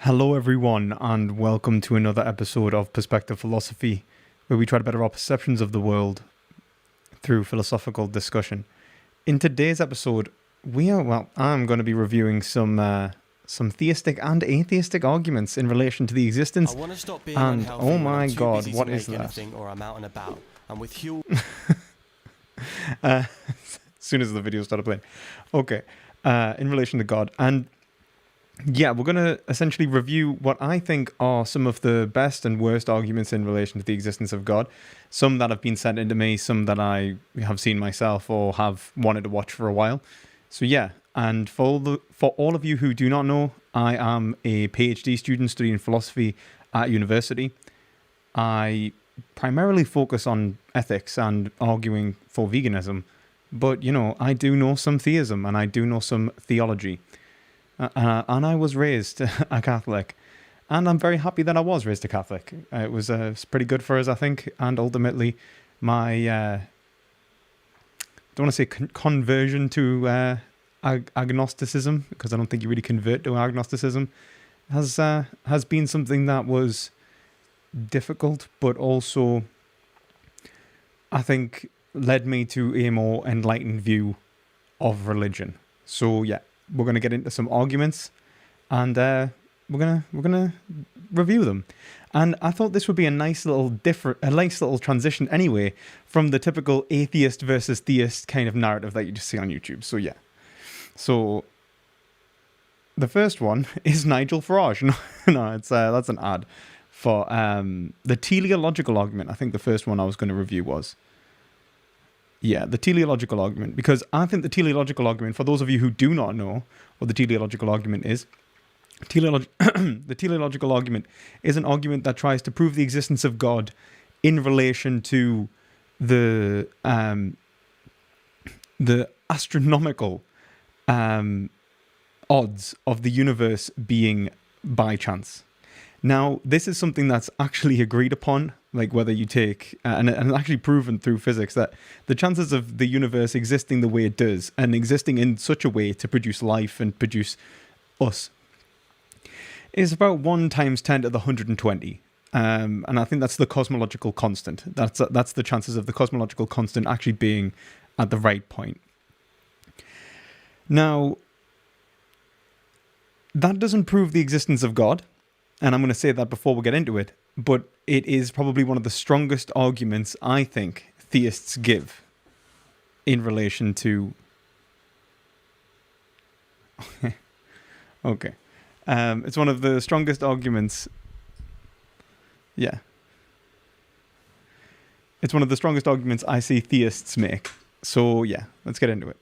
Hello everyone, and welcome to another episode of Perspective Philosophy, where we try to better our perceptions of the world through philosophical discussion. In today's episode, I'm going to be reviewing some theistic and atheistic arguments in relation to the existence. I want to stop being and unhealthy oh my when I'm too god, busy what to is make that? anything or I'm out and about. And with Hugh, As soon as the video started playing. Okay, in relation to God. And yeah, we're going to essentially review what I think are some of the best and worst arguments in relation to the existence of God. Some that have been sent into me, some that I have seen myself or have wanted to watch for a while. So yeah, and for all of you who do not know, I am a PhD student studying philosophy at university. I primarily focus on ethics and arguing for veganism, but I do know some theism and I do know some theology. And I was raised a Catholic, and I'm very happy that I was raised a Catholic. It was pretty good for us, I think, and ultimately my, I don't want to say conversion to agnosticism, because I don't think you really convert to agnosticism, has been something that was difficult, but also, I think, led me to a more enlightened view of religion. So yeah. We're going to get into some arguments, and we're gonna review them. And I thought this would be a nice little transition anyway from the typical atheist versus theist kind of narrative that you just see on YouTube. So yeah. So the first one is Nigel Farage. No, it's that's an ad for the teleological argument. I think the first one I was going to review was. Yeah, the teleological argument, because I think the teleological argument, for those of you who do not know what the teleological argument is, the teleological argument is an argument that tries to prove the existence of God in relation to the astronomical odds of the universe being by chance. Now, this is something that's actually agreed upon, like whether you take, and actually proven through physics, that the chances of the universe existing the way it does, and existing in such a way to produce life and produce us, is about 1 times 10 to the 120. And I think that's the cosmological constant. That's the chances of the cosmological constant actually being at the right point. Now, that doesn't prove the existence of God. And I'm going to say that before we get into it, but it is probably one of the strongest arguments I think theists give in relation to... Okay. It's one of the strongest arguments... Yeah. It's one of the strongest arguments I see theists make. So yeah, let's get into it.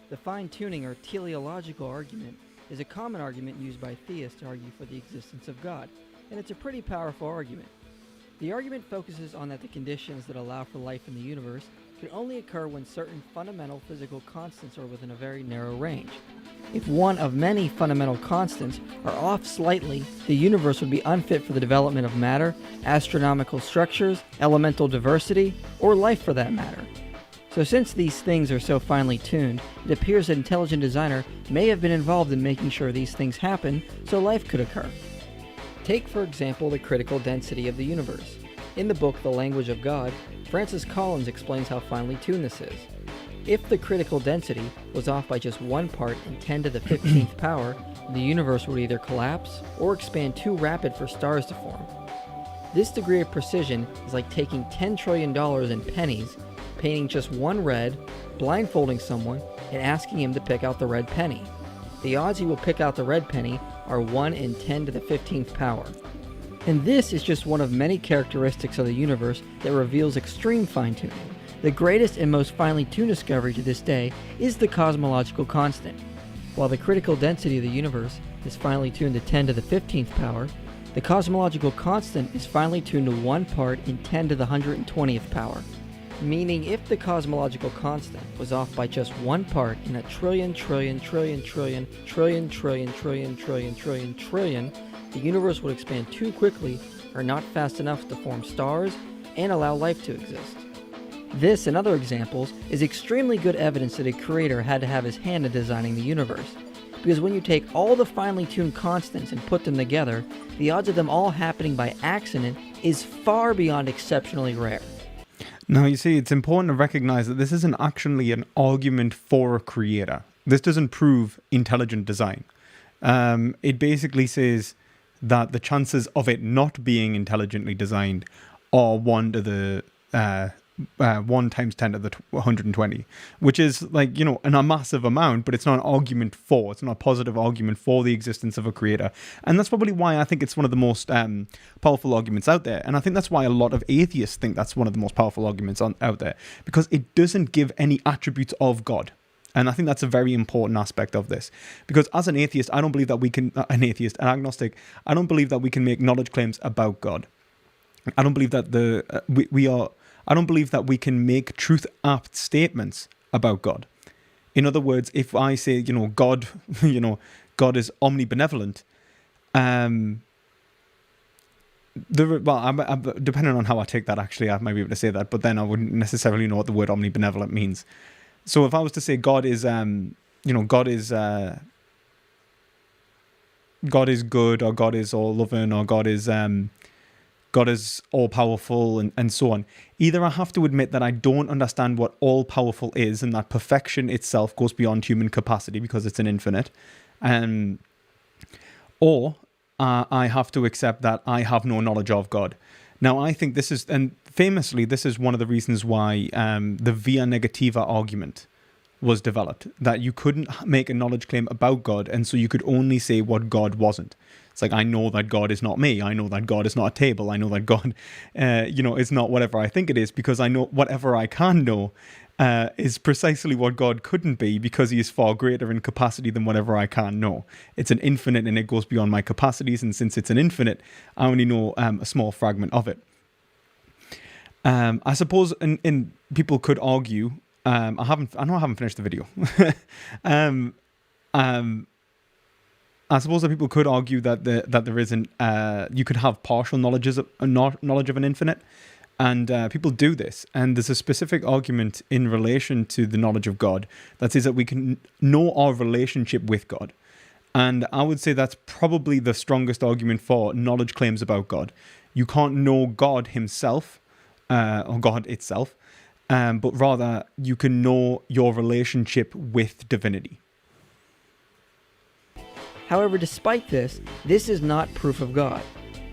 The fine-tuning or teleological argument is a common argument used by theists to argue for the existence of God, and it's a pretty powerful argument. The argument focuses on that the conditions that allow for life in the universe can only occur when certain fundamental physical constants are within a very narrow range. If one of many fundamental constants are off slightly, the universe would be unfit for the development of matter, astronomical structures, elemental diversity, or life for that matter. So since these things are so finely tuned, it appears that intelligent designer may have been involved in making sure these things happen so life could occur. Take, for example, the critical density of the universe. In the book The Language of God, Francis Collins explains how finely tuned this is. If the critical density was off by just 1 part in 10 to the 15th power, the universe would either collapse or expand too rapid for stars to form. This degree of precision is like taking $10 trillion in pennies, painting just one red, blindfolding someone, and asking him to pick out the red penny. The odds he will pick out the red penny are 1 in 10 to the 15th power. And this is just one of many characteristics of the universe that reveals extreme fine-tuning. The greatest and most finely tuned discovery to this day is the cosmological constant. While the critical density of the universe is finely tuned to 10 to the 15th power, the cosmological constant is finely tuned to 1 part in 10 to the 120th power. Meaning if the cosmological constant was off by just 1 part in a trillion, the universe would expand too quickly or not fast enough to form stars and allow life to exist. This and other examples is extremely good evidence that a creator had to have his hand in designing the universe, because when you take all the finely tuned constants and put them together, the odds of them all happening by accident is far beyond exceptionally rare. Now, you see, it's important to recognize that this isn't actually an argument for a creator. This doesn't prove intelligent design. It basically says that the chances of it not being intelligently designed are 1 to the 1 times 10 to the 120, which is like, you know, a massive amount, but it's not an argument for, it's not a positive argument for the existence of a creator. And that's probably why I think it's one of the most powerful arguments out there. And I think that's why a lot of atheists think that's one of the most powerful arguments out there, because it doesn't give any attributes of God. And I think that's a very important aspect of this, because as an atheist, I don't believe that we can, an agnostic, I don't believe that we can make knowledge claims about God. I don't believe that I don't believe that we can make truth-apt statements about God. In other words, if I say, you know, God, you know, God is omnibenevolent, depending on how I take that, actually, I might be able to say that, but then I wouldn't necessarily know what the word omnibenevolent means. So if I was to say God is, God is good, or God is all loving, or God is all powerful, and so on. Either I have to admit that I don't understand what all powerful is, and that perfection itself goes beyond human capacity because it's an infinite, or I have to accept that I have no knowledge of God. Now, I think this is, and famously, this is one of the reasons why the via negativa argument was developed, that you couldn't make a knowledge claim about God, and so you could only say what God wasn't. It's like, I know that God is not me. I know that God is not a table. I know that God, is not whatever I think it is, because I know whatever I can know is precisely what God couldn't be, because he is far greater in capacity than whatever I can know. It's an infinite and it goes beyond my capacities. And since it's an infinite, I only know a small fragment of it. I suppose and people could argue, I know I haven't finished the video. I suppose that people could argue that there isn't, you could have partial knowledge of an infinite, and people do this. And there's a specific argument in relation to the knowledge of God that says that we can know our relationship with God. And I would say that's probably the strongest argument for knowledge claims about God. You can't know God himself, or God itself, but rather you can know your relationship with divinity. However, despite this is not proof of God.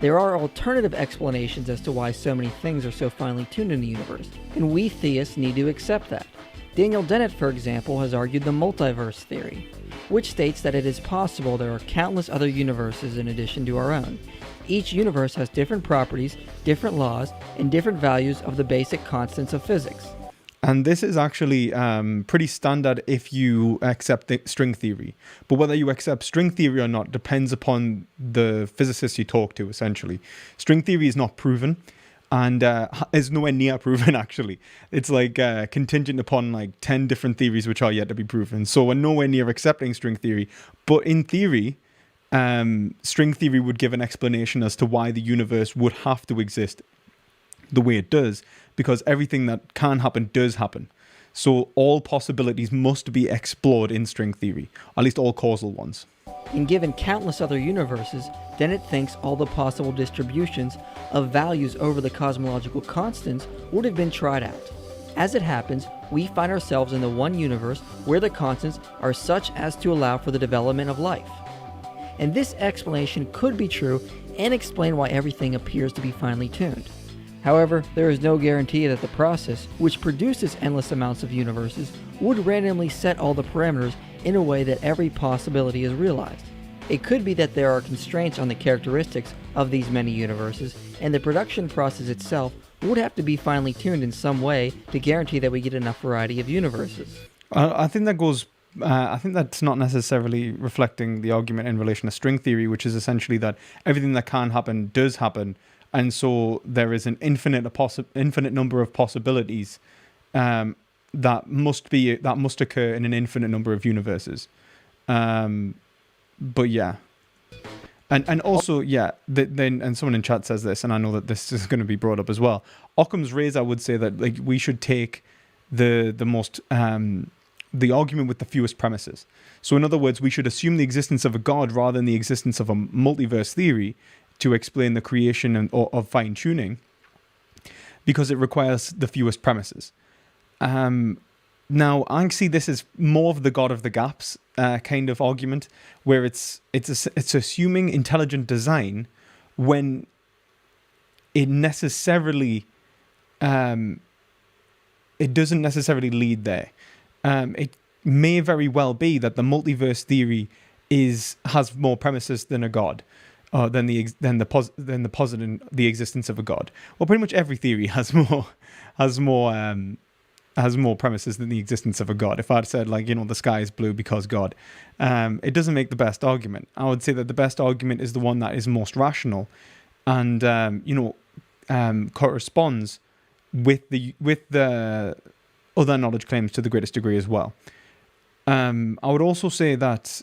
There are alternative explanations as to why so many things are so finely tuned in the universe, and we theists need to accept that. Daniel Dennett, for example, has argued the Multiverse Theory, which states that it is possible there are countless other universes in addition to our own. Each universe has different properties, different laws, and different values of the basic constants of physics. And this is actually pretty standard if you accept the string theory. But whether you accept string theory or not depends upon the physicist you talk to, essentially. String theory is not proven, and is nowhere near proven, actually. It's like contingent upon like 10 different theories which are yet to be proven. So we're nowhere near accepting string theory. But in theory, string theory would give an explanation as to why the universe would have to exist the way it does, because everything that can happen does happen. So all possibilities must be explored in string theory, at least all causal ones. And given countless other universes, Dennett thinks all the possible distributions of values over the cosmological constants would have been tried out. As it happens, we find ourselves in the one universe where the constants are such as to allow for the development of life. And this explanation could be true and explain why everything appears to be finely tuned. However, there is no guarantee that the process, which produces endless amounts of universes, would randomly set all the parameters in a way that every possibility is realized. It could be that there are constraints on the characteristics of these many universes, and the production process itself would have to be finely tuned in some way to guarantee that we get enough variety of universes. I think that's not necessarily reflecting the argument in relation to string theory, which is essentially that everything that can happen does happen. And so there is an infinite number of possibilities that must occur in an infinite number of universes. But yeah, And also, yeah, then and someone in chat says this, and I know that this is going to be brought up as well. Occam's razor would say that like we should take the argument with the fewest premises. So in other words, we should assume the existence of a god rather than the existence of a multiverse theory to explain the creation of fine tuning, because it requires the fewest premises. Now, I see this as more of the God of the gaps kind of argument, where it's assuming intelligent design when it necessarily it doesn't necessarily lead there. It may very well be that the multiverse theory has more premises than a god, than the existence of a god. Well, pretty much every theory has more premises than the existence of a god. If I'd said, like, the sky is blue because God, it doesn't make the best argument. I would say that the best argument is the one that is most rational and corresponds with the other knowledge claims to the greatest degree as well. I would also say that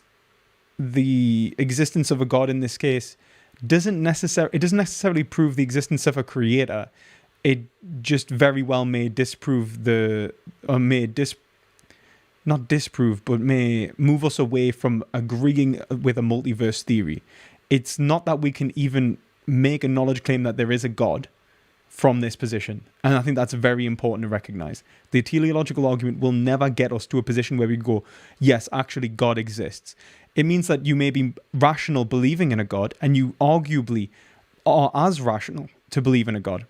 the existence of a god in this case doesn't necessarily prove the existence of a creator. It just very well may disprove not disprove, but may move us away from agreeing with a multiverse theory. It's not that we can even make a knowledge claim that there is a God from this position. And I think that's very important to recognize. The teleological argument will never get us to a position where we go, yes, actually God exists. It means that you may be rational believing in a God, and you arguably are as rational to believe in a God.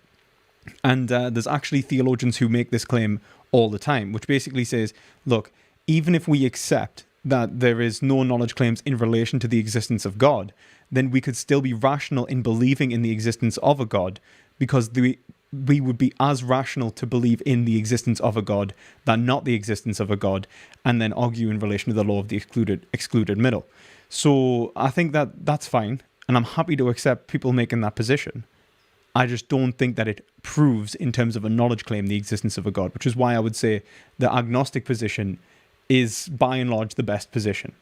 And there's actually theologians who make this claim all the time, which basically says, look, even if we accept that there is no knowledge claims in relation to the existence of God, then we could still be rational in believing in the existence of a God, because we would be as rational to believe in the existence of a God than not the existence of a God, and then argue in relation to the law of the excluded middle. So I think that that's fine, and I'm happy to accept people making that position. I just don't think that it proves, in terms of a knowledge claim, the existence of a God, which is why I would say the agnostic position is, by and large, the best position.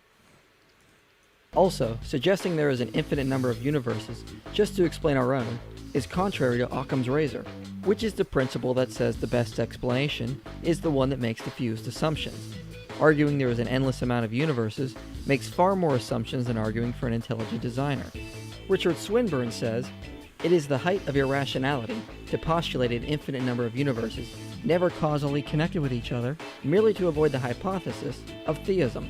Also, suggesting there is an infinite number of universes just to explain our own is contrary to Occam's razor, which is the principle that says the best explanation is the one that makes the fewest assumptions. Arguing there is an endless amount of universes makes far more assumptions than arguing for an intelligent designer. Richard Swinburne says, "It is the height of irrationality to postulate an infinite number of universes, never causally connected with each other, merely to avoid the hypothesis of theism.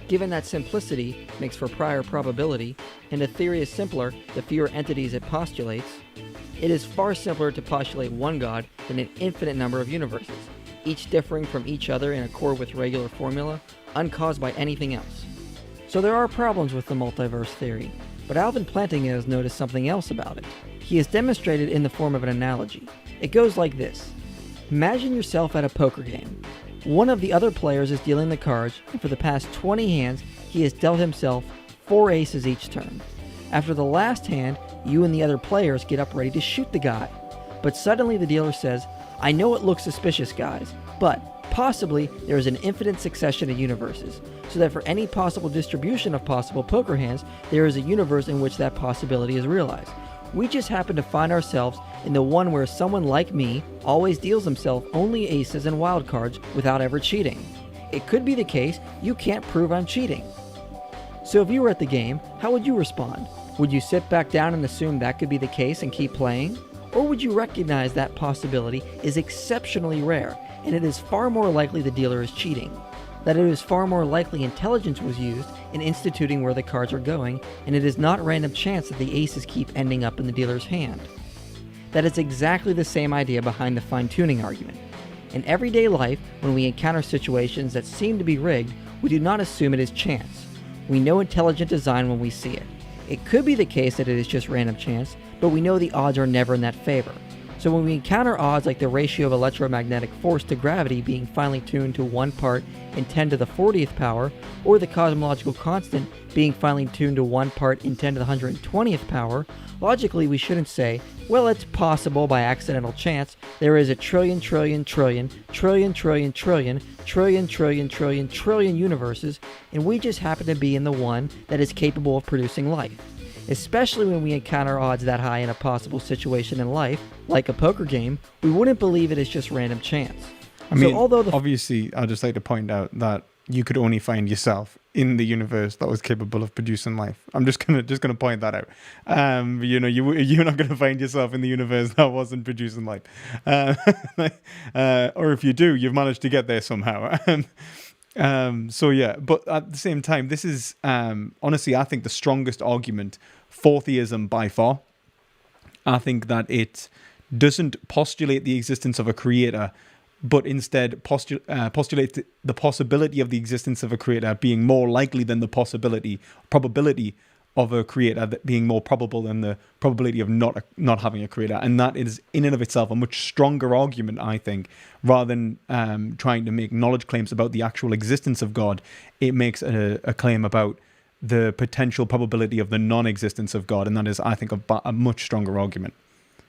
Given that simplicity makes for prior probability, and a theory is simpler the fewer entities it postulates, it is far simpler to postulate one God than an infinite number of universes, each differing from each other in accord with regular formula, uncaused by anything else." So there are problems with the multiverse theory, but Alvin Plantinga has noticed something else about it. He has demonstrated in the form of an analogy. It goes like this. Imagine yourself at a poker game. One of the other players is dealing the cards, and for the past 20 hands, he has dealt himself 4 aces each turn. After the last hand, you and the other players get up ready to shoot the guy. But suddenly the dealer says, "I know it looks suspicious, guys, but possibly there is an infinite succession of universes, so that for any possible distribution of possible poker hands, there is a universe in which that possibility is realized. We just happen to find ourselves in the one where someone like me always deals himself only aces and wild cards without ever cheating. It could be the case you can't prove I'm cheating." So if you were at the game, how would you respond? Would you sit back down and assume that could be the case and keep playing? Or would you recognize that possibility is exceptionally rare, and it is far more likely the dealer is cheating? That it is far more likely intelligence was used in instituting where the cards are going, and it is not random chance that the aces keep ending up in the dealer's hand. That is exactly the same idea behind the fine-tuning argument. In everyday life, when we encounter situations that seem to be rigged, we do not assume it is chance. We know intelligent design when we see it. It could be the case that it is just random chance, but we know the odds are never in that favor. So when we encounter odds like the ratio of electromagnetic force to gravity being finely tuned to 1 part in 10 to the 40th power, or the cosmological constant being finely tuned to 1 part in 10 to the 120th power, logically we shouldn't say, well, it's possible by accidental chance there is a trillion universes, and we just happen to be in the one that is capable of producing life. Especially when we encounter odds that high in a possible situation in life, like a poker game, we wouldn't believe it is just random chance. I mean, so although obviously, I'd just like to point out that you could only find yourself in the universe that was capable of producing life. I'm just gonna point that out. You're not gonna find yourself in the universe that wasn't producing life, or if you do, you've managed to get there somehow. So yeah, but at the same time, this is honestly, I think, the strongest argument for theism by far. I think that it doesn't postulate the existence of a creator, but instead postulates the possibility of the existence of a creator being more likely than the probability of a creator being more probable than the probability of not having a creator. And that is in and of itself a much stronger argument, I think, rather than trying to make knowledge claims about the actual existence of God. It makes a claim about the potential probability of the non-existence of God, and that is, I think, a much stronger argument.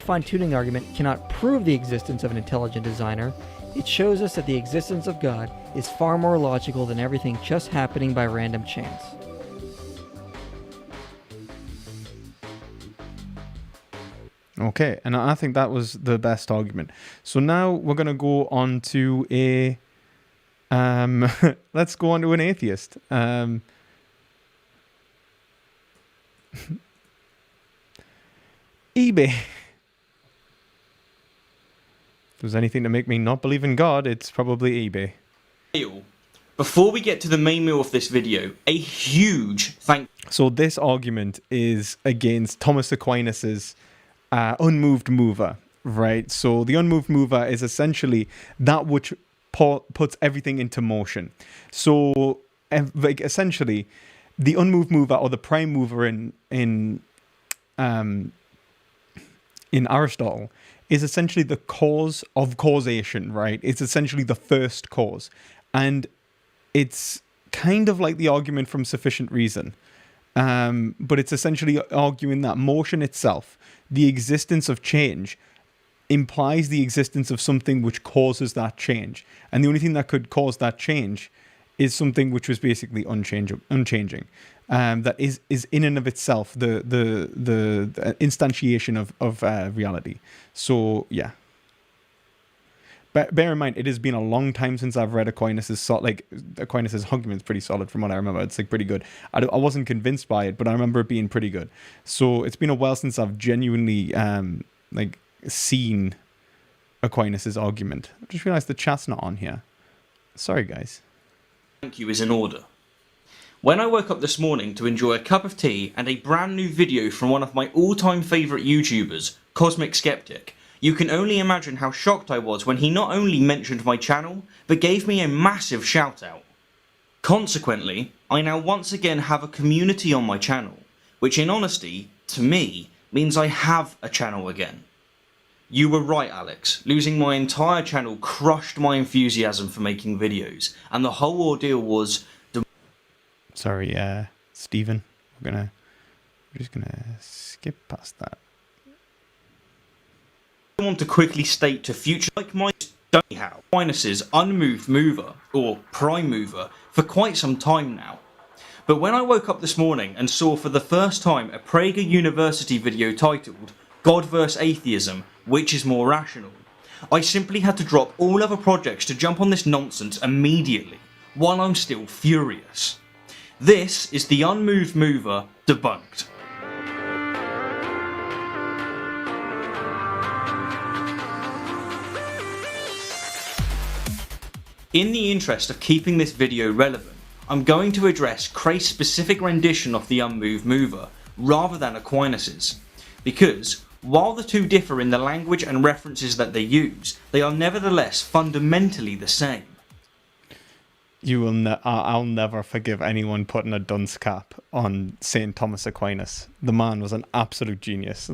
fine-tuning argument cannot prove the existence of an intelligent designer, it shows us that the existence of God is far more logical than everything just happening by random chance. Okay, and I think that was the best argument. So now we're going to go on to a... let's go on to an atheist. eBay. If there's anything to make me not believe in God, it's probably eBay. Before we get to the main meal of this video, a huge thank So this argument is against Thomas Aquinas's Unmoved Mover, right? So the Unmoved Mover is essentially that which puts everything into motion. So essentially, the Unmoved Mover, or the prime mover in Aristotle, is essentially the cause of causation, right? It's essentially the first cause. And it's kind of like the argument from sufficient reason. But it's essentially arguing that motion itself, the existence of change, implies the existence of something which causes that change. And the only thing that could cause that change is something which was basically unchanging. That is in and of itself the instantiation of reality. So yeah. But bear in mind, it has been a long time since I've read Aquinas's argument's pretty solid from what I remember. It's like pretty good. I wasn't convinced by it, but I remember it being pretty good. So it's been a while since I've genuinely seen Aquinas's argument. I just realized the chat's not on here. Sorry, guys. Thank you is in order. When I woke up this morning to enjoy a cup of tea and a brand new video from one of my all-time favourite YouTubers, Cosmic Skeptic, you can only imagine how shocked I was when he not only mentioned my channel, but gave me a massive shout out. Consequently, I now once again have a community on my channel, which in honesty, to me, means I have a channel again. You were right, Alex. Losing my entire channel crushed my enthusiasm for making videos, and the whole ordeal was... Sorry, Stephen. We're just gonna skip past that. I want to quickly state to future like my anyhow Aquinas's Unmoved Mover, or Prime Mover, for quite some time now. But when I woke up this morning and saw for the first time a Prager University video titled God vs Atheism, which is more rational, I simply had to drop all other projects to jump on this nonsense immediately, while I'm still furious. This is the Unmoved Mover debunked. In the interest of keeping this video relevant, I'm going to address Cray's specific rendition of the Unmoved Mover, rather than Aquinas's, because while the two differ in the language and references that they use, they are nevertheless fundamentally the same. I'll never forgive anyone putting a dunce cap on St. Thomas Aquinas. The man was an absolute genius,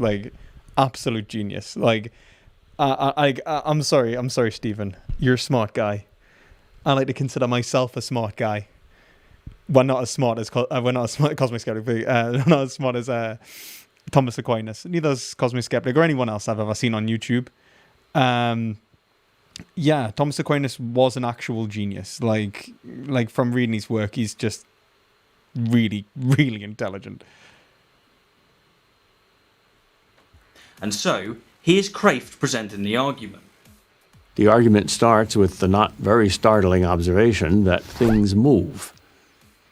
absolute genius. I'm sorry, Stephen. You're a smart guy. I like to consider myself a smart guy. We're not as smart as Cosmic Skeptic, but not as smart as Thomas Aquinas. Neither is Cosmic Skeptic or anyone else I've ever seen on YouTube. Yeah, Thomas Aquinas was an actual genius. Like from reading his work, he's just really, really intelligent. And so, here's Kraft presenting the argument. The argument starts with the not very startling observation that things move.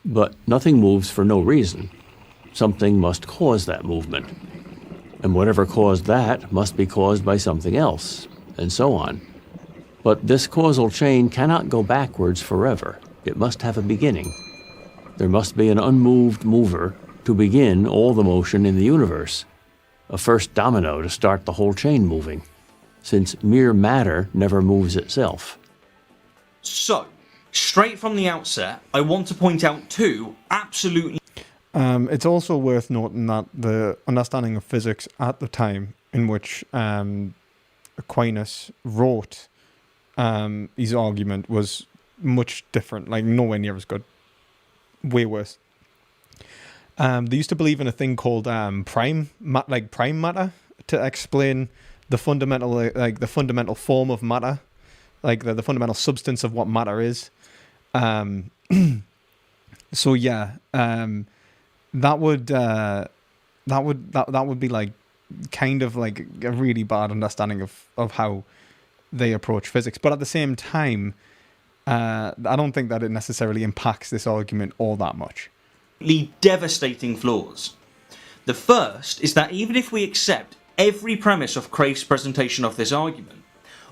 But nothing moves for no reason. Something must cause that movement. And whatever caused that must be caused by something else, and so on. But this causal chain cannot go backwards forever. It must have a beginning. There must be an unmoved mover to begin all the motion in the universe. A first domino to start the whole chain moving, since mere matter never moves itself. So, straight from the outset, I want to point out two absolutely... It's also worth noting that the understanding of physics at the time in which Aquinas wrote his argument was much different, like nowhere near as good, way worse. They used to believe in a thing called prime matter to explain the fundamental form of matter, like the fundamental substance of what matter is. So yeah, that would be like kind of like a really bad understanding of how they approach physics. But at the same time, I don't think that it necessarily impacts this argument all that much. Devastating flaws. The first is that even if we accept every premise of Kraft's presentation of this argument,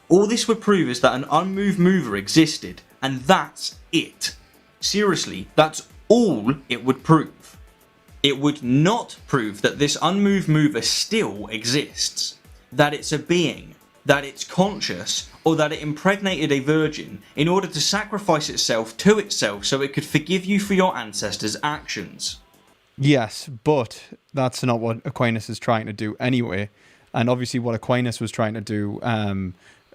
all this would prove is that an unmoved mover existed, and that's it. Seriously, that's all it would prove. It would not prove that this unmoved mover still exists, that it's a being, that it's conscious, or that it impregnated a virgin in order to sacrifice itself to itself so it could forgive you for your ancestors' actions. Yes, but that's not what Aquinas is trying to do anyway. And obviously what Aquinas was trying to do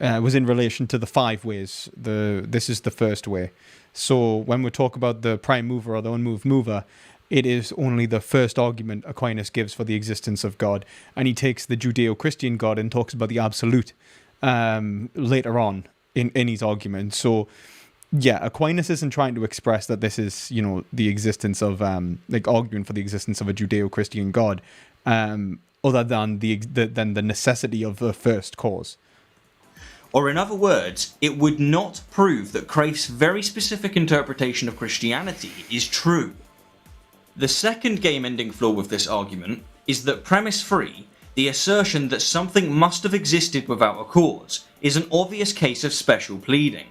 was in relation to the 5 ways. This is the first way. So when we talk about the prime mover or the unmoved mover, it is only the first argument Aquinas gives for the existence of God. And he takes the Judeo-Christian God and talks about the absolute later on in his argument. So yeah, Aquinas isn't trying to express that this is, the existence of, arguing for the existence of a Judeo-Christian God, other than the necessity of the first cause. Or in other words, it would not prove that Kraft's very specific interpretation of Christianity is true. The second game-ending flaw with this argument is that premise 3, the assertion that something must have existed without a cause, is an obvious case of special pleading.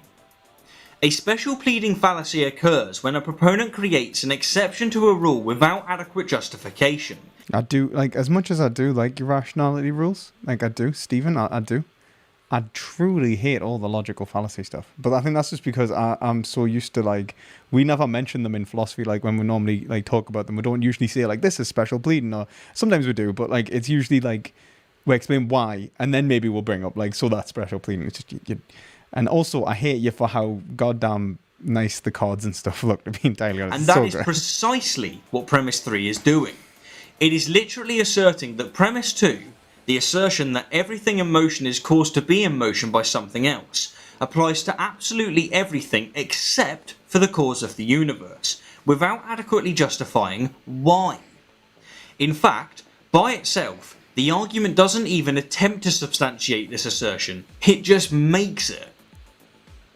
A special pleading fallacy occurs when a proponent creates an exception to a rule without adequate justification. I do, as much as I do like irrationality rules, I do, Stephen, I do. I truly hate all the logical fallacy stuff. But I think that's just because I'm so used to, we never mention them in philosophy, when we normally, talk about them. We don't usually say, this is special pleading, or sometimes we do, but, it's usually, we explain why, and then maybe we'll bring up, so that's special pleading. It's just, and also, I hate you for how goddamn nice the cards and stuff look, to be entirely honest. And that is precisely what premise 3 is doing. It is literally asserting that premise 2, the assertion that everything in motion is caused to be in motion by something else, applies to absolutely everything except for the cause of the universe, without adequately justifying why. In fact, by itself, the argument doesn't even attempt to substantiate this assertion, it just makes it.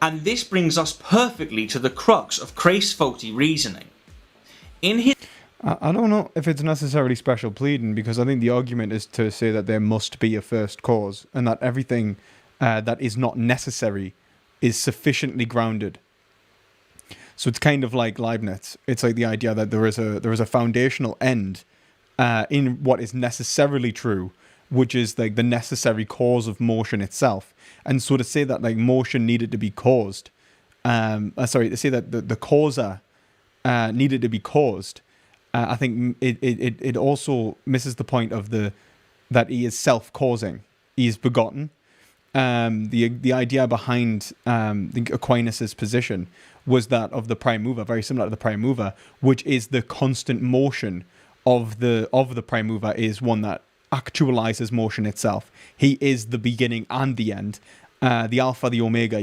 And this brings us perfectly to the crux of Kraft's faulty reasoning. In his... I don't know if it's necessarily special pleading, because I think the argument is to say that there must be a first cause, and that everything that is not necessary is sufficiently grounded. So it's kind of like Leibniz. It's like the idea that there is a foundational end in what is necessarily true, which is the necessary cause of motion itself. And so to say that motion needed to be caused, to say that the causer needed to be caused, I think it also misses the point of that he is self-causing. He is begotten. The idea behind Aquinas' position was that of the prime mover, very similar to the prime mover, which is the constant motion of the prime mover is one that actualizes motion itself. He is the beginning and the end, the alpha, the omega,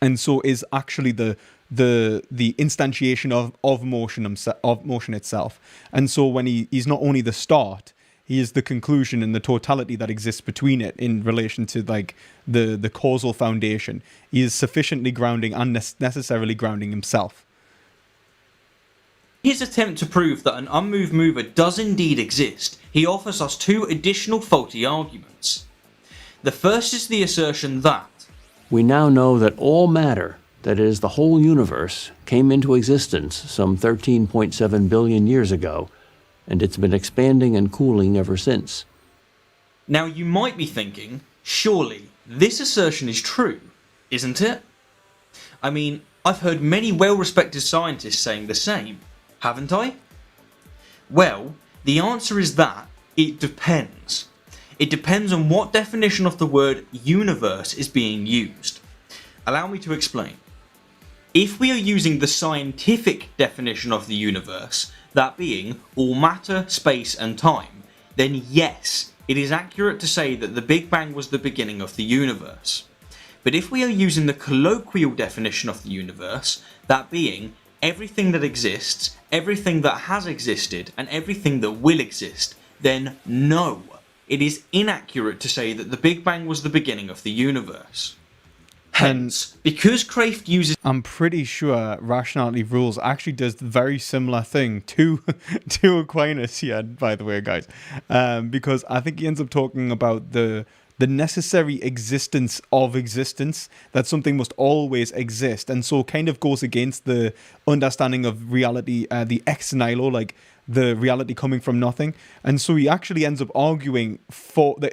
and so is actually the instantiation of motion itself. And so when he's not only the start, He is the conclusion and the totality that exists between it in relation to like the causal foundation. He is sufficiently grounding and necessarily grounding himself. His attempt to prove that an unmoved mover does indeed exist, he offers us two additional faulty arguments. The first is the assertion that We now know that all matter, that is, the whole universe, came into existence some 13.7 billion years ago, and it's been expanding and cooling ever since. Now you might be thinking, surely this assertion is true, isn't it? I mean, I've heard many well-respected scientists saying the same, haven't I? Well, the answer is that it depends. It depends on what definition of the word universe is being used. Allow me to explain. If we are using the scientific definition of the universe, that being all matter, space and time, then yes, it is accurate to say that the Big Bang was the beginning of the universe. But if we are using the colloquial definition of the universe, that being everything that exists, everything that has existed, and everything that will exist, then no, it is inaccurate to say that the Big Bang was the beginning of the universe. Hence, because Kraft uses... I'm pretty sure Rationality Rules actually does the very similar thing to Aquinas here, by the way, guys. Because I think he ends up talking about the necessary existence of existence, that something must always exist, and so kind of goes against the understanding of reality, the ex nihilo, like the reality coming from nothing. And so he actually ends up arguing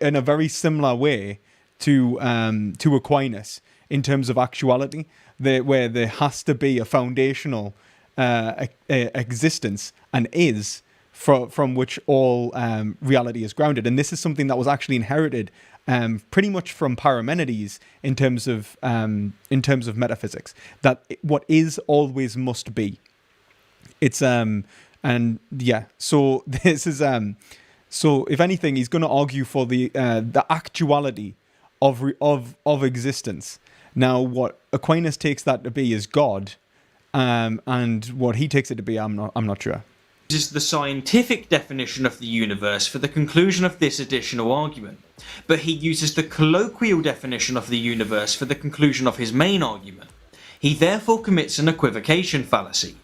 in a very similar way to Aquinas in terms of actuality, where there has to be a foundational existence and is from which all reality is grounded. And this is something that was actually inherited pretty much from Parmenides in terms of metaphysics, that what is always must be. It's and yeah, so this is so if anything, he's going to argue for the actuality of existence. Now, what Aquinas takes that to be is God, and what he takes it to be, I'm not sure. Is the scientific definition of the universe for the conclusion of this additional argument, but he uses the colloquial definition of the universe for the conclusion of his main argument. He therefore commits an equivocation fallacy,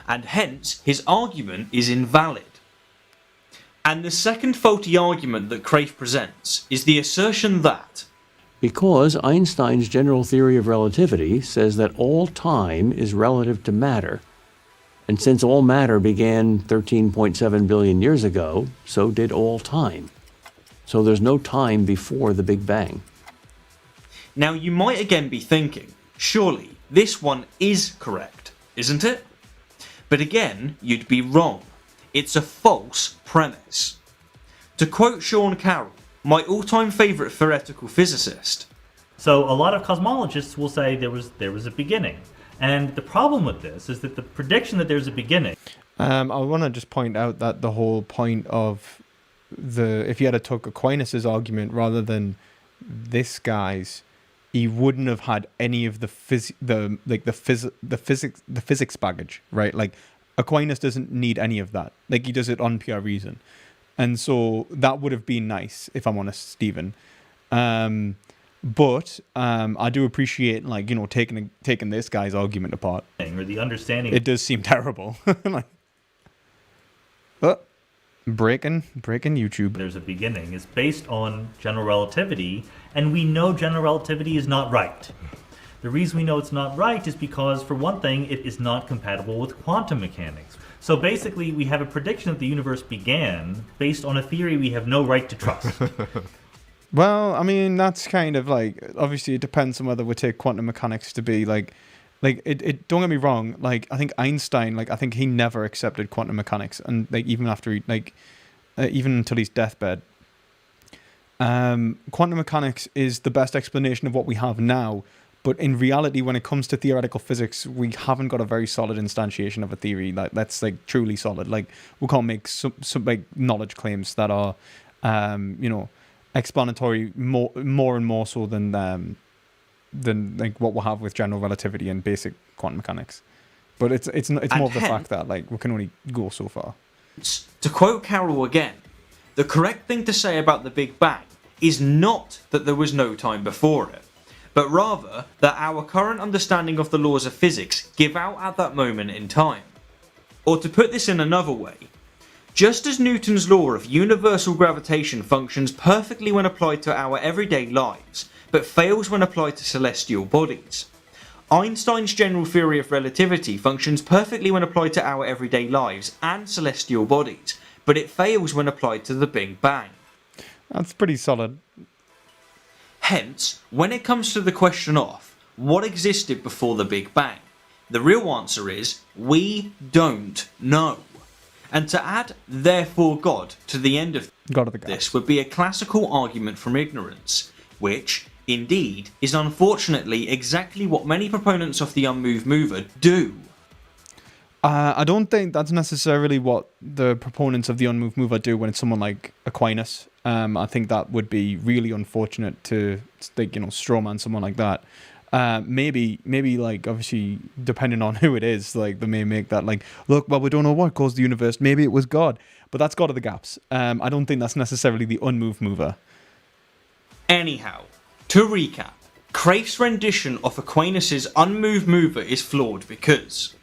and hence his argument is invalid. And the second faulty argument that Kraft presents is the assertion that Because Einstein's general theory of relativity says that all time is relative to matter, and since all matter began 13.7 billion years ago, so did all time. So there's no time before the Big Bang. Now you might again be thinking, surely this one is correct, isn't it? But again, you'd be wrong. It's a false premise. To quote Sean Carroll, my all-time favourite theoretical physicist. So a lot of cosmologists will say there was a beginning. And the problem with this is that the prediction that there's a beginning... I want to just point out that the whole point of if you had took Aquinas' argument rather than this guy's, he wouldn't have had any of the physics baggage, right? Like Aquinas doesn't need any of that. Like he does it on pure reason. And so that would have been nice, if I'm honest, Stephen. But I do appreciate, like, you know, taking this guy's argument apart. Or the understanding... It does seem terrible. Like, breaking YouTube. There's a beginning is based on general relativity, and we know general relativity is not right. The reason we know it's not right is because, for one thing, it is not compatible with quantum mechanics. So basically, we have a prediction that the universe began based on a theory we have no right to trust. Well, I mean, that's kind of like, obviously it depends on whether we take quantum mechanics to be like it don't get me wrong, like I think Einstein, like I think he never accepted quantum mechanics, and like even after he even until his deathbed, quantum mechanics is the best explanation of what we have now. But in reality, when it comes to theoretical physics, we haven't got a very solid instantiation of a theory that's like truly solid. Like we can't make some like knowledge claims that are, you know, explanatory more and more so than like what we'll have with general relativity and basic quantum mechanics. But it's more of the fact that like we can only go so far. To quote Carroll again, The correct thing to say about the Big Bang is not that there was no time before it, but rather that our current understanding of the laws of physics give out at that moment in time. Or to put this in another way, just as Newton's law of universal gravitation functions perfectly when applied to our everyday lives, but fails when applied to celestial bodies, Einstein's general theory of relativity functions perfectly when applied to our everyday lives and celestial bodies, but it fails when applied to the Big Bang. That's pretty solid. Hence, when it comes to the question of what existed before the Big Bang, the real answer is we don't know. And to add therefore God to the end of this would be a classical argument from ignorance, which, indeed, is unfortunately exactly what many proponents of the Unmoved Mover do. I don't think that's necessarily what the proponents of the Unmoved Mover do when it's someone like Aquinas. I think that would be really unfortunate to, like, strawman someone like that. Maybe like, obviously, depending on who it is, like, they may make that like, look, well, we don't know what caused the universe. Maybe it was God, but that's God of the gaps. I don't think that's necessarily the Unmoved Mover. Anyhow, to recap, Craif's rendition of Aquinas' Unmoved Mover is flawed because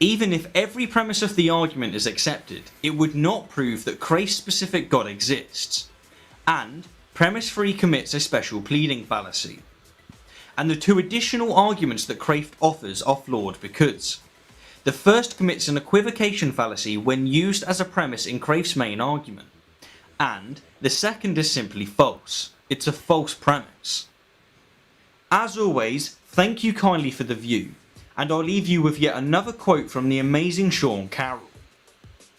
even if every premise of the argument is accepted, it would not prove that Craif's specific God exists, and premise 3 commits a special pleading fallacy. And the 2 additional arguments that Craif offers are flawed because the first commits an equivocation fallacy when used as a premise in Craif's main argument, and the second is simply false. It's a false premise. As always, thank you kindly for the view, and I'll leave you with yet another quote from the amazing Sean Carroll.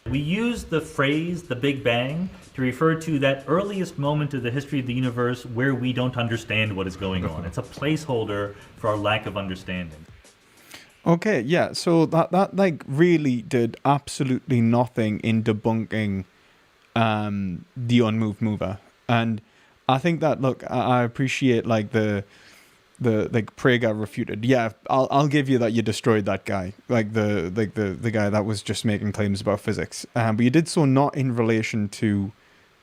We use the phrase the Big Bang to refer to that earliest moment of the history of the universe where we don't understand what is going on. It's a placeholder for our lack of understanding. Okay, yeah, so that like really did absolutely nothing in debunking the Unmoved Mover. And I think that, look, I appreciate like the like Prager refuted. Yeah, I'll give you that you destroyed that guy, like the guy that was just making claims about physics. But you did so not in relation to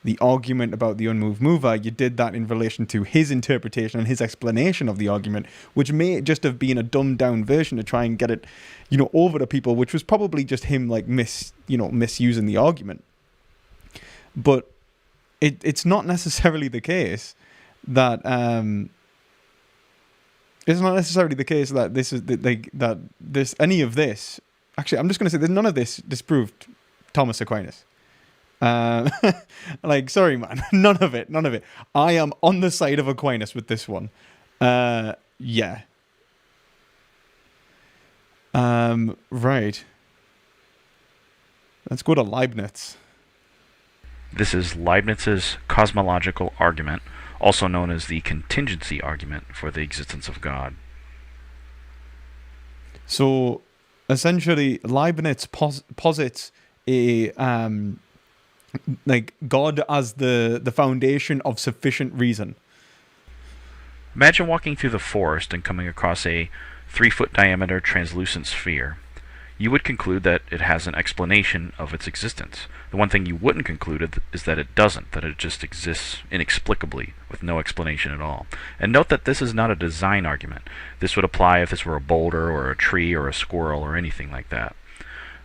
the argument about the Unmoved Mover. You did that in relation to his interpretation and his explanation of the argument, which may just have been a dumbed down version to try and get it, over to people, which was probably just him like misusing the argument. But it's not necessarily the case that it's not necessarily the case that this is that this any of this. Actually, I'm just going to say that none of this disproved Thomas Aquinas. Like, sorry, man, none of it. I am on the side of Aquinas with this one. Yeah. Right. Let's go to Leibniz. This is Leibniz's cosmological argument, also known as the contingency argument for the existence of God. So, essentially, Leibniz posits a like God as the foundation of sufficient reason. Imagine walking through the forest and coming across a 3-foot diameter translucent sphere. You would conclude that it has an explanation of its existence. The one thing you wouldn't conclude is that it doesn't, that it just exists inexplicably with no explanation at all. And note that this is not a design argument. This would apply if this were a boulder or a tree or a squirrel or anything like that.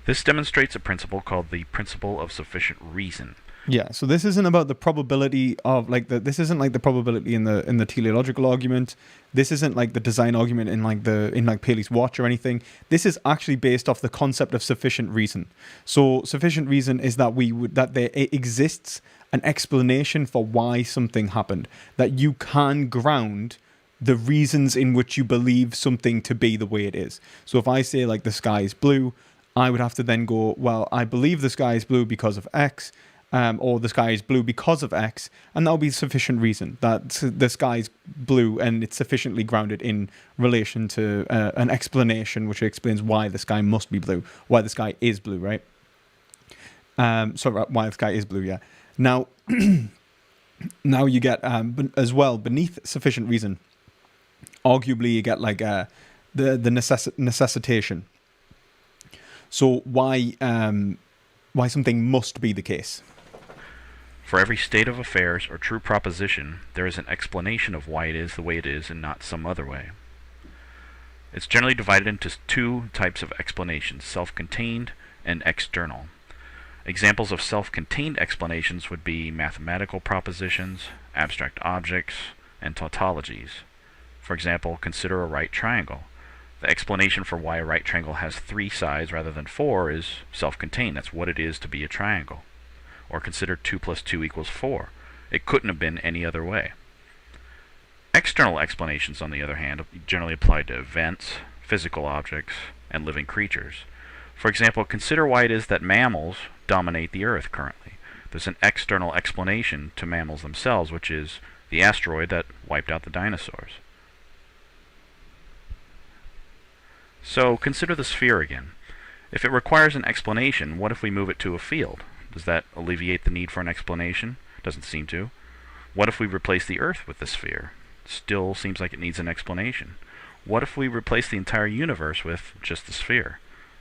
This demonstrates a principle called the principle of sufficient reason. Yeah, so this isn't about the probability of this isn't like the probability in the teleological argument. This isn't like the design argument in Paley's watch or anything. This is actually based off the concept of sufficient reason. So sufficient reason is that that there exists an explanation for why something happened, that you can ground the reasons in which you believe something to be the way it is. So if I say like the sky is blue, I would have to then go, well, I believe the sky is blue because of X. Or the sky is blue because of X, and that'll be sufficient reason that the sky is blue and it's sufficiently grounded in relation to an explanation which explains why the sky must be blue, why the sky is blue, right? Why the sky is blue, yeah. Now, now you get as well beneath sufficient reason. Arguably, you get like the necessitation. So why something must be the case. For every state of affairs or true proposition, there is an explanation of why it is the way it is and not some other way. It's generally divided into two types of explanations, self-contained and external. Examples of self-contained explanations would be mathematical propositions, abstract objects, and tautologies. For example, consider a right triangle. The explanation for why a right triangle has 3 sides rather than 4 is self-contained. That's what it is to be a triangle. Or consider 2 plus 2 equals 4. It couldn't have been any other way. External explanations, on the other hand, generally apply to events, physical objects, and living creatures. For example, consider why it is that mammals dominate the Earth currently. There's an external explanation to mammals themselves, which is the asteroid that wiped out the dinosaurs. So consider the sphere again. If it requires an explanation, what if we move it to a field? Does that alleviate the need for an explanation? Doesn't seem to. What if we replace the Earth with the sphere? Still seems like it needs an explanation. What if we replace the entire universe with just the sphere?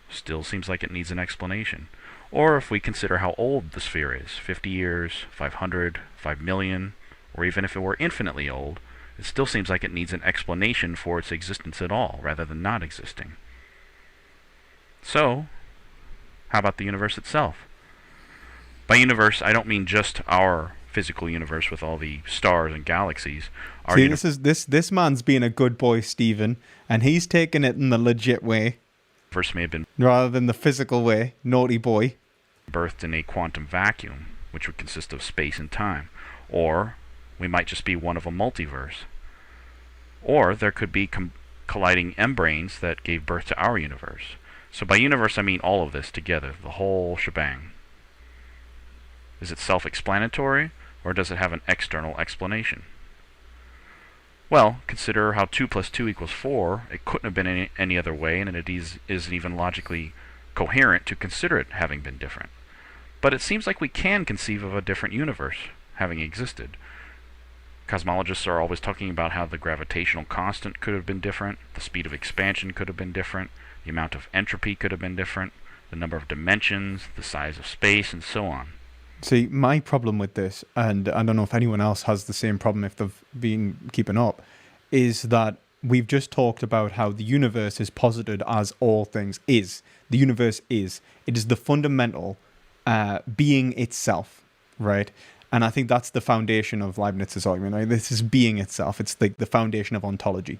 Still seems like it needs an explanation. Or if we consider how old the sphere is, 50 years, 500, 5 million, or even if it were infinitely old, it still seems like it needs an explanation for its existence at all, rather than not existing. So, how about the universe itself? By universe, I don't mean just our physical universe with all the stars and galaxies. See, this man's being a good boy, Stephen, and he's taking it in the legit way. Universe may have been rather than the physical way, naughty boy. Birthed in a quantum vacuum, which would consist of space and time. Or we might just be one of a multiverse. Or there could be colliding membranes that gave birth to our universe. So by universe I mean all of this together, the whole shebang. Is it self-explanatory, or does it have an external explanation? Well, consider how 2 plus 2 equals 4. It couldn't have been any other way, and it isn't even logically coherent to consider it having been different. But it seems like we can conceive of a different universe having existed. Cosmologists are always talking about how the gravitational constant could have been different, the speed of expansion could have been different, the amount of entropy could have been different, the number of dimensions, the size of space, and so on. See, my problem with this, and I don't know if anyone else has the same problem if they've been keeping up, is that we've just talked about how the universe is posited as all things is. The universe is. It is the fundamental being itself, right? And I think that's the foundation of Leibniz's argument. Right? This is being itself. It's like the foundation of ontology.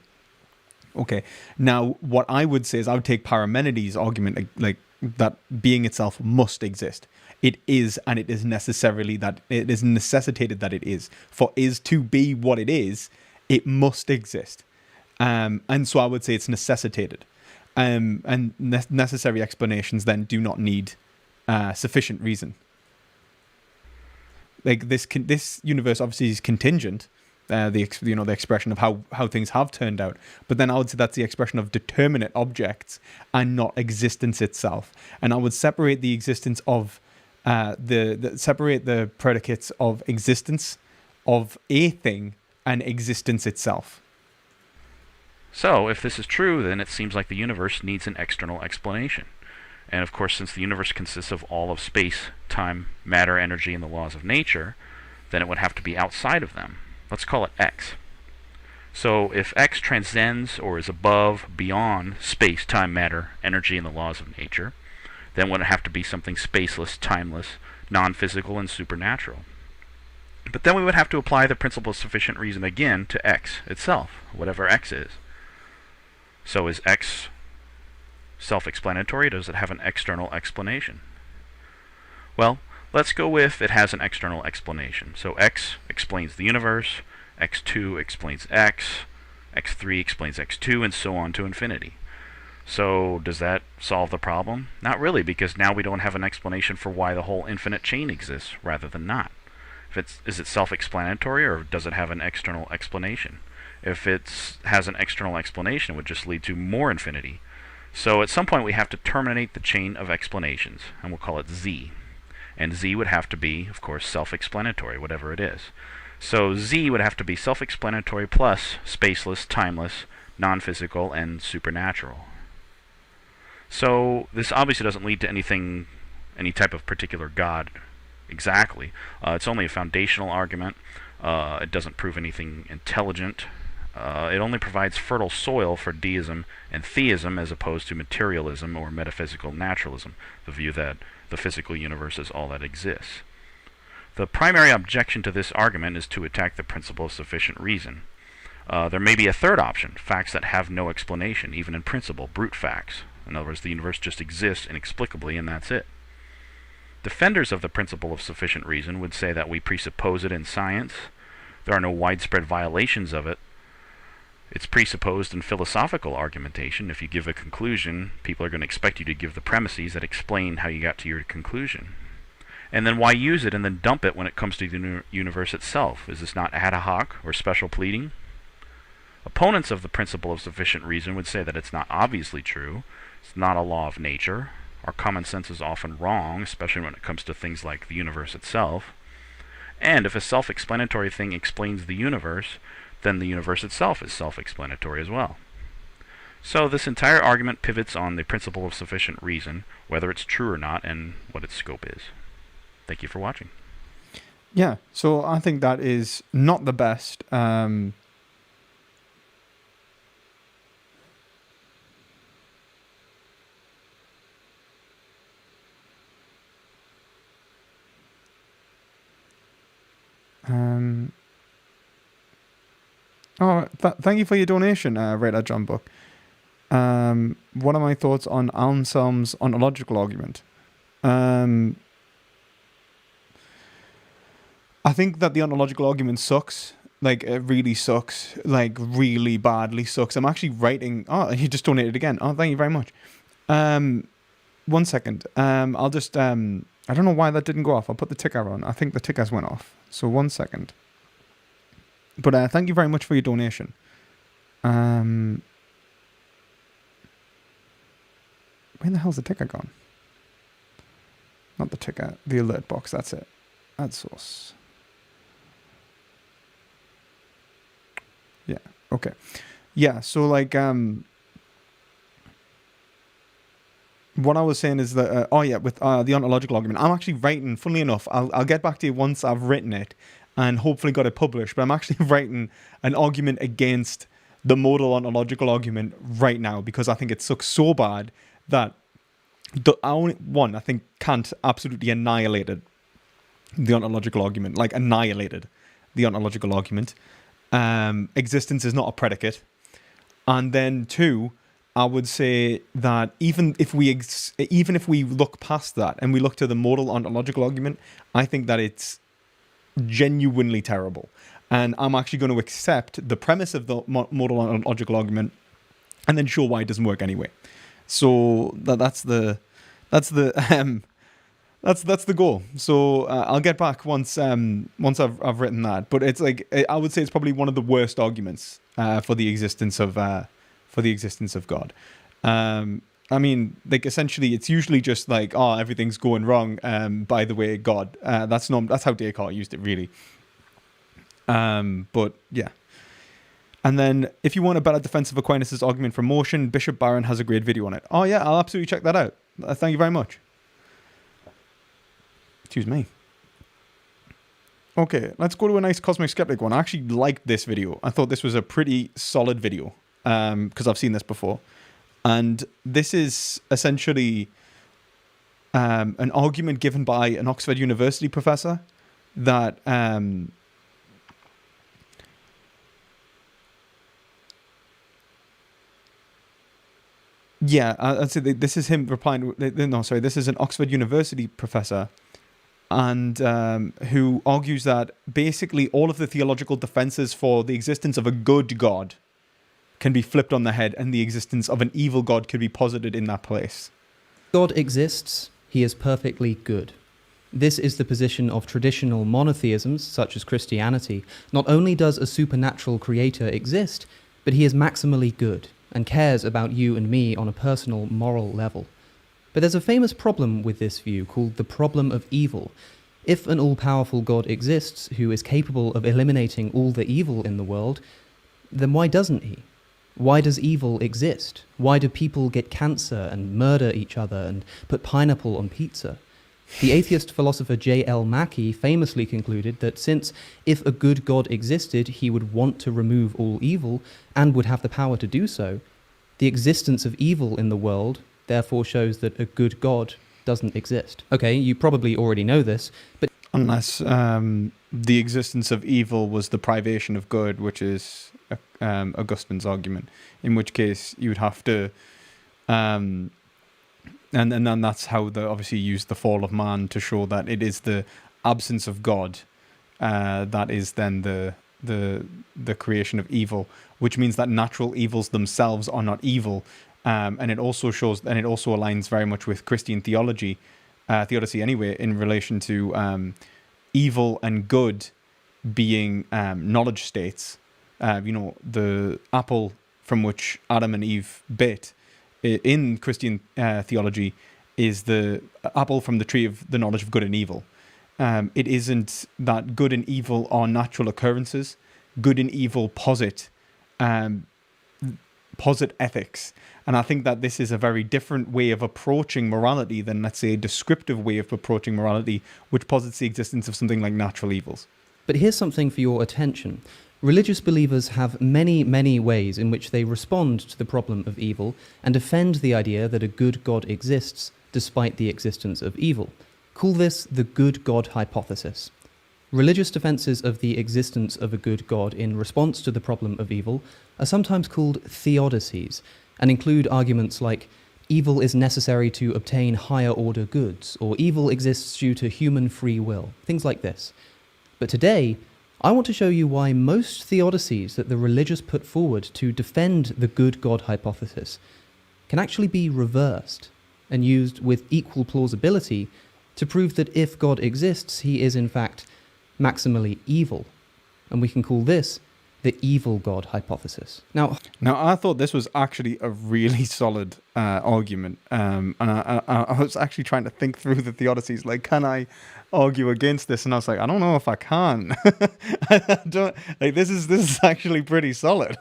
Okay. Now, what I would say is I would take Parmenides' argument like that being itself must exist. It is, and it is necessarily that it is necessitated that it is. For is to be what it is, it must exist. And so I would say it's necessitated. And necessary explanations then do not need sufficient reason. Like this universe obviously is contingent, the expression of how things have turned out. But then I would say that's the expression of determinate objects and not existence itself. And I would separate the existence of separate the predicates of existence of a thing and existence itself. So, if this is true, then it seems like the universe needs an external explanation. And of course, since the universe consists of all of space, time, matter, energy, and the laws of nature, then it would have to be outside of them. Let's call it X. So, if X transcends or is above, beyond space, time, matter, energy, and the laws of nature, then would it have to be something spaceless, timeless, non-physical, and supernatural. But then we would have to apply the principle of sufficient reason again to X itself, whatever X is. So is X self-explanatory? Does it have an external explanation? Well, let's go with it has an external explanation. So X explains the universe, X2 explains X, X3 explains X2, and so on to infinity. So does that solve the problem? Not really, because now we don't have an explanation for why the whole infinite chain exists, rather than not. Is it self-explanatory, or does it have an external explanation? If it has an external explanation, it would just lead to more infinity. So at some point we have to terminate the chain of explanations, and we'll call it Z. And Z would have to be, of course, self-explanatory, whatever it is. So Z would have to be self-explanatory plus spaceless, timeless, non-physical, and supernatural. So this obviously doesn't lead to any type of particular God exactly. It's only a foundational argument. It doesn't prove anything intelligent. It only provides fertile soil for deism and theism as opposed to materialism or metaphysical naturalism, the view that the physical universe is all that exists. The primary objection to this argument is to attack the principle of sufficient reason. There may be a third option, facts that have no explanation, even in principle, brute facts. In other words, the universe just exists inexplicably and that's it. Defenders of the principle of sufficient reason would say that we presuppose it in science. There are no widespread violations of it. It's presupposed in philosophical argumentation. If you give a conclusion, people are going to expect you to give the premises that explain how you got to your conclusion. And then why use it and then dump it when it comes to the universe itself? Is this not ad hoc or special pleading? Opponents of the principle of sufficient reason would say that it's not obviously true. It's not a law of nature. Our common sense is often wrong, especially when it comes to things like the universe itself. And if a self-explanatory thing explains the universe, then the universe itself is self-explanatory as well. So this entire argument pivots on the principle of sufficient reason, whether it's true or not, and what its scope is. Thank you for watching. Yeah, so I think that is not the best. Thank you for your donation, Radar John Book. What are my thoughts on Anselm's ontological argument? I think that the ontological argument sucks. Like, it really sucks. Like, really badly sucks. I'm actually writing... Oh, you just donated again. Oh, thank you very much. 1 second. I'll just... I don't know why that didn't go off. I'll put the ticker on. I think the tickers went off. So 1 second. But thank you very much for your donation. Where the hell's the ticker gone? Not the ticker. The alert box. That's it. Add source. Yeah. Okay. Yeah. So like, what I was saying is that, with the ontological argument, I'm actually writing, funnily enough, I'll get back to you once I've written it and hopefully got it published, but I'm actually writing an argument against the modal ontological argument right now because I think it sucks so bad that I think Kant absolutely annihilated the ontological argument, like annihilated the ontological argument. Existence is not a predicate. And then 2, I would say that even if we look past that and we look to the modal ontological argument, I think that it's genuinely terrible. And I'm actually going to accept the premise of the modal ontological argument and then show why it doesn't work anyway. So that's the goal. So I'll get back once I've written that. But it's like, I would say it's probably one of the worst arguments for the existence of God. I mean, like, essentially, it's usually just like, oh, everything's going wrong. By the way, God. That's how Descartes used it, really. But yeah. And then, if you want a better defense of Aquinas' argument for motion, Bishop Barron has a great video on it. Oh yeah, I'll absolutely check that out. Thank you very much. Excuse me. Okay, let's go to a nice Cosmic Skeptic one. I actually liked this video. I thought this was a pretty solid video because I've seen this before. And this is essentially an argument given by an Oxford University professor that I'd say this is him replying. No, sorry, this is an Oxford University professor, and who argues that basically all of the theological defenses for the existence of a good God can be flipped on the head, and the existence of an evil God could be posited in that place. God exists, he is perfectly good. This is the position of traditional monotheisms, such as Christianity. Not only does a supernatural creator exist, but he is maximally good and cares about you and me on a personal, moral level. But there's a famous problem with this view called the problem of evil. If an all-powerful God exists who is capable of eliminating all the evil in the world, then why doesn't he? Why does evil exist? Why do people get cancer and murder each other and put pineapple on pizza? The atheist philosopher J.L. Mackie famously concluded that since if a good God existed, he would want to remove all evil and would have the power to do so, the existence of evil in the world therefore shows that a good God doesn't exist. Okay, you probably already know this, but Unless the existence of evil was the privation of good, which is Augustine's argument, in which case you would have to... and then that's how they obviously use the fall of man to show that it is the absence of God that is then the creation of evil, which means that natural evils themselves are not evil. And it also shows, and it also aligns very much with Christian theology, Theodicy anyway, in relation to evil and good being knowledge states. The apple from which Adam and Eve bit in Christian theology is the apple from the tree of the knowledge of good and evil. It isn't that good and evil are natural occurrences. Good and evil posit ethics. And I think that this is a very different way of approaching morality than, let's say, a descriptive way of approaching morality, which posits the existence of something like natural evils. But here's something for your attention. Religious believers have many, many ways in which they respond to the problem of evil and defend the idea that a good God exists despite the existence of evil. Call this the good God hypothesis. Religious defenses of the existence of a good God in response to the problem of evil are sometimes called theodicies and include arguments like evil is necessary to obtain higher order goods, or evil exists due to human free will, things like this. But today, I want to show you why most theodicies that the religious put forward to defend the good God hypothesis can actually be reversed and used with equal plausibility to prove that if God exists, he is in fact maximally evil. And we can call this the evil God hypothesis. Now, I thought this was actually a really solid argument. And I was actually trying to think through the theodicies, like, can I argue against this? And I was like, I don't know if I can. This is actually pretty solid.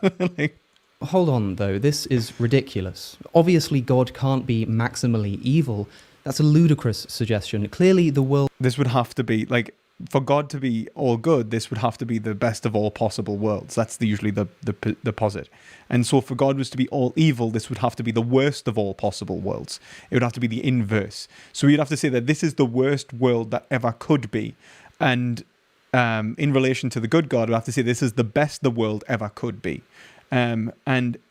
Hold on, though. This is ridiculous. Obviously, God can't be maximally evil. That's a ludicrous suggestion. Clearly, the world... This would have to be, for God to be all good, this would have to be the best of all possible worlds. That's usually the posit. And so for God was to be all evil, this would have to be the worst of all possible worlds. It would have to be the inverse. So you'd have to say that this is the worst world that ever could be. And in relation to the good God, we'd have to say this is the best the world ever could be. And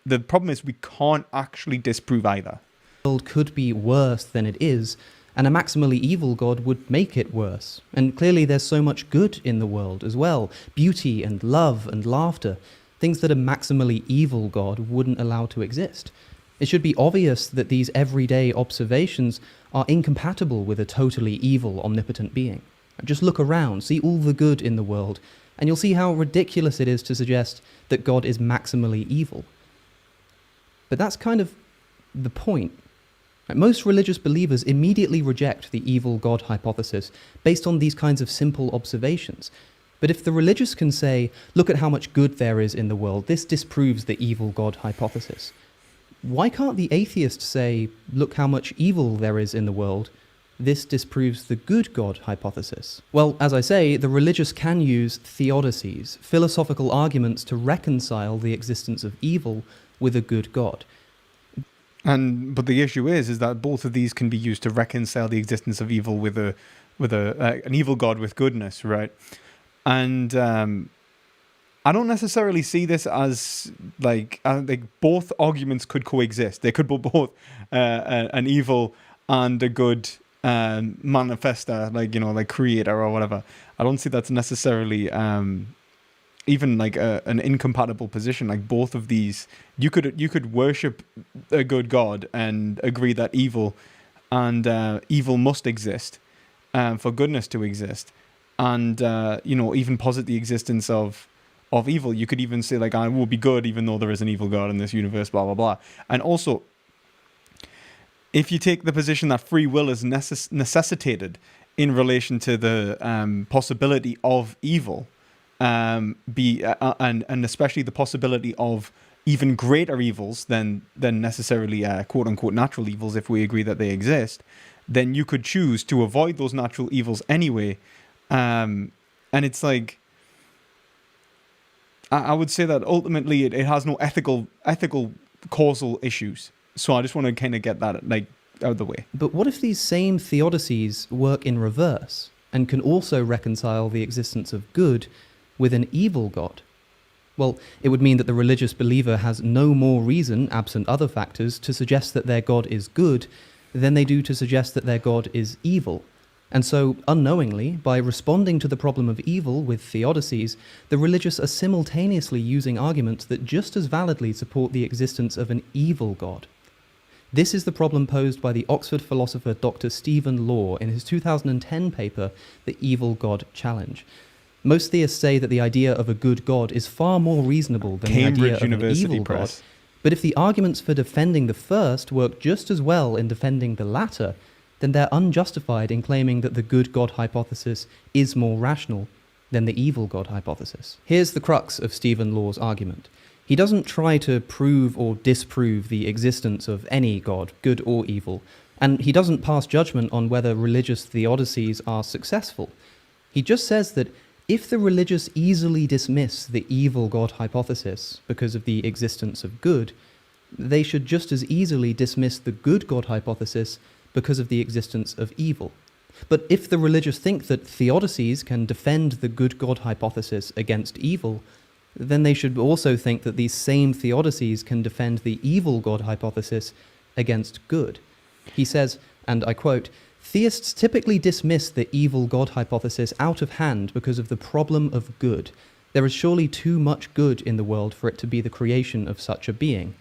the problem is we can't actually disprove either. The world could be worse than it is, and a maximally evil God would make it worse. And clearly there's so much good in the world as well. Beauty and love and laughter. Things that a maximally evil God wouldn't allow to exist. It should be obvious that these everyday observations are incompatible with a totally evil, omnipotent being. Just look around, see all the good in the world, and you'll see how ridiculous it is to suggest that God is maximally evil. But that's kind of the point. Most religious believers immediately reject the evil God hypothesis based on these kinds of simple observations. But if the religious can say, look at how much good there is in the world, this disproves the evil God hypothesis. Why can't the atheist say, look how much evil there is in the world, this disproves the good God hypothesis? Well, as I say, the religious can use theodicies, philosophical arguments to reconcile the existence of evil with a good God. But the issue is that both of these can be used to reconcile the existence of evil with an evil God with goodness, right? And I don't necessarily see this as both arguments could coexist. They could be both an evil and a good manifester, like creator or whatever. I don't see that's necessarily even an incompatible position. Like both of these, you could worship a good God and agree that evil must exist for goodness to exist, and even posit the existence of evil. You could even say I will be good even though there is an evil God in this universe, blah blah blah. And also, if you take the position that free will is necessitated in relation to the possibility of evil, and especially the possibility of even greater evils than necessarily quote unquote natural evils, if we agree that they exist, then you could choose to avoid those natural evils anyway. And it's like, I would say that ultimately it has no ethical causal issues. So I just want to kind of get that like out of the way. But what if these same theodicies work in reverse and can also reconcile the existence of good with an evil God? Well, it would mean that the religious believer has no more reason, absent other factors, to suggest that their God is good than they do to suggest that their God is evil. And so, unknowingly, by responding to the problem of evil with theodicies, the religious are simultaneously using arguments that just as validly support the existence of an evil God. This is the problem posed by the Oxford philosopher Dr. Stephen Law in his 2010 paper, The Evil God Challenge. Most theists say that the idea of a good God is far more reasonable than the idea of an evil God. But if the arguments for defending the first work just as well in defending the latter, then they're unjustified in claiming that the good God hypothesis is more rational than the evil God hypothesis. Here's the crux of Stephen Law's argument. He doesn't try to prove or disprove the existence of any God, good or evil, and he doesn't pass judgment on whether religious theodicies are successful. He just says that if the religious easily dismiss the evil God hypothesis because of the existence of good, they should just as easily dismiss the good God hypothesis because of the existence of evil. But if the religious think that theodicies can defend the good God hypothesis against evil, then they should also think that these same theodicies can defend the evil God hypothesis against good. He says, and I quote, "Theists typically dismiss the evil God hypothesis out of hand because of the problem of good. There is surely too much good in the world for it to be the creation of such a being.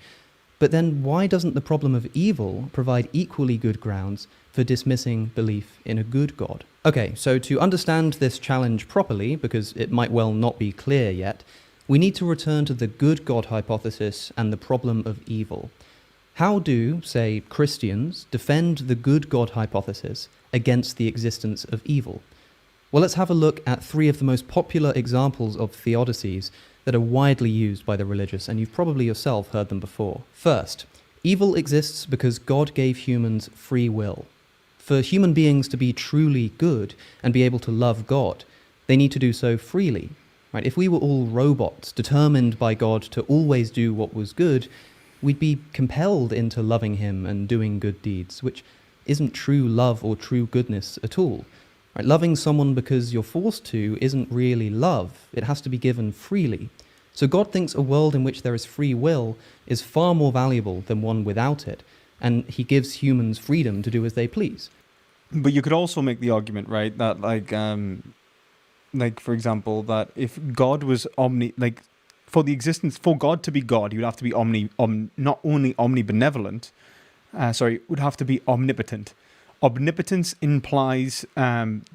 But then why doesn't the problem of evil provide equally good grounds for dismissing belief in a good God?" Okay, so to understand this challenge properly, because it might well not be clear yet, we need to return to the good God hypothesis and the problem of evil. How do, say, Christians defend the good God hypothesis against the existence of evil? Well, let's have a look at three of the most popular examples of theodicies that are widely used by the religious, and you've probably yourself heard them before. First, evil exists because God gave humans free will. For human beings to be truly good and be able to love God, they need to do so freely. Right? If we were all robots, determined by God to always do what was good, we'd be compelled into loving him and doing good deeds, which isn't true love or true goodness at all. Right? Loving someone because you're forced to isn't really love. It has to be given freely. So God thinks a world in which there is free will is far more valuable than one without it, and he gives humans freedom to do as they please. But you could also make the argument, right, that like for example, that if God was for God to be God, he would have to be not only omnibenevolent, would have to be omnipotent. Omnipotence implies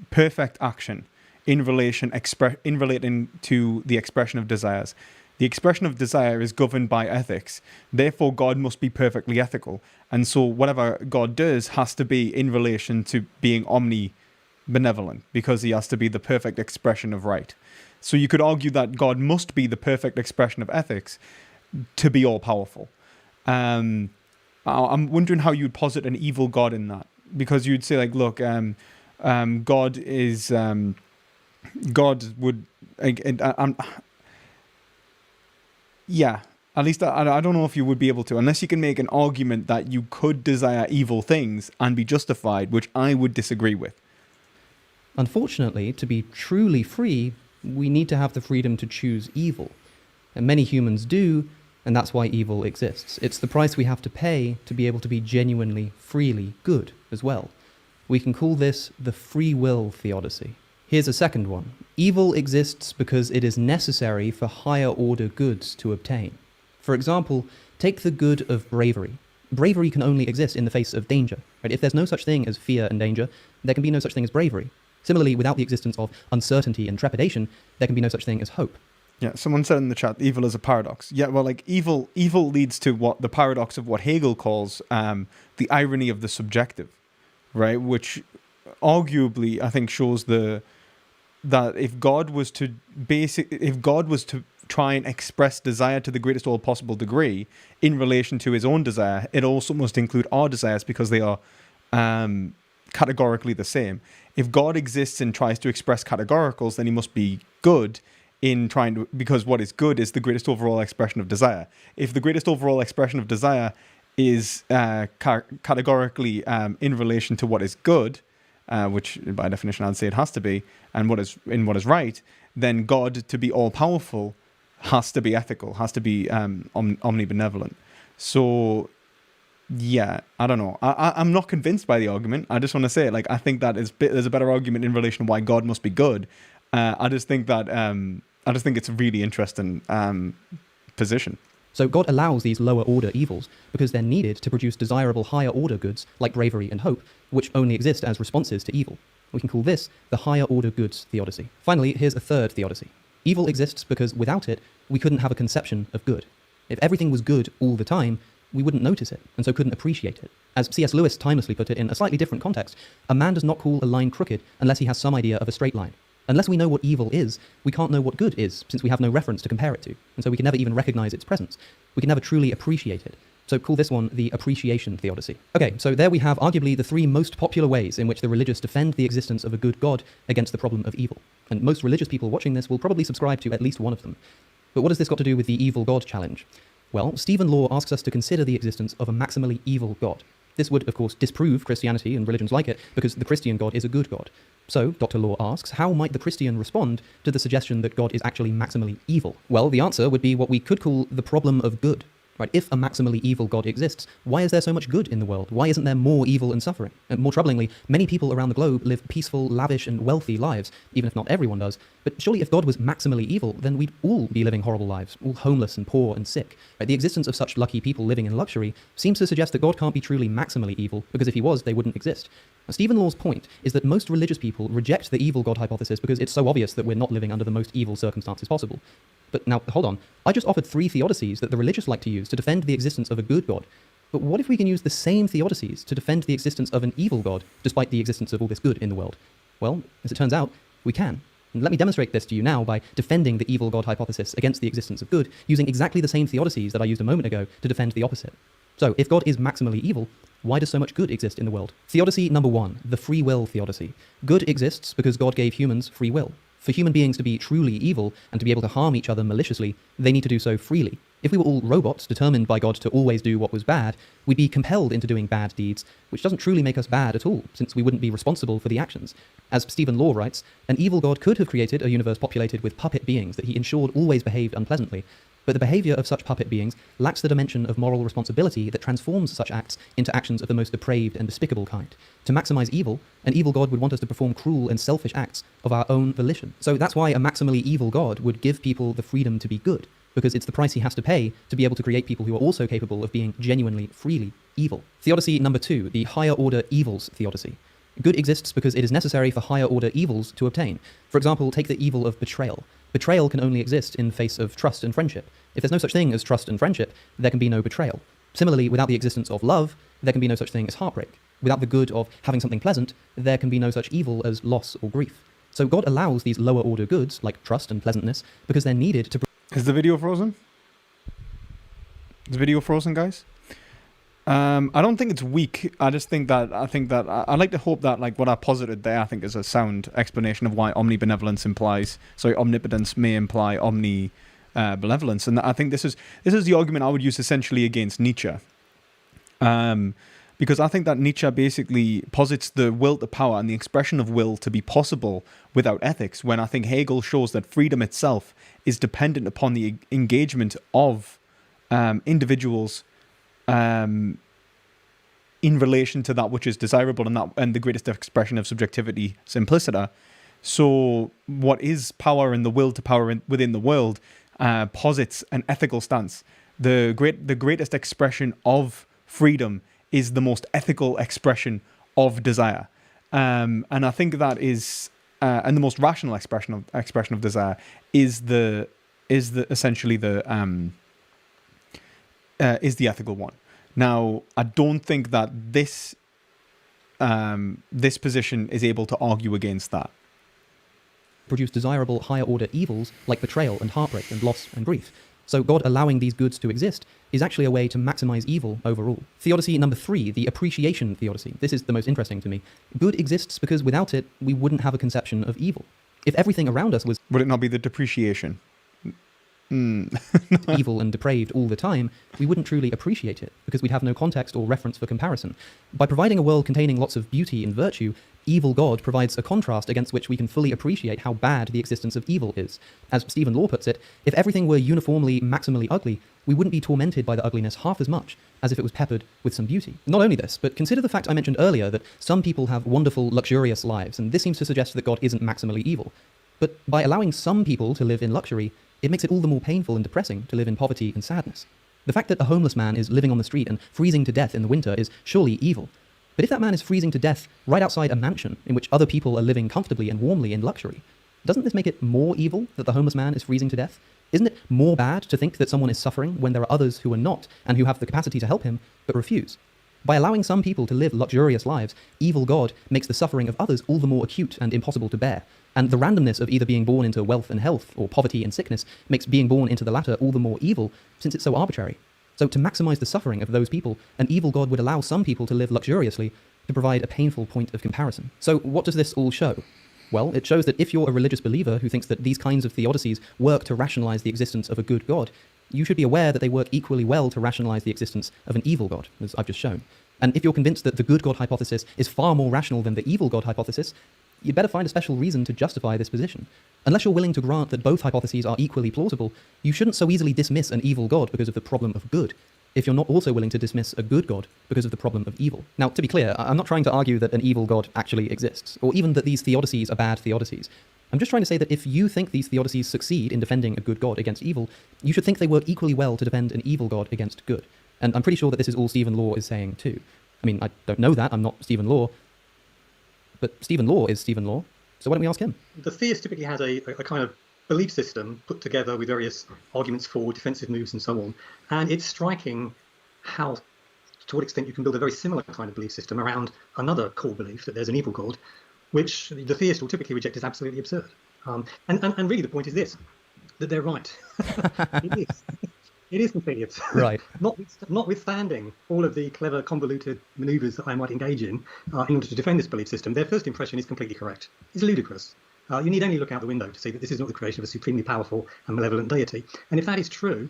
perfect action in relating to the expression of desires. The expression of desire is governed by ethics. Therefore, God must be perfectly ethical. And so whatever God does has to be in relation to being omnibenevolent, because he has to be the perfect expression of right. So you could argue that God must be the perfect expression of ethics to be all-powerful. I'm wondering how you'd posit an evil God in that. Because you'd say, like, look, God is... God would... yeah, at least I don't know if you would be able to, unless you can make an argument that you could desire evil things and be justified, which I would disagree with. Unfortunately, to be truly free, we need to have the freedom to choose evil. And many humans do, and that's why evil exists. It's the price we have to pay to be able to be genuinely, freely good as well. We can call this the free will theodicy. Here's a second one. Evil exists because it is necessary for higher order goods to obtain. For example, take the good of bravery. Bravery can only exist in the face of danger. Right? If there's no such thing as fear and danger, there can be no such thing as bravery. Similarly, without the existence of uncertainty and trepidation, there can be no such thing as hope. Yeah, someone said in the chat, evil is a paradox. Yeah, well, like, evil leads to what the paradox of what Hegel calls the irony of the subjective, right? Which arguably, I think, shows that if God was to try and express desire to the greatest all possible degree in relation to his own desire, it also must include our desires because they are categorically the same. If God exists and tries to express categoricals, then he must be good in trying to, because what is good is the greatest overall expression of desire. If the greatest overall expression of desire is categorically in relation to what is good, which by definition I'd say it has to be, and what is right, then God, to be all powerful, has to be ethical, has to be omnibenevolent. So yeah, I don't know. I'm not convinced by the argument. I just want to say, like, I think that there's a better argument in relation to why God must be good. I just think it's a really interesting position. So God allows these lower order evils because they're needed to produce desirable higher order goods like bravery and hope, which only exist as responses to evil. We can call this the higher order goods theodicy. Finally, here's a third theodicy. Evil exists because without it, we couldn't have a conception of good. If everything was good all the time, we wouldn't notice it, and so couldn't appreciate it. As C.S. Lewis timelessly put it in a slightly different context, a man does not call a line crooked unless he has some idea of a straight line. Unless we know what evil is, we can't know what good is, since we have no reference to compare it to, and so we can never even recognize its presence. We can never truly appreciate it. So call this one the appreciation theodicy. Okay, so there we have arguably the three most popular ways in which the religious defend the existence of a good God against the problem of evil. And most religious people watching this will probably subscribe to at least one of them. But what has this got to do with the evil God challenge? Well, Stephen Law asks us to consider the existence of a maximally evil God. This would, of course, disprove Christianity and religions like it, because the Christian God is a good God. So, Dr. Law asks, how might the Christian respond to the suggestion that God is actually maximally evil? Well, the answer would be what we could call the problem of good. Right? If a maximally evil God exists, why is there so much good in the world? Why isn't there more evil and suffering? And more troublingly, many people around the globe live peaceful, lavish, and wealthy lives, even if not everyone does. But surely if God was maximally evil, then we'd all be living horrible lives, all homeless and poor and sick. Right? The existence of such lucky people living in luxury seems to suggest that God can't be truly maximally evil, because if he was, they wouldn't exist. Now, Stephen Law's point is that most religious people reject the evil God hypothesis because it's so obvious that we're not living under the most evil circumstances possible. But now, hold on. I just offered three theodicies that the religious like to use to defend the existence of a good God. But what if we can use the same theodicies to defend the existence of an evil God, despite the existence of all this good in the world? Well, as it turns out, we can. And let me demonstrate this to you now by defending the evil God hypothesis against the existence of good, using exactly the same theodicies that I used a moment ago to defend the opposite. So, if God is maximally evil, why does so much good exist in the world? Theodicy number 1, the free will theodicy. Good exists because God gave humans free will. For human beings to be truly evil and to be able to harm each other maliciously, they need to do so freely. If we were all robots determined by God to always do what was bad, we'd be compelled into doing bad deeds, which doesn't truly make us bad at all, since we wouldn't be responsible for the actions. As Stephen Law writes, an evil God could have created a universe populated with puppet beings that he ensured always behaved unpleasantly, but the behavior of such puppet beings lacks the dimension of moral responsibility that transforms such acts into actions of the most depraved and despicable kind. To maximize evil, an evil God would want us to perform cruel and selfish acts of our own volition. So that's why a maximally evil God would give people the freedom to be good, because it's the price he has to pay to be able to create people who are also capable of being genuinely, freely evil. Theodicy number 2, the higher order evils theodicy. Good exists because it is necessary for higher order evils to obtain. For example, take the evil of betrayal. Betrayal can only exist in the face of trust and friendship. If there's no such thing as trust and friendship, there can be no betrayal. Similarly, without the existence of love, there can be no such thing as heartbreak. Without the good of having something pleasant, there can be no such evil as loss or grief. So God allows these lower order goods, like trust and pleasantness, because they're needed to... Is the video frozen? Is the video frozen, guys? I don't think it's weak. I think that I like to hope that, like, what I posited there, I think is a sound explanation of why omnibenevolence omnipotence may imply benevolence, and I think this is the argument I would use essentially against Nietzsche, because I think that Nietzsche basically posits the will to power and the expression of will to be possible without ethics, when I think Hegel shows that freedom itself is dependent upon the engagement of individuals in relation to that which is desirable and the greatest expression of subjectivity, simpliciter. So what is power and the will to power within the world posits an ethical stance. The greatest expression of freedom is the most ethical expression of desire, and I think that is and the most rational expression of desire is the ethical one. Now, I don't think that this position is able to argue against that. produce desirable higher-order evils like betrayal and heartbreak and loss and grief. So God allowing these goods to exist is actually a way to maximize evil overall. Theodicy number 3, the appreciation theodicy. This is the most interesting to me. Good exists because without it, we wouldn't have a conception of evil. If everything around us was Would it not be the depreciation? evil and depraved all the time, we wouldn't truly appreciate it because we'd have no context or reference for comparison. By providing a world containing lots of beauty and virtue, evil God provides a contrast against which we can fully appreciate how bad the existence of evil is. As Stephen Law puts it, if everything were uniformly maximally ugly, we wouldn't be tormented by the ugliness half as much as if it was peppered with some beauty. Not only this, but consider the fact I mentioned earlier that some people have wonderful, luxurious lives, and this seems to suggest that God isn't maximally evil. But by allowing some people to live in luxury, it makes it all the more painful and depressing to live in poverty and sadness. The fact that a homeless man is living on the street and freezing to death in the winter is surely evil. But if that man is freezing to death right outside a mansion in which other people are living comfortably and warmly in luxury, doesn't this make it more evil that the homeless man is freezing to death? Isn't it more bad to think that someone is suffering when there are others who are not and who have the capacity to help him but refuse? By allowing some people to live luxurious lives, evil God makes the suffering of others all the more acute and impossible to bear. And the randomness of either being born into wealth and health or poverty and sickness makes being born into the latter all the more evil, since it's so arbitrary. So to maximize the suffering of those people, an evil God would allow some people to live luxuriously to provide a painful point of comparison. So what does this all show? Well, it shows that if you're a religious believer who thinks that these kinds of theodicies work to rationalize the existence of a good God, you should be aware that they work equally well to rationalize the existence of an evil God, as I've just shown. And if you're convinced that the good God hypothesis is far more rational than the evil God hypothesis, you'd better find a special reason to justify this position. Unless you're willing to grant that both hypotheses are equally plausible, you shouldn't so easily dismiss an evil God because of the problem of good, if you're not also willing to dismiss a good God because of the problem of evil. Now, to be clear, I'm not trying to argue that an evil God actually exists, or even that these theodicies are bad theodicies. I'm just trying to say that if you think these theodicies succeed in defending a good God against evil, you should think they work equally well to defend an evil God against good. And I'm pretty sure that this is all Stephen Law is saying too. I mean, I don't know that, I'm not Stephen Law, but Stephen Law is Stephen Law, so why don't we ask him? The theist typically has a kind of belief system put together with various arguments for defensive moves and so on, and it's striking how, to what extent you can build a very similar kind of belief system around another core belief that there's an evil God, which the theist will typically reject as absolutely absurd. And really the point is this, that they're right. It is. It is completely absurd. Right. Notwithstanding all of the clever, convoluted manoeuvres that I might engage in order to defend this belief system, their first impression is completely correct. It's ludicrous. You need only look out the window to see that this is not the creation of a supremely powerful and malevolent deity. And if that is true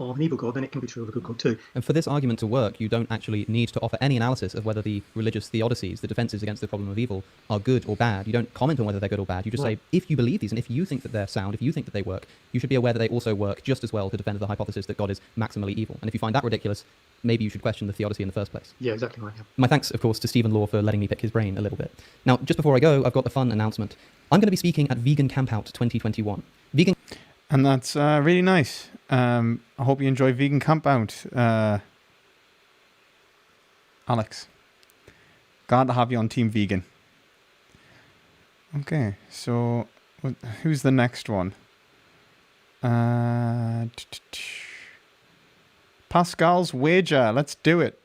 of an evil God, then it can be true of a good God too. And for this argument to work, you don't actually need to offer any analysis of whether the religious theodicies, the defenses against the problem of evil, are good or bad. You don't comment on whether they're good or bad. You just say, if you believe these and if you think that they're sound, if you think that they work, you should be aware that they also work just as well to defend the hypothesis that God is maximally evil. And if you find that ridiculous, maybe you should question the theodicy in the first place. Yeah, exactly right. Yeah. My thanks, of course, to Stephen Law for letting me pick his brain a little bit. Now, just before I go, I've got a fun announcement. I'm going to be speaking at Vegan Campout 2021. And that's really nice. I hope you enjoy Vegan Campout, Alex. Glad to have you on Team Vegan. Okay, so who's the next one? Pascal's wager. Let's do it.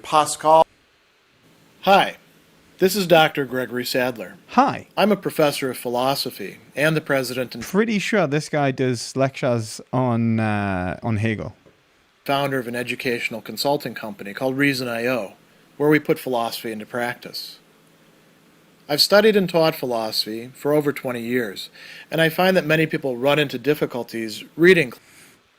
Pascal. Hi, this is Dr. Gregory Sadler. Hi. I'm a professor of philosophy and the president and Pretty sure this guy does lectures on Hegel. founder of an educational consulting company called Reason.io, where we put philosophy into practice. I've studied and taught philosophy for over 20 years, and I find that many people run into difficulties reading.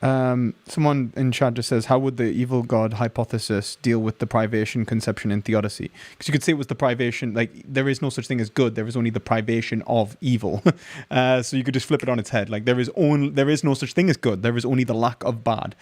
Someone in chat just says, how would the evil God hypothesis deal with the privation conception in theodicy? Because you could say it was the privation, like there is no such thing as good, there is only the privation of evil. So you could just flip it on its head. Like there is no such thing as good, there is only the lack of bad.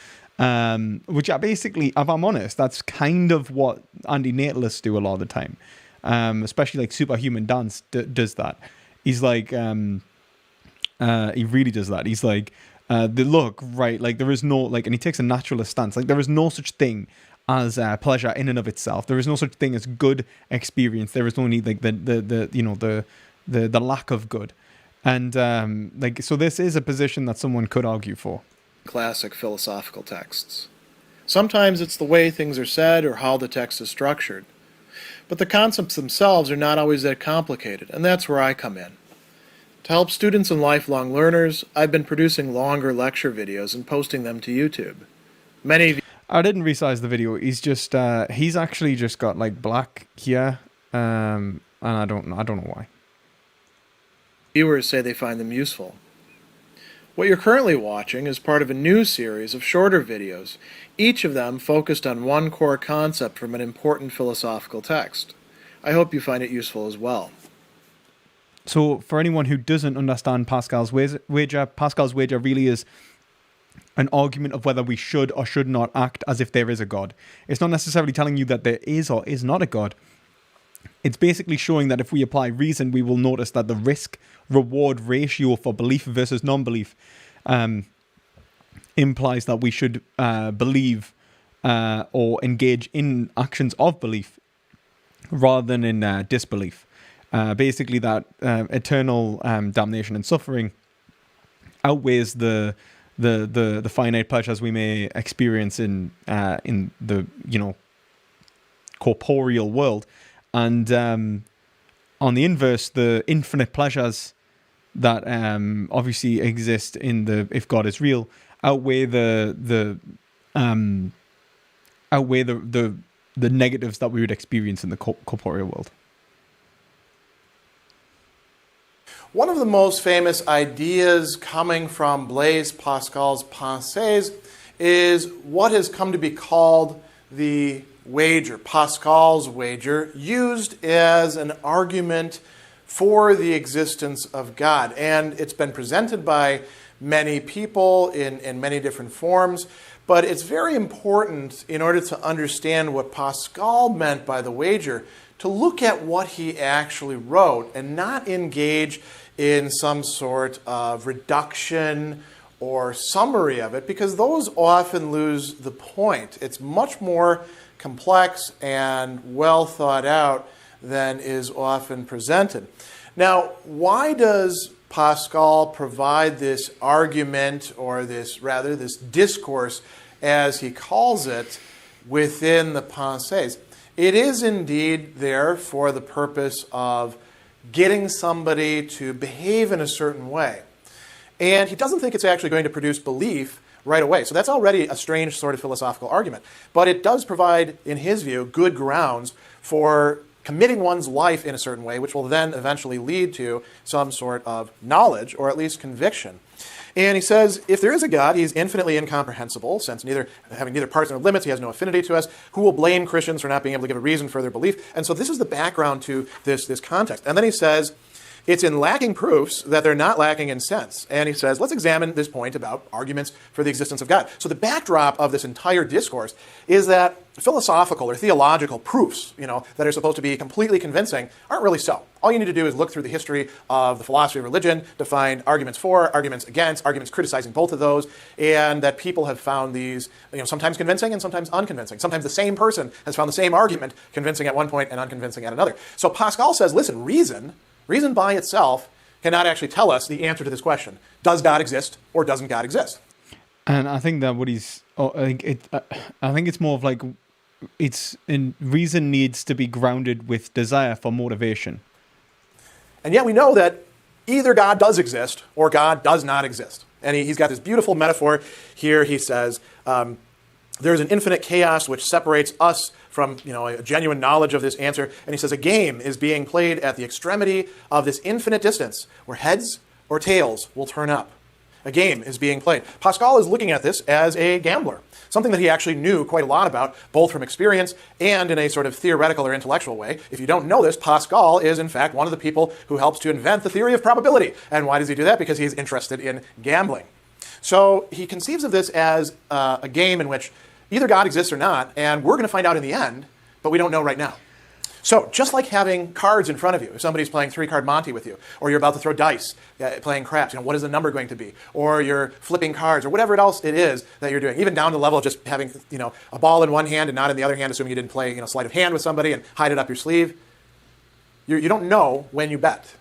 Which I basically, if I'm honest, that's kind of what anti-natalists do a lot of the time. Especially like Superhuman Dance does that. He's like, he really does that. He's like, like there is no, like, and he takes a naturalist stance. Like there is no such thing as pleasure in and of itself. There is no such thing as good experience. There is only like the lack of good. And like, so this is a position that someone could argue for. Classic philosophical texts. Sometimes it's the way things are said or how the text is structured. But the concepts themselves are not always that complicated, and that's where I come in. To help students and lifelong learners, I've been producing longer lecture videos and posting them to YouTube. Many of you I didn't resize the video. He's actually just got like black here, and I don't know why. viewers say they find them useful. What you're currently watching is part of a new series of shorter videos, each of them focused on one core concept from an important philosophical text. I hope you find it useful as well. So for anyone who doesn't understand Pascal's wager really is an argument of whether we should or should not act as if there is a God. It's not necessarily telling you that there is or is not a God. It's basically showing that if we apply reason, we will notice that the risk-reward ratio for belief versus non-belief implies that we should believe or engage in actions of belief rather than in disbelief. Basically, that eternal damnation and suffering outweighs the finite pleasures we may experience in the corporeal world, and on the inverse, the infinite pleasures that obviously exist in if God is real outweigh the negatives that we would experience in the corporeal world. One of the most famous ideas coming from Blaise Pascal's Pensées is what has come to be called the wager, Pascal's wager, used as an argument for the existence of God. And it's been presented by many people in many different forms, but it's very important in order to understand what Pascal meant by the wager to look at what he actually wrote and not engage in some sort of reduction or summary of it, because those often lose the point. It's much more complex and well thought out than is often presented. Now, why does Pascal provide this argument, or this discourse, as he calls it, within the Pensées? It is indeed there for the purpose of getting somebody to behave in a certain way. And he doesn't think it's actually going to produce belief right away. So that's already a strange sort of philosophical argument. But it does provide, in his view, good grounds for committing one's life in a certain way, which will then eventually lead to some sort of knowledge, or at least conviction. And he says, if there is a God, he is infinitely incomprehensible, since having neither parts nor limits, he has no affinity to us. Who will blame Christians for not being able to give a reason for their belief? And so this is the background to this context. And then he says, it's in lacking proofs that they're not lacking in sense. And he says, let's examine this point about arguments for the existence of God. So the backdrop of this entire discourse is that philosophical or theological proofs, that are supposed to be completely convincing, aren't really so. All you need to do is look through the history of the philosophy of religion to find arguments for, arguments against, arguments criticizing both of those, and that people have found these, sometimes convincing and sometimes unconvincing. Sometimes the same person has found the same argument convincing at one point and unconvincing at another. So Pascal says, listen, Reason by itself cannot actually tell us the answer to this question. Does God exist or doesn't God exist? And I think that I think it's more of like, reason needs to be grounded with desire for motivation. And yet we know that either God does exist or God does not exist. And he's got this beautiful metaphor here. He says, there's an infinite chaos which separates us from a genuine knowledge of this answer. And he says a game is being played at the extremity of this infinite distance where heads or tails will turn up. A game is being played. Pascal is looking at this as a gambler, something that he actually knew quite a lot about, both from experience and in a sort of theoretical or intellectual way. If you don't know this, Pascal is in fact one of the people who helps to invent the theory of probability. And why does he do that? Because he's interested in gambling. So he conceives of this as a game in which either God exists or not, and we're going to find out in the end, but we don't know right now. So just like having cards in front of you, if somebody's playing 3-card Monte with you, or you're about to throw dice, playing craps, what is the number going to be? Or you're flipping cards, or whatever else it is that you're doing, even down to the level of just having a ball in one hand and not in the other hand, assuming you didn't play sleight of hand with somebody and hide it up your sleeve. You don't know when you bet.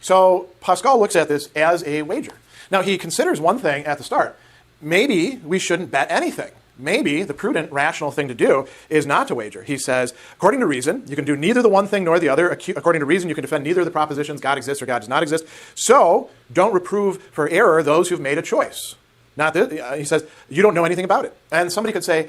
So Pascal looks at this as a wager. Now he considers one thing at the start. Maybe we shouldn't bet anything. maybe the prudent, rational thing to do is not to wager. He says, according to reason, you can do neither the one thing nor the other. According to reason, you can defend neither of the propositions, God exists or God does not exist. So don't reprove for error those who've made a choice. Not that, he says, you don't know anything about it. And somebody could say,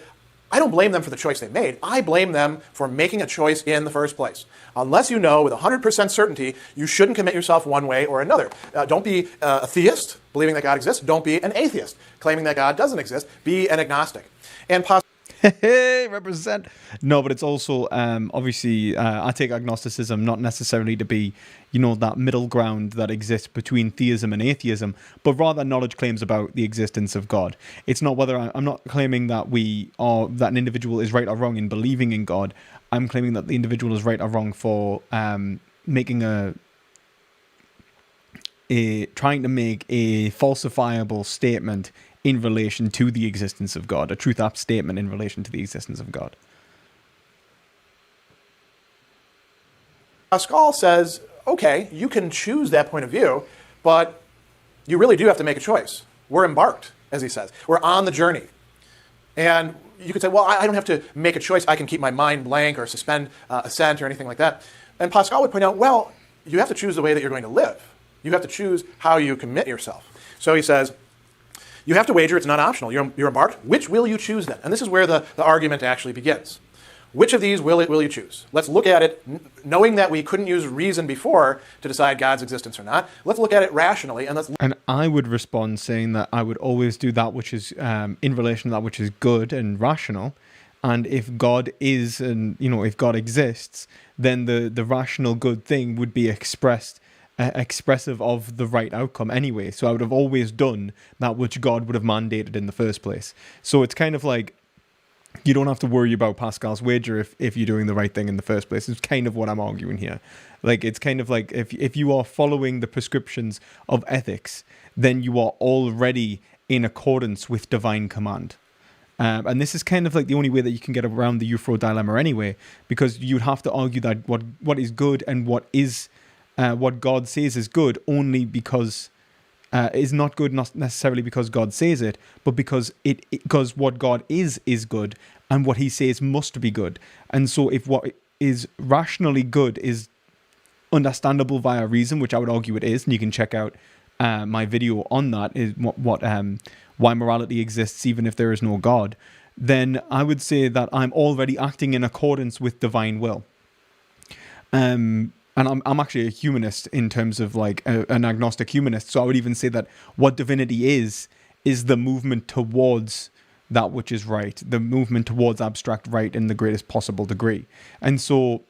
I don't blame them for the choice they made. I blame them for making a choice in the first place. Unless you know with 100% certainty, you shouldn't commit yourself one way or another. Don't be a theist, believing that God exists. Don't be an atheist, claiming that God doesn't exist. Be an agnostic. And Hey, represent. No, but it's also obviously I take agnosticism not necessarily to be, that middle ground that exists between theism and atheism, but rather knowledge claims about the existence of God. It's not whether I'm not claiming that that an individual is right or wrong in believing in God. I'm claiming that the individual is right or wrong for making trying to make a falsifiable statement in relation to the existence of God, a truth-apt statement in relation to the existence of God. Pascal says, okay, you can choose that point of view, but you really do have to make a choice. We're embarked, as he says. We're on the journey. And you could say, well, I don't have to make a choice. I can keep my mind blank or suspend assent or anything like that. And Pascal would point out, well, you have to choose the way that you're going to live. You have to choose how you commit yourself. So he says, you have to wager, it's not optional. You're embarked. Which will you choose then? And this is where the argument actually begins. Which of these will you choose? Let's look at it, knowing that we couldn't use reason before to decide God's existence or not. Let's look at it rationally. And I would respond saying that I would always do that which is in relation to that which is good and rational. And if God is, and if God exists, then the rational good thing would be expressive of the right outcome anyway. So I would have always done that which God would have mandated in the first place. So it's kind of like you don't have to worry about Pascal's wager if you're doing the right thing in the first place. It's kind of what I'm arguing here. Like, it's kind of like if you are following the prescriptions of ethics, then you are already in accordance with divine command. And this is kind of like the only way that you can get around the Eufro dilemma anyway, because you'd have to argue that what is good and what God says is good only because is not good, not necessarily because God says it, but because what God is good, and what he says must be good. And so if what is rationally good is understandable via reason, which I would argue it is, and you can check out my video on that, is why morality exists even if there is no God, then I would say that I'm already acting in accordance with divine will. And I'm actually a humanist in terms of like an agnostic humanist. So I would even say that what divinity is the movement towards that which is right, the movement towards abstract right in the greatest possible degree. And so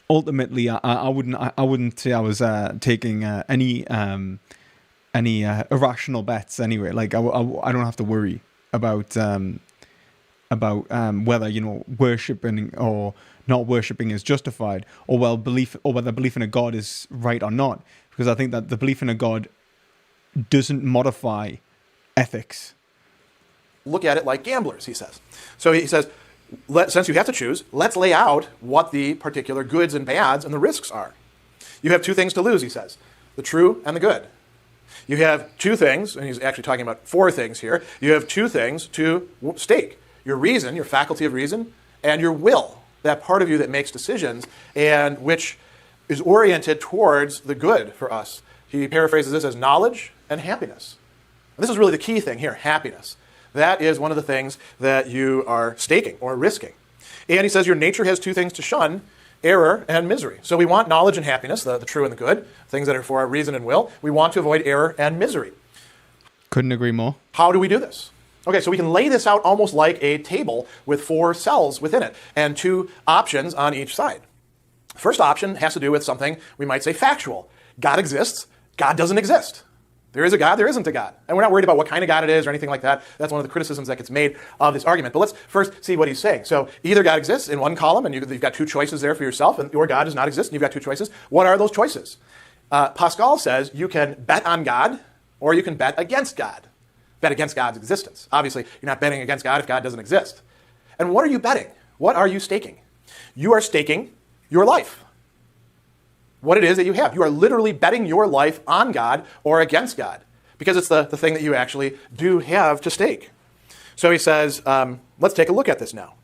ultimately, I wouldn't say I was taking any irrational bets anyway. Like I don't have to worry about whether worshipping or not worshipping is justified, or whether belief in a God is right or not, because I think that the belief in a God doesn't modify ethics. Look at it like gamblers, he says. So he says, since you have to choose, let's lay out what the particular goods and bads and the risks are. You have two things to lose, he says, the true and the good. You have two things, and he's actually talking about four things here. You have two things to stake: your reason, your faculty of reason, and your will, that part of you that makes decisions and which is oriented towards the good for us. He paraphrases this as knowledge and happiness. And this is really the key thing here, happiness. That is one of the things that you are staking or risking. And he says your nature has two things to shun: error and misery. So we want knowledge and happiness, the true and the good, things that are for our reason and will. We want to avoid error and misery. Couldn't agree more. How do we do this? Okay, so we can lay this out almost like a table with four cells within it and two options on each side. First option has to do with something we might say factual. God exists, God doesn't exist. There is a God, there isn't a God. And we're not worried about what kind of God it is or anything like that. That's one of the criticisms that gets made of this argument. But let's first see what he's saying. So either God exists in one column, and you've got two choices there for yourself, and your God does not exist, and you've got two choices. What are those choices? Pascal says you can bet on God, or you can bet against God. Bet against God's existence. Obviously, you're not betting against God if God doesn't exist. And what are you betting? What are you staking? You are staking your life. What it is that you have. You are literally betting your life on God or against God, because it's the thing that you actually do have to stake. So he says, let's take a look at this now.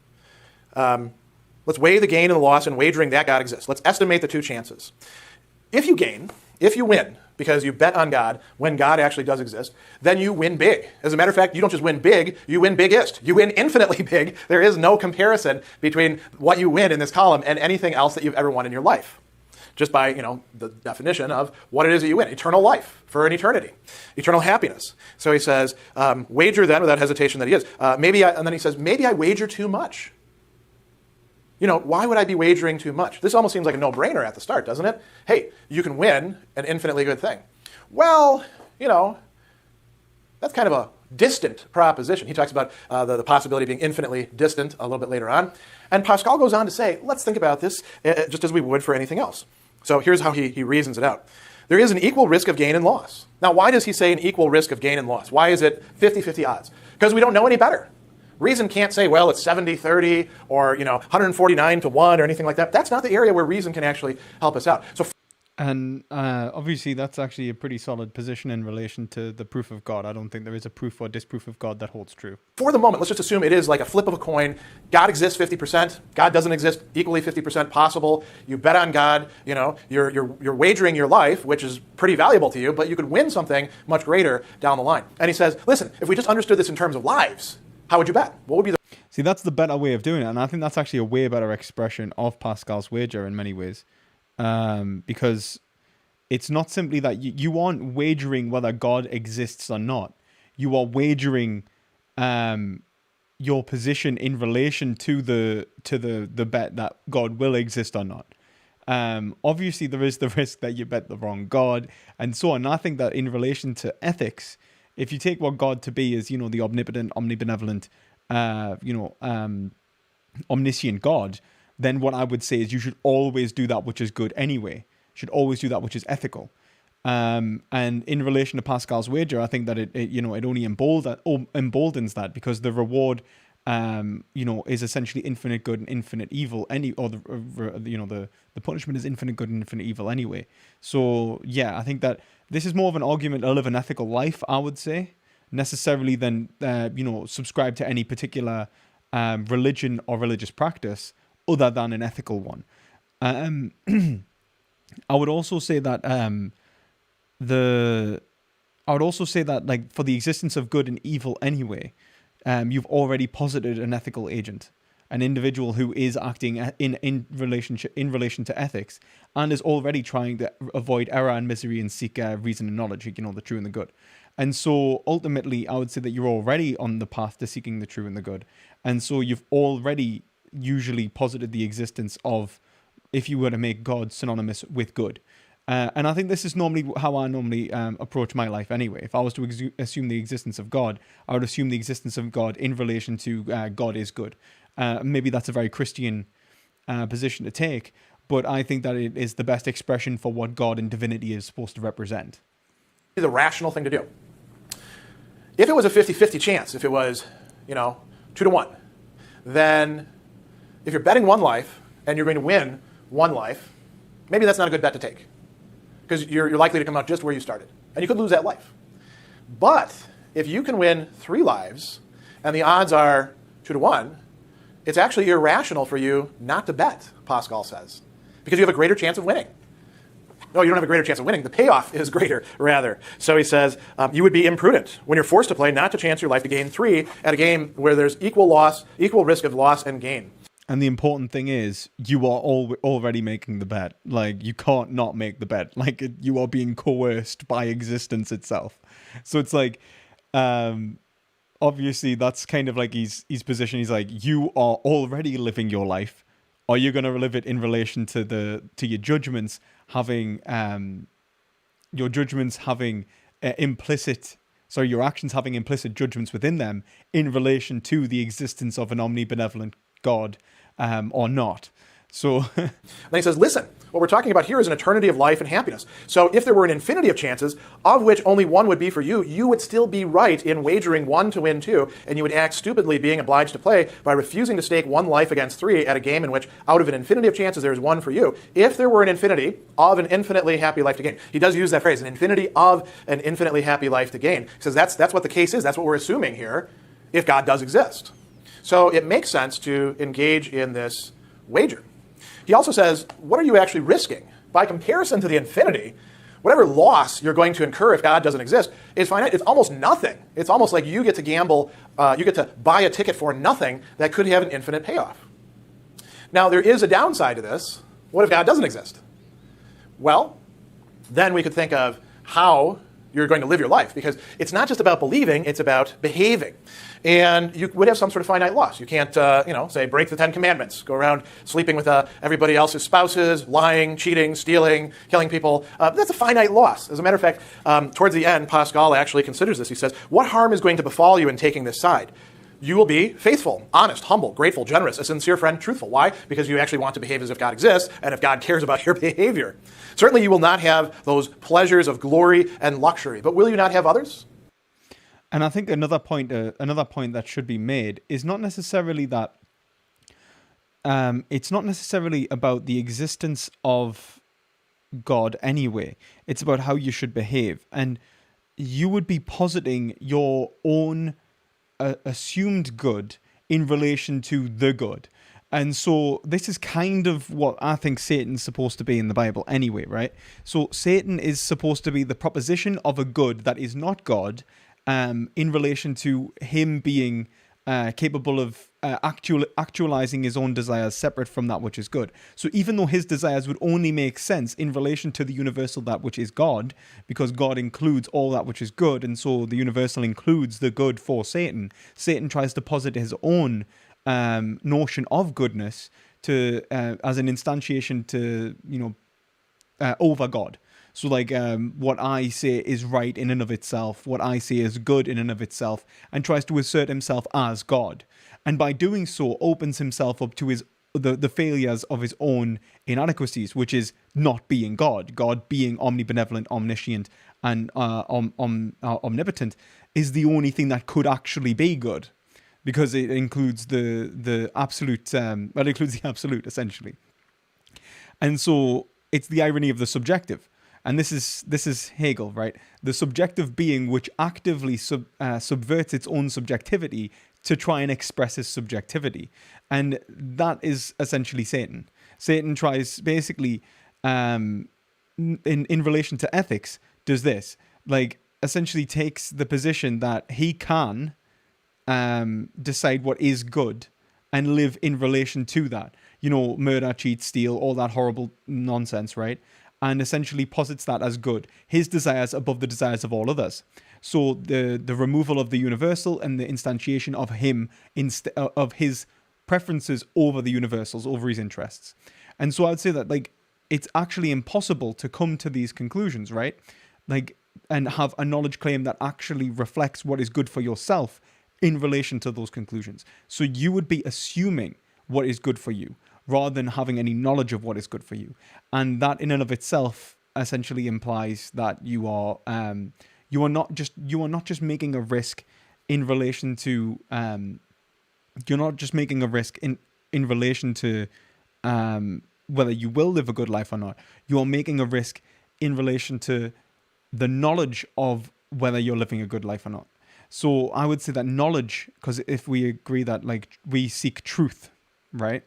Let's weigh the gain and the loss in wagering that God exists. Let's estimate the two chances. If you gain, if you win, because you bet on God when God actually does exist, then you win big. As a matter of fact, you don't just win big, you win biggest. You win infinitely big. There is no comparison between what you win in this column and anything else that you've ever won in your life. Just by, the definition of what it is that you win. Eternal life for an eternity. Eternal happiness. So he says, wager then, without hesitation that he is. And then he says, maybe I wager too much. Why would I be wagering too much? This almost seems like a no-brainer at the start, doesn't it? Hey, you can win an infinitely good thing. Well, that's kind of a distant proposition. He talks about the possibility of being infinitely distant a little bit later on. And Pascal goes on to say, let's think about this just as we would for anything else. So here's how he reasons it out. There is an equal risk of gain and loss. Now, why does he say an equal risk of gain and loss? Why is it 50-50 odds? Because we don't know any better. Reason can't say, well, it's 70-30 or 149-1 or anything like that. That's not the area where reason can actually help us out. And obviously, that's actually a pretty solid position in relation to the proof of God. I don't think there is a proof or disproof of God that holds true. For the moment, let's just assume it is like a flip of a coin. God exists 50%. God doesn't exist equally 50% possible. You bet on God. You're wagering your life, which is pretty valuable to you, but you could win something much greater down the line. And he says, listen, if we just understood this in terms of lives, how would you bet? What would be the... See, that's the better way of doing it. And I think that's actually a way better expression of Pascal's wager in many ways. Because it's not simply that you aren't wagering whether God exists or not. You are wagering your position in relation to the bet that God will exist or not. Obviously, there is the risk that you bet the wrong God and so on. And I think that in relation to ethics, if you take what God to be as, the omnipotent, omnibenevolent, omniscient God, then what I would say is you should always do that which is good anyway. You should always do that which is ethical. And in relation to Pascal's wager, I think that it only emboldens that because the reward, is essentially infinite good and infinite evil. The punishment is infinite good and infinite evil anyway. So yeah, I think that this is more of an argument to live an ethical life, I would say, necessarily than subscribe to any particular religion or religious practice other than an ethical one. I would also say that like for the existence of good and evil anyway, you've already posited an ethical agent, an individual who is acting in relation to ethics and is already trying to avoid error and misery and seek reason and knowledge, the true and the good. And so ultimately, I would say that you're already on the path to seeking the true and the good. And so you've already usually posited the existence of, if you were to make God synonymous with good. And I think this is normally how I approach my life anyway. If I was to assume the existence of God, I would assume the existence of God in relation to God is good. Maybe that's a very Christian position to take, but I think that it is the best expression for what God and divinity is supposed to represent. The rational thing to do. If it was a 50-50 chance, if it was, 2-1, then if you're betting one life and you're going to win one life, maybe that's not a good bet to take because you're likely to come out just where you started and you could lose that life. But if you can win 3 lives and the odds are 2-1, it's actually irrational for you not to bet, Pascal says, because you have a greater chance of winning. No, you don't have a greater chance of winning. The payoff is greater, rather. So he says, you would be imprudent when you're forced to play not to chance your life to gain 3 at a game where there's equal risk of loss and gain. And the important thing is, you are already making the bet. Like, you can't not make the bet. Like, you are being coerced by existence itself. So it's like, obviously, that's kind of like his position. He's like, you are already living your life. Are you going to live it in relation to your judgments having your actions having implicit judgments within them in relation to the existence of an omnibenevolent God or not? So then he says, listen, what we're talking about here is an eternity of life and happiness. So if there were an infinity of chances, of which only one would be for you, you would still be right in wagering 1 to win 2, and you would act stupidly being obliged to play by refusing to stake 1 life against 3 at a game in which out of an infinity of chances there is 1 for you. If there were an infinity of an infinitely happy life to gain. He does use that phrase, an infinity of an infinitely happy life to gain. He says that's what the case is. That's what we're assuming here. if God does exist. So it makes sense to engage in this wager. He also says, what are you actually risking? By comparison to the infinity, whatever loss you're going to incur if God doesn't exist is finite. It's almost nothing. It's almost like you get to gamble, you get to buy a ticket for nothing that could have an infinite payoff. Now, there is a downside to this. What if God doesn't exist? Well, then we could think of how you're going to live your life, because it's not just about believing, it's about behaving. And you would have some sort of finite loss. You can't, say, break the 10 Commandments, go around sleeping with everybody else's spouses, lying, cheating, stealing, killing people. That's a finite loss. As a matter of fact, towards the end, Pascal actually considers this. He says, what harm is going to befall you in taking this side? You will be faithful, honest, humble, grateful, generous, a sincere friend, truthful. Why? Because you actually want to behave as if God exists and if God cares about your behavior. Certainly you will not have those pleasures of glory and luxury, but will you not have others? And I think another point that should be made is not necessarily that it's not necessarily about the existence of God anyway. It's about how you should behave. And you would be positing your own assumed good in relation to the good. And so this is kind of what I think Satan's supposed to be in the Bible anyway, right? So Satan is supposed to be the proposition of a good that is not God, in relation to him being capable of actualizing his own desires separate from that which is good. So even though his desires would only make sense in relation to the universal that which is God, because God includes all that which is good, and so the universal includes the good for Satan, Satan tries to posit his own notion of goodness to as an instantiation to, over God. So like what I say is right in and of itself, what I say is good in and of itself, and tries to assert himself as God. And by doing so, opens himself up to the failures of his own inadequacies, which is not being God. God being omnibenevolent, omniscient, and omnipotent is the only thing that could actually be good, because it includes the absolute, it includes the absolute, essentially. And so it's the irony of the subjective. And this is Hegel, right? The subjective being which actively subverts its own subjectivity to try and express its subjectivity. And that is essentially Satan. Satan tries basically, in relation to ethics, does this. Like, essentially takes the position that he can decide what is good and live in relation to that. Murder, cheat, steal, all that horrible nonsense, right? And essentially posits that as good, his desires above the desires of all others. So the removal of the universal and the instantiation of him, of his preferences over the universals, over his interests. And so I'd say that, like, it's actually impossible to come to these conclusions, right? Like, and have a knowledge claim that actually reflects what is good for yourself in relation to those conclusions. So you would be assuming what is good for you, rather than having any knowledge of what is good for you. And that in and of itself essentially implies that you are not just making a risk in relation to you're not just making a risk in relation to whether you will live a good life or not. You are making a risk in relation to the knowledge of whether you're living a good life or not. So I would say that knowledge, because if we agree that, like, we seek truth, right?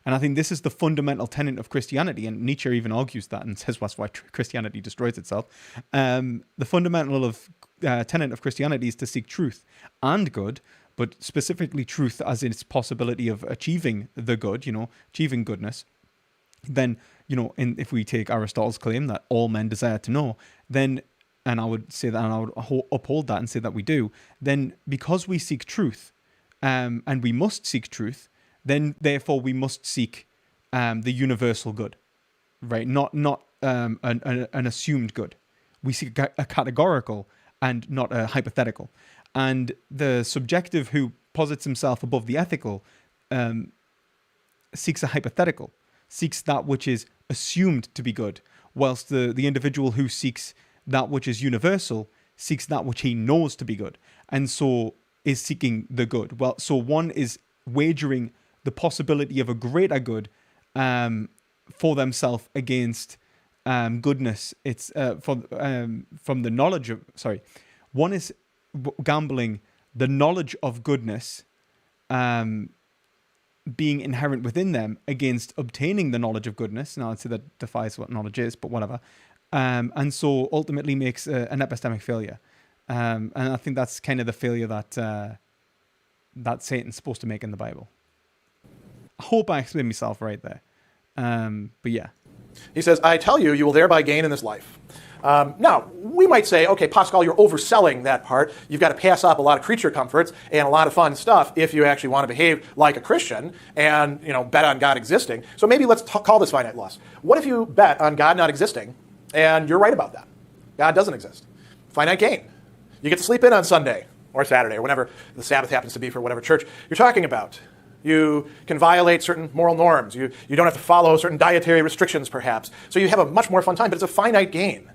And I think this is the fundamental tenet of Christianity, and Nietzsche even argues that and says that's why Christianity destroys itself. The fundamental tenet of Christianity is to seek truth and good, but specifically truth as its possibility of achieving the good, achieving goodness. Then, if we take Aristotle's claim that all men desire to know, then, and I would say that, and I would uphold that and say that we do, then because we seek truth, and we must seek truth, then therefore we must seek the universal good, right? Not an assumed good. We seek a categorical and not a hypothetical. And the subjective who posits himself above the ethical seeks a hypothetical, seeks that which is assumed to be good, whilst the individual who seeks that which is universal seeks that which he knows to be good, and so is seeking the good. Well, so one is wagering the possibility of a greater good for themselves against goodness. It's from the knowledge of, one is gambling the knowledge of goodness being inherent within them against obtaining the knowledge of goodness. Now, I'd say that defies what knowledge is, but whatever. And so ultimately makes an epistemic failure. And I think that's kind of the failure that Satan's supposed to make in the Bible. I hope I explained myself right there. But yeah. He says, I tell you, you will thereby gain in this life. Now, we might say, okay, Pascal, you're overselling that part. You've got to pass up a lot of creature comforts and a lot of fun stuff if you actually want to behave like a Christian and, bet on God existing. So maybe let's call this finite loss. What if you bet on God not existing and you're right about that? God doesn't exist. Finite gain. You get to sleep in on Sunday or Saturday or whenever the Sabbath happens to be for whatever church you're talking about. You can violate certain moral norms. You don't have to follow certain dietary restrictions, perhaps. So you have a much more fun time, but it's a finite gain.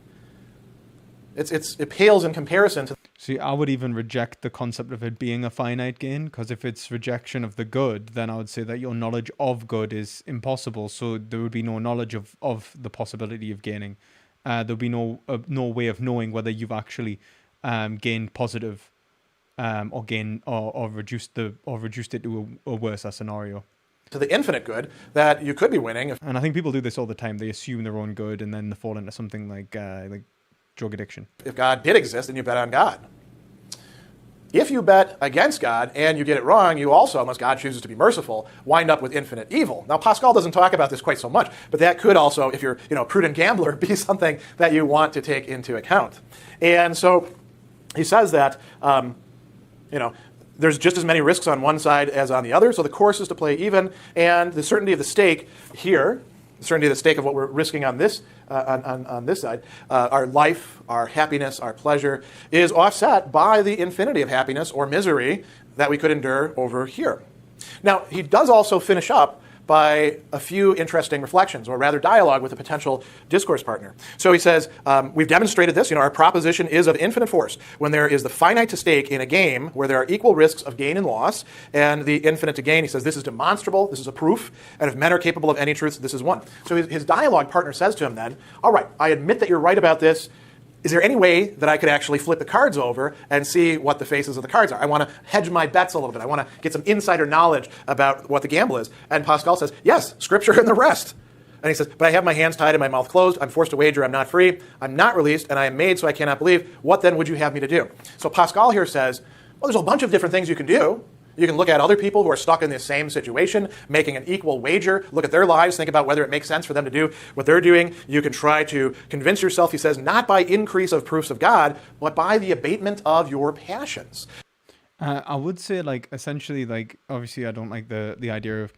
It pales in comparison to... See, I would even reject the concept of it being a finite gain, because if it's rejection of the good, then I would say that your knowledge of good is impossible, so there would be no knowledge of the possibility of gaining. There would be no way of knowing whether you've actually gained positive or reduced it to a worse scenario. To the infinite good that you could be winning. And I think people do this all the time. They assume their own good and then they fall into something like drug addiction. If God did exist, then you bet on God. If you bet against God and you get it wrong, you also, unless God chooses to be merciful, wind up with infinite evil. Now, Pascal doesn't talk about this quite so much, but that could also, if you're a prudent gambler, be something that you want to take into account. And so he says that, there's just as many risks on one side as on the other, so the course is to play even, and the certainty of the stake here, the certainty of the stake of what we're risking on this on this side, our life, our happiness, our pleasure, is offset by the infinity of happiness or misery that we could endure over here. Now, he does also finish up by a few interesting reflections, or rather dialogue with a potential discourse partner. So he says, we've demonstrated this, our proposition is of infinite force when there is the finite to stake in a game where there are equal risks of gain and loss, and the infinite to gain. He says, this is demonstrable, this is a proof, and if men are capable of any truth, this is one. So his dialogue partner says to him then, all right, I admit that you're right about this. Is there any way that I could actually flip the cards over and see what the faces of the cards are? I want to hedge my bets a little bit. I want to get some insider knowledge about what the gamble is. And Pascal says, yes, Scripture and the rest. And he says, but I have my hands tied and my mouth closed. I'm forced to wager. I'm not free. I'm not released, and I am made so I cannot believe. What then would you have me to do? So Pascal here says, well, there's a bunch of different things you can do. You can look at other people who are stuck in this same situation, making an equal wager, look at their lives, think about whether it makes sense for them to do what they're doing. You can try to convince yourself, he says, not by increase of proofs of God, but by the abatement of your passions. I would say, essentially, obviously I don't like the idea of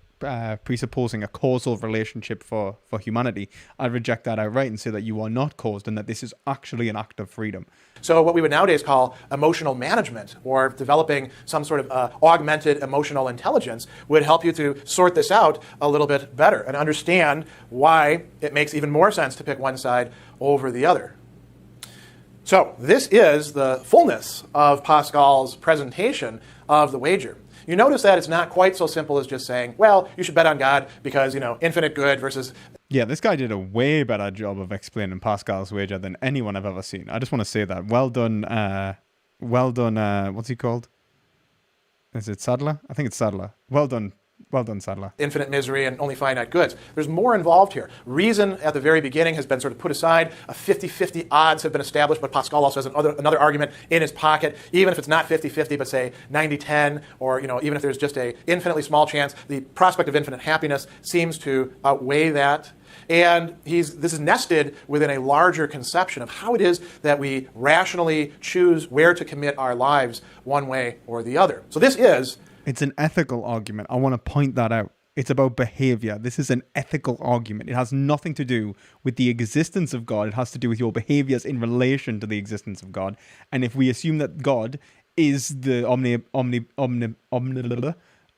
presupposing a causal relationship for humanity. I'd reject that outright and say that you are not caused and that this is actually an act of freedom. So what we would nowadays call emotional management, or developing some sort of augmented emotional intelligence, would help you to sort this out a little bit better and understand why it makes even more sense to pick one side over the other. So this is the fullness of Pascal's presentation of the wager. You notice that it's not quite so simple as just saying, well, you should bet on God because, infinite good versus... Yeah, this guy did a way better job of explaining Pascal's wager than anyone I've ever seen. I just want to say that. Well done, what's he called? Is it Sadler? I think it's Sadler. Well done, Sadler. Infinite misery and only finite goods. There's more involved here. Reason at the very beginning has been sort of put aside. A 50-50 odds have been established, but Pascal also has another argument in his pocket. Even if it's not 50-50, but say 90-10, or even if there's just a infinitely small chance, the prospect of infinite happiness seems to outweigh that. And this is nested within a larger conception of how it is that we rationally choose where to commit our lives one way or the other. So this is... It's an ethical argument. I want to point that out. It's about behavior. This is an ethical argument. It has nothing to do with the existence of God. It has to do with your behaviors in relation to the existence of God. And if we assume that God is the omni-God, the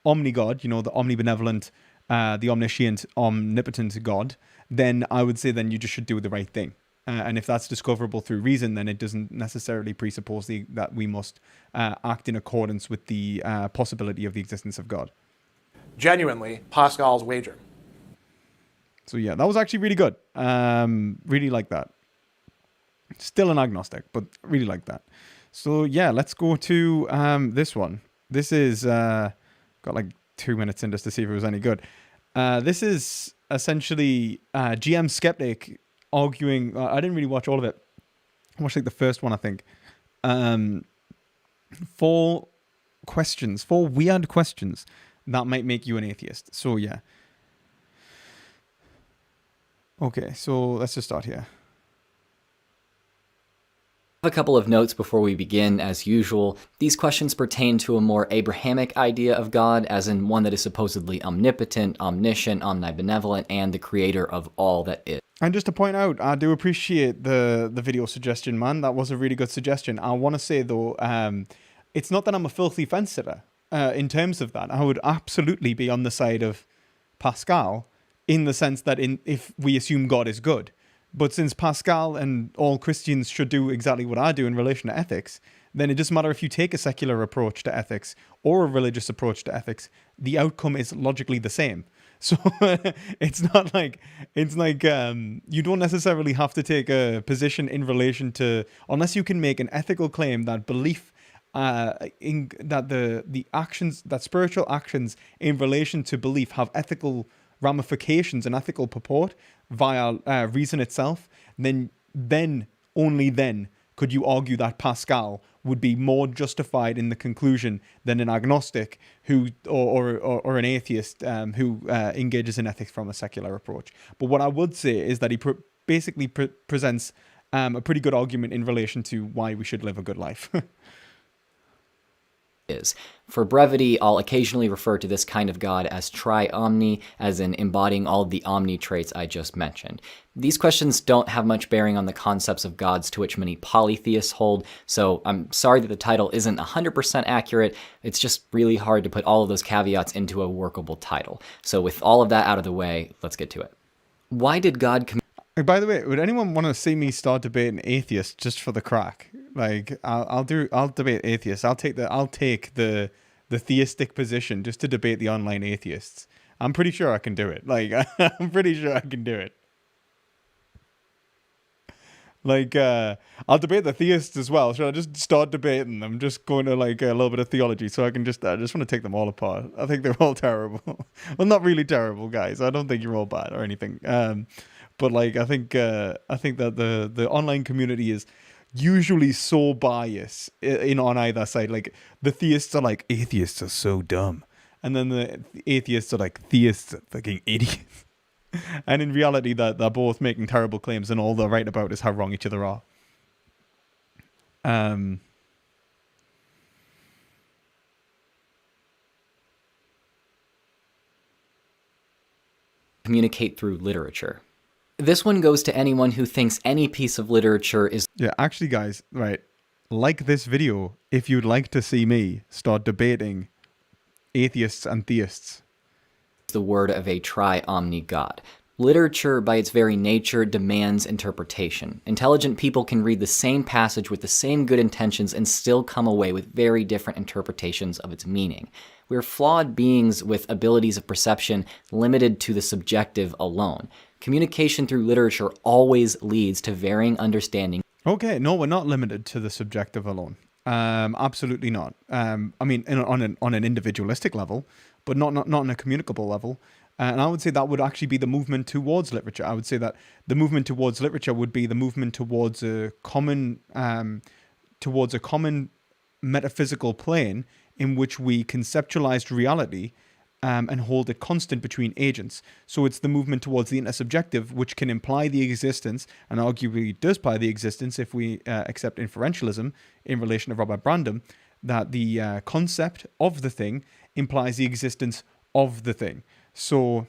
omnibenevolent, the omniscient, omnipotent God, then I would say then you just should do the right thing. And if that's discoverable through reason, then it doesn't necessarily presuppose that we must act in accordance with the possibility of the existence of God. Genuinely, Pascal's wager. So yeah, that was actually really good. Really like that. Still an agnostic, but really like that. So yeah, let's go to this one. This is got like 2 minutes in just to see if it was any good. This is essentially GM Skeptic arguing. I didn't really watch all of it. I watched like the first one, I think. 4 weird questions that might make you an atheist. So yeah. Okay, so let's just start here. A couple of notes before we begin. As usual, these questions pertain to a more Abrahamic idea of God, as in one that is supposedly omnipotent, omniscient, omnibenevolent, and the creator of all that is. And just to point out, I do appreciate the video suggestion, man. That was a really good suggestion. I want to say, though, it's not that I'm a filthy fence sitter in terms of that. I would absolutely be on the side of Pascal in the sense that if we assume God is good. But since Pascal and all Christians should do exactly what I do in relation to ethics, then it doesn't matter if you take a secular approach to ethics or a religious approach to ethics, the outcome is logically the same. So it's like you don't necessarily have to take a position in relation to, unless you can make an ethical claim that belief that the actions, that spiritual actions in relation to belief have ethical ramifications and ethical purport via reason itself, then only then could you argue that Pascal would be more justified in the conclusion than an agnostic who or an atheist who engages in ethics from a secular approach. But what I would say is that he basically presents a pretty good argument in relation to why we should live a good life. Is. For brevity, I'll occasionally refer to this kind of God as tri-omni, as in embodying all of the omni traits I just mentioned. These questions don't have much bearing on the concepts of gods to which many polytheists hold, so I'm sorry that the title isn't 100% accurate. It's just really hard to put all of those caveats into a workable title. So with all of that out of the way, let's get to it. Why did God By the way, would anyone want to see me start debating atheists just for the crack? Like, I'll debate atheists. I'll take the theistic position just to debate the online atheists. I'm pretty sure I can do it. Like, I'm pretty sure I can do it. Like, I'll debate the theists as well. Should I just start debating them? Just going to like a little bit of theology, so I just want to take them all apart. I think they're all terrible. Well, not really terrible, guys. I don't think you're all bad or anything. But like, I think that the online community is usually so biased on either side. Like, the theists are like, atheists are so dumb, and then the atheists are like, theists are fucking idiots. And in reality, they're both making terrible claims, and all they're right about is how wrong each other are. Communicate through literature? This one goes to anyone who thinks any piece of literature is... Yeah, actually, guys, right, like this video if you'd like to see me start debating atheists and theists. The word of a tri-omni God. Literature, by its very nature, demands interpretation. Intelligent people can read the same passage with the same good intentions and still come away with very different interpretations of its meaning. We're flawed beings with abilities of perception limited to the subjective alone. Communication through literature always leads to varying understanding. Okay, no, we're not limited to the subjective alone. Absolutely not. I mean, on an individualistic level, but not on a communicable level. And I would say that would actually be the movement towards literature. I would say that the movement towards literature would be the movement towards a common metaphysical plane in which we conceptualized reality and hold it constant between agents. So it's the movement towards the intersubjective, which can imply the existence, and arguably does imply the existence if we accept inferentialism in relation to Robert Brandom, that the concept of the thing implies the existence of the thing. So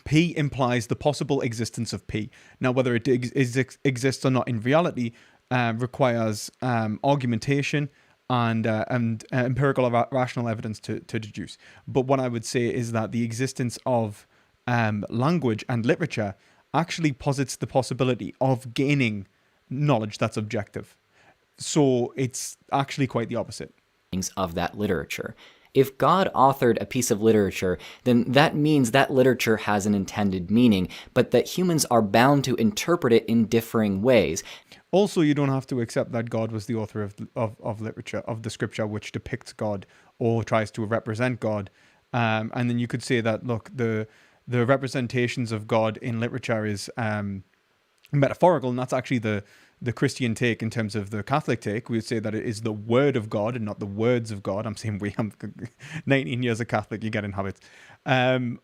P implies the possible existence of P. Now, whether it exists or not in reality requires argumentation and empirical or rational evidence to deduce. But what I would say is that the existence of language and literature actually posits the possibility of gaining knowledge that's objective. So it's actually quite the opposite. Of that literature. If God authored a piece of literature, then that means that literature has an intended meaning, but that humans are bound to interpret it in differing ways. Also, you don't have to accept that God was the author of literature, of the scripture which depicts God or tries to represent God. And then you could say that, look, the representations of God in literature is metaphorical, and that's actually the Christian take. In terms of the Catholic take, we would say that it is the word of God and not the words of God. I'm saying I'm 19 years a Catholic, you get in habits. The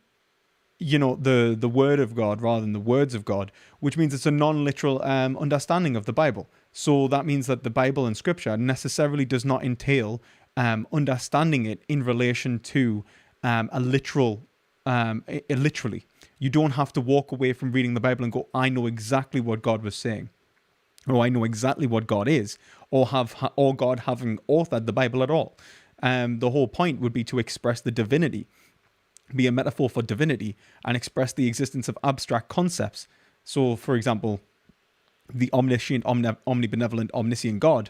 word of God rather than the words of God, which means it's a non-literal understanding of the Bible. So that means that the Bible and Scripture necessarily does not entail understanding it in relation to literally. You don't have to walk away from reading the Bible and go, I know exactly what God was saying, or I know exactly what God is, or God having authored the Bible at all. The whole point would be to express the divinity, be a metaphor for divinity, and express the existence of abstract concepts. So, for example, the omniscient, omnibenevolent, omniscient God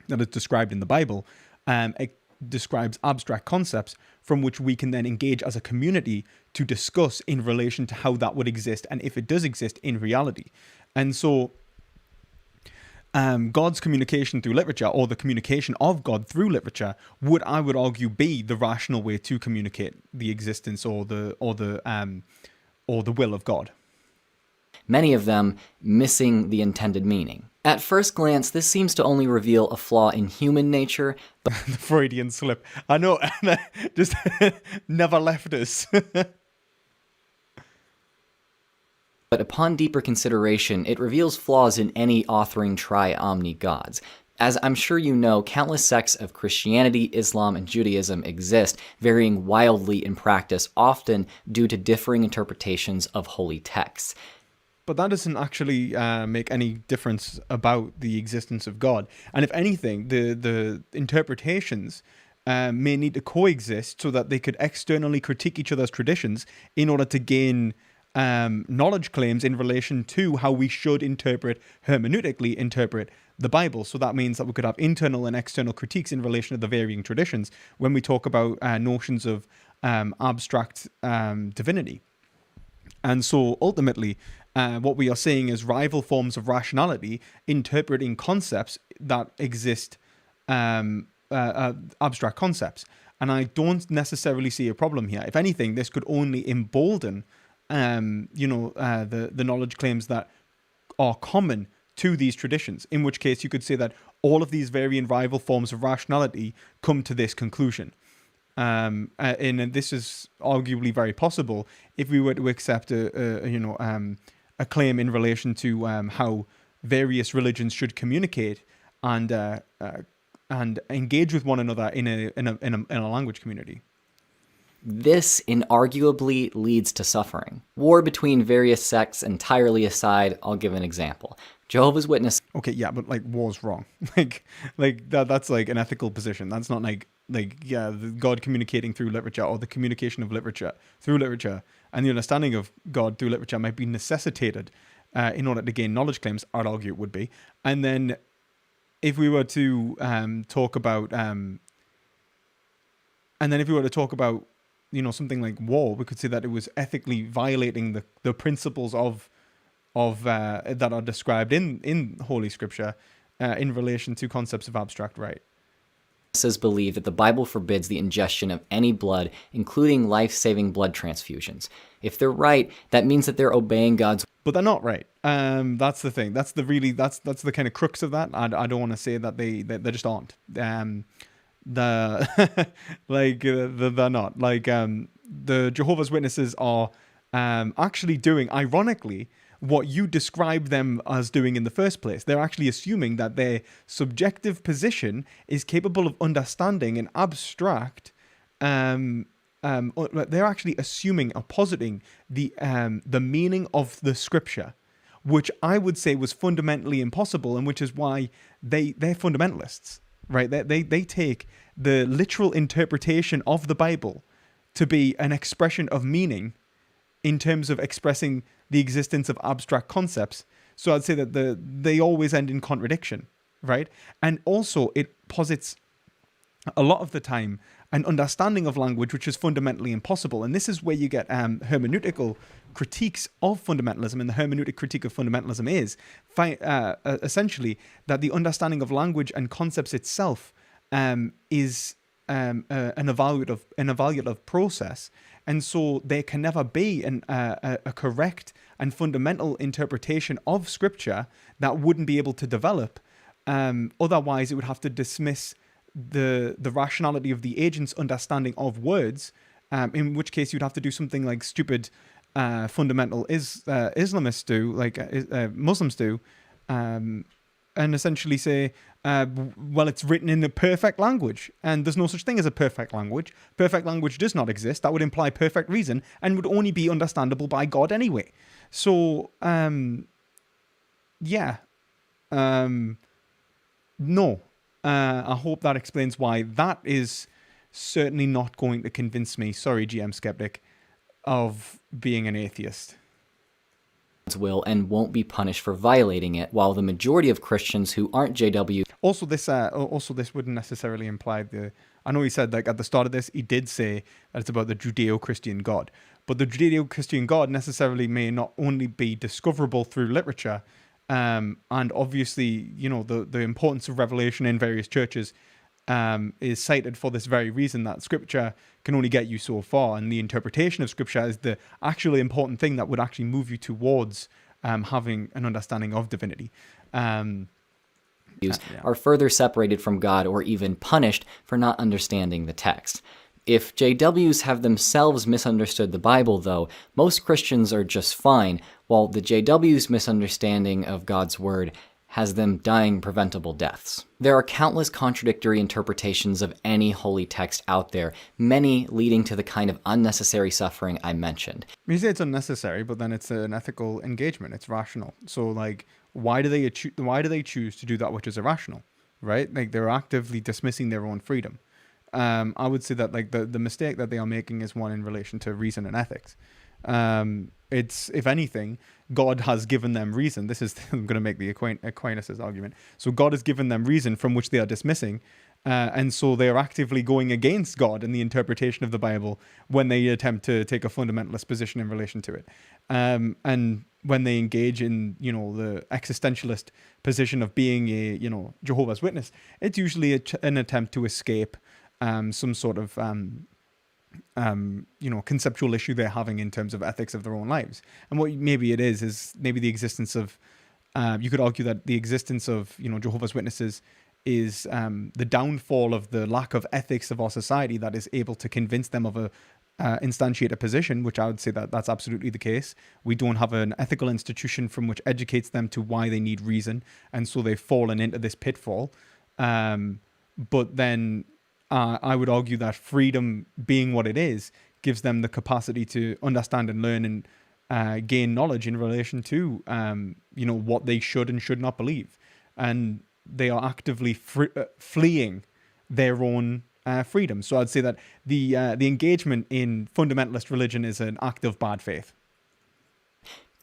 that is described in the Bible it describes abstract concepts from which we can then engage as a community to discuss in relation to how that would exist and if it does exist in reality. And so God's communication through literature, or the communication of God through literature, I would argue, be the rational way to communicate the existence or the will of God. Many of them missing the intended meaning. At first glance, this seems to only reveal a flaw in human nature. The Freudian slip. I know, just never left us. But upon deeper consideration, it reveals flaws in any authoring tri-omni gods. As I'm sure you know, countless sects of Christianity, Islam, and Judaism exist, varying wildly in practice, often due to differing interpretations of holy texts. But that doesn't actually make any difference about the existence of God. And if anything, the interpretations may need to coexist so that they could externally critique each other's traditions in order to gain knowledge claims in relation to how we should hermeneutically interpret the Bible. So that means that we could have internal and external critiques in relation to the varying traditions when we talk about notions of abstract divinity. And so ultimately, what we are seeing is rival forms of rationality interpreting concepts that exist, abstract concepts. And I don't necessarily see a problem here. If anything, this could only embolden the knowledge claims that are common to these traditions, in which case you could say that all of these varying rival forms of rationality come to this conclusion. And this is arguably very possible if we were to accept a claim in relation to how various religions should communicate and engage with one another in a language community. This inarguably leads to suffering. War between various sects entirely aside, I'll give an example. Jehovah's Witnesses. Okay, yeah, but war's wrong. That's like an ethical position. That's not God communicating through literature, or the communication of literature through literature, and the understanding of God through literature might be necessitated in order to gain knowledge claims. I'd argue it would be. And then if we were to talk about something like war, we could say that it was ethically violating the principles of that are described in Holy Scripture in relation to concepts of abstract right. Believe that the Bible forbids the ingestion of any blood, including life-saving blood transfusions. If they're right, that means that they're obeying God's. But they're not right. That's the thing. That's the kind of crux of that. I don't want to say that they just aren't. They're not. The Jehovah's Witnesses are actually doing, ironically, what you described them as doing in the first place. They're actually assuming that their subjective position is capable of understanding an abstract. They're actually assuming or positing the meaning of the Scripture, which I would say was fundamentally impossible, and which is why they're fundamentalists, right? They take the literal interpretation of the Bible to be an expression of meaning in terms of expressing the existence of abstract concepts. So I'd say that they always end in contradiction, right? And also it posits a lot of the time an understanding of language which is fundamentally impossible. And this is where you get hermeneutical critiques of fundamentalism, and the hermeneutic critique of fundamentalism is essentially that the understanding of language and concepts itself is an evaluative process, and so there can never be a correct and fundamental interpretation of Scripture that wouldn't be able to develop. Otherwise, it would have to dismiss the rationality of the agent's understanding of words, in which case you'd have to do something like stupid fundamental Islamists do, like Muslims do, and essentially say, well, it's written in a perfect language, and there's no such thing as a perfect language. Perfect language does not exist. That would imply perfect reason and would only be understandable by God anyway. So, no. I hope that explains why that is certainly not going to convince me, sorry, GM Skeptic, of being an atheist. Will and won't be punished for violating it, while the majority of Christians who aren't JW... Also, this wouldn't necessarily imply I know he said, like, at the start of this, he did say that it's about the Judeo-Christian God. But the Judeo-Christian God necessarily may not only be discoverable through literature, and obviously, you know, the importance of revelation in various churches is cited for this very reason, that Scripture can only get you so far, and the interpretation of Scripture is the actually important thing that would actually move you towards having an understanding of divinity. Are further separated from God or even punished for not understanding the text. If JWs have themselves misunderstood the Bible, though, most Christians are just fine, while the JW's misunderstanding of God's Word has them dying preventable deaths. There are countless contradictory interpretations of any holy text out there, many leading to the kind of unnecessary suffering I mentioned. You say it's unnecessary, but then it's an ethical engagement. It's rational. So, like, why do they choose to do that which is irrational, right? Like, they're actively dismissing their own freedom. I would say that, like, the mistake that they are making is one in relation to reason and ethics. It's, if anything, God has given them reason. This is, I'm going to make the Aquinas' argument. So God has given them reason from which they are dismissing, and so they are actively going against God in the interpretation of the Bible when they attempt to take a fundamentalist position in relation to it. And when they engage in, you know, the existentialist position of being a, you know, Jehovah's Witness, it's usually an attempt to escape some sort of you know, conceptual issue they're having in terms of ethics of their own lives. And what maybe it is maybe the existence of, you could argue that the existence of, you know, Jehovah's Witnesses is the downfall of the lack of ethics of our society that is able to convince them of a instantiate a position, which I would say that that's absolutely the case. We don't have an ethical institution from which educates them to why they need reason, and so they've fallen into this pitfall. But then I would argue that freedom, being what it is, gives them the capacity to understand and learn and gain knowledge in relation to, you know, what they should and should not believe. And they are actively fleeing their own freedom. So I'd say that the engagement in fundamentalist religion is an act of bad faith.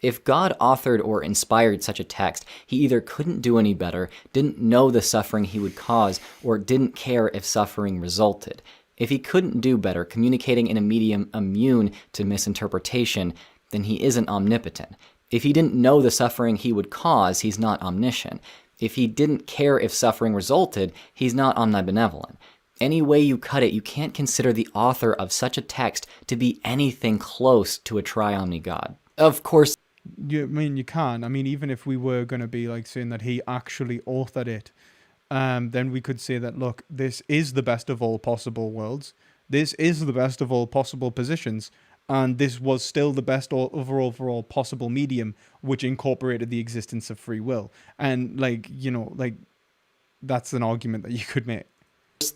If God authored or inspired such a text, he either couldn't do any better, didn't know the suffering he would cause, or didn't care if suffering resulted. If he couldn't do better, communicating in a medium immune to misinterpretation, then he isn't omnipotent. If he didn't know the suffering he would cause, he's not omniscient. If he didn't care if suffering resulted, he's not omnibenevolent. Any way you cut it, you can't consider the author of such a text to be anything close to a tri-omni God. Of course, you can. I mean, even if we were going to be like saying that he actually authored it, then we could say that, look, this is the best of all possible worlds. This is the best of all possible positions. And this was still the best overall possible medium, which incorporated the existence of free will. And, like, you know, like, that's an argument that you could make.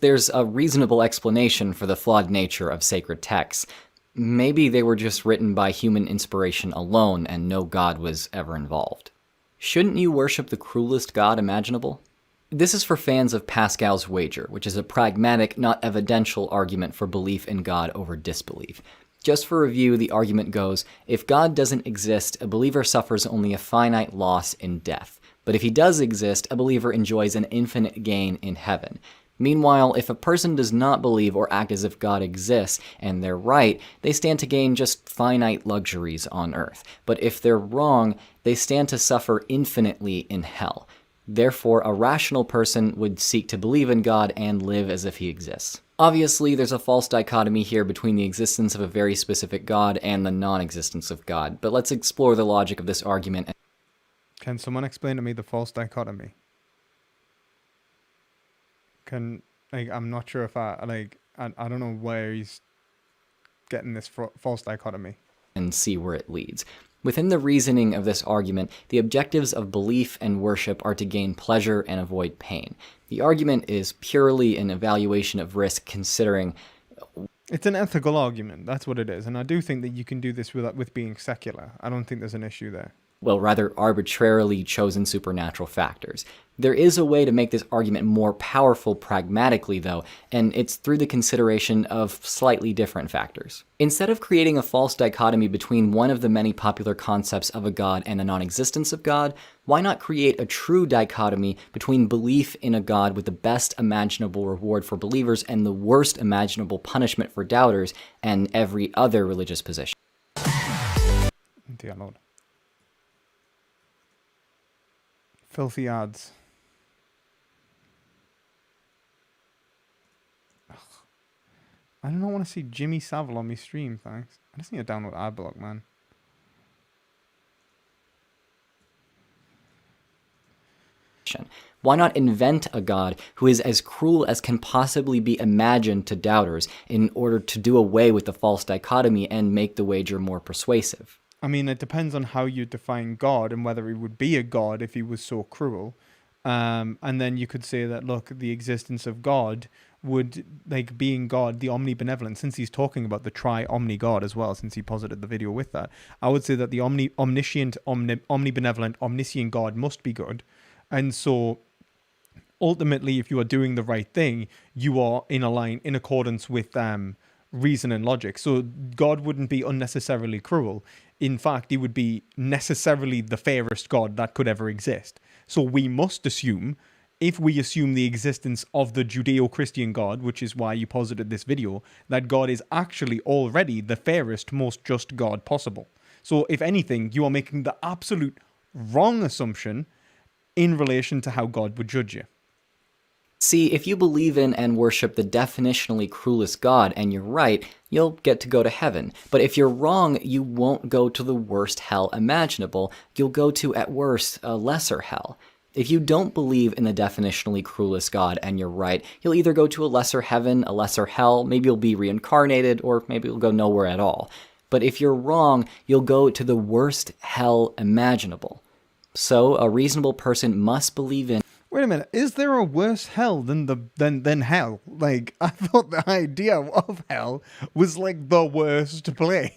There's a reasonable explanation for the flawed nature of sacred texts. Maybe they were just written by human inspiration alone and no God was ever involved. Shouldn't you worship the cruelest God imaginable? This is for fans of Pascal's wager, which is a pragmatic, not evidential argument for belief in God over disbelief. Just for review, the argument goes, if God doesn't exist, a believer suffers only a finite loss in death. But if he does exist, a believer enjoys an infinite gain in heaven. Meanwhile, if a person does not believe or act as if God exists, and they're right, they stand to gain just finite luxuries on earth. But if they're wrong, they stand to suffer infinitely in hell. Therefore, a rational person would seek to believe in God and live as if he exists. Obviously, there's a false dichotomy here between the existence of a very specific God and the non-existence of God, but let's explore the logic of this argument. Can someone explain to me the false dichotomy? I'm not sure if I don't know where he's getting this false dichotomy. And see where it leads. Within the reasoning of this argument, the objectives of belief and worship are to gain pleasure and avoid pain. The argument is purely an evaluation of risk, considering... It's an ethical argument, that's what it is, and I do think that you can do this with being secular. I don't think there's an issue there. Well, rather arbitrarily chosen supernatural factors. There is a way to make this argument more powerful pragmatically, though, and it's through the consideration of slightly different factors. Instead of creating a false dichotomy between one of the many popular concepts of a god and the non-existence of God, why not create a true dichotomy between belief in a god with the best imaginable reward for believers and the worst imaginable punishment for doubters, and every other religious position? Dear Lord. Filthy ads. Ugh. I do not want to see Jimmy Savile on my stream, thanks. I just need to download Adblock, man. Why not invent a god who is as cruel as can possibly be imagined to doubters in order to do away with the false dichotomy and make the wager more persuasive? I mean, it depends on how you define God and whether he would be a god if he was so cruel. And then you could say that, look, the existence of God would, like, being God, the omnibenevolent, since he's talking about the tri-omni God as well, since he posited the video with that, I would say that the omniscient, omnibenevolent, omniscient God must be good. And so, ultimately, if you are doing the right thing, you are in accordance with reason and logic. So God wouldn't be unnecessarily cruel. In fact, he would be necessarily the fairest God that could ever exist. So we must assume, if we assume the existence of the Judeo-Christian God, which is why you posited this video, that God is actually already the fairest, most just God possible. So if anything, you are making the absolute wrong assumption in relation to how God would judge you. See, if you believe in and worship the definitionally cruelest God and you're right, you'll get to go to heaven. But if you're wrong, you won't go to the worst hell imaginable. You'll go to, at worst, a lesser hell. If you don't believe in the definitionally cruelest God and you're right, you'll either go to a lesser heaven, a lesser hell, maybe you'll be reincarnated, or maybe you'll go nowhere at all. But if you're wrong, you'll go to the worst hell imaginable. So, a reasonable person must believe in... Wait a minute, is there a worse hell than hell? Like, I thought the idea of hell was like the worst place.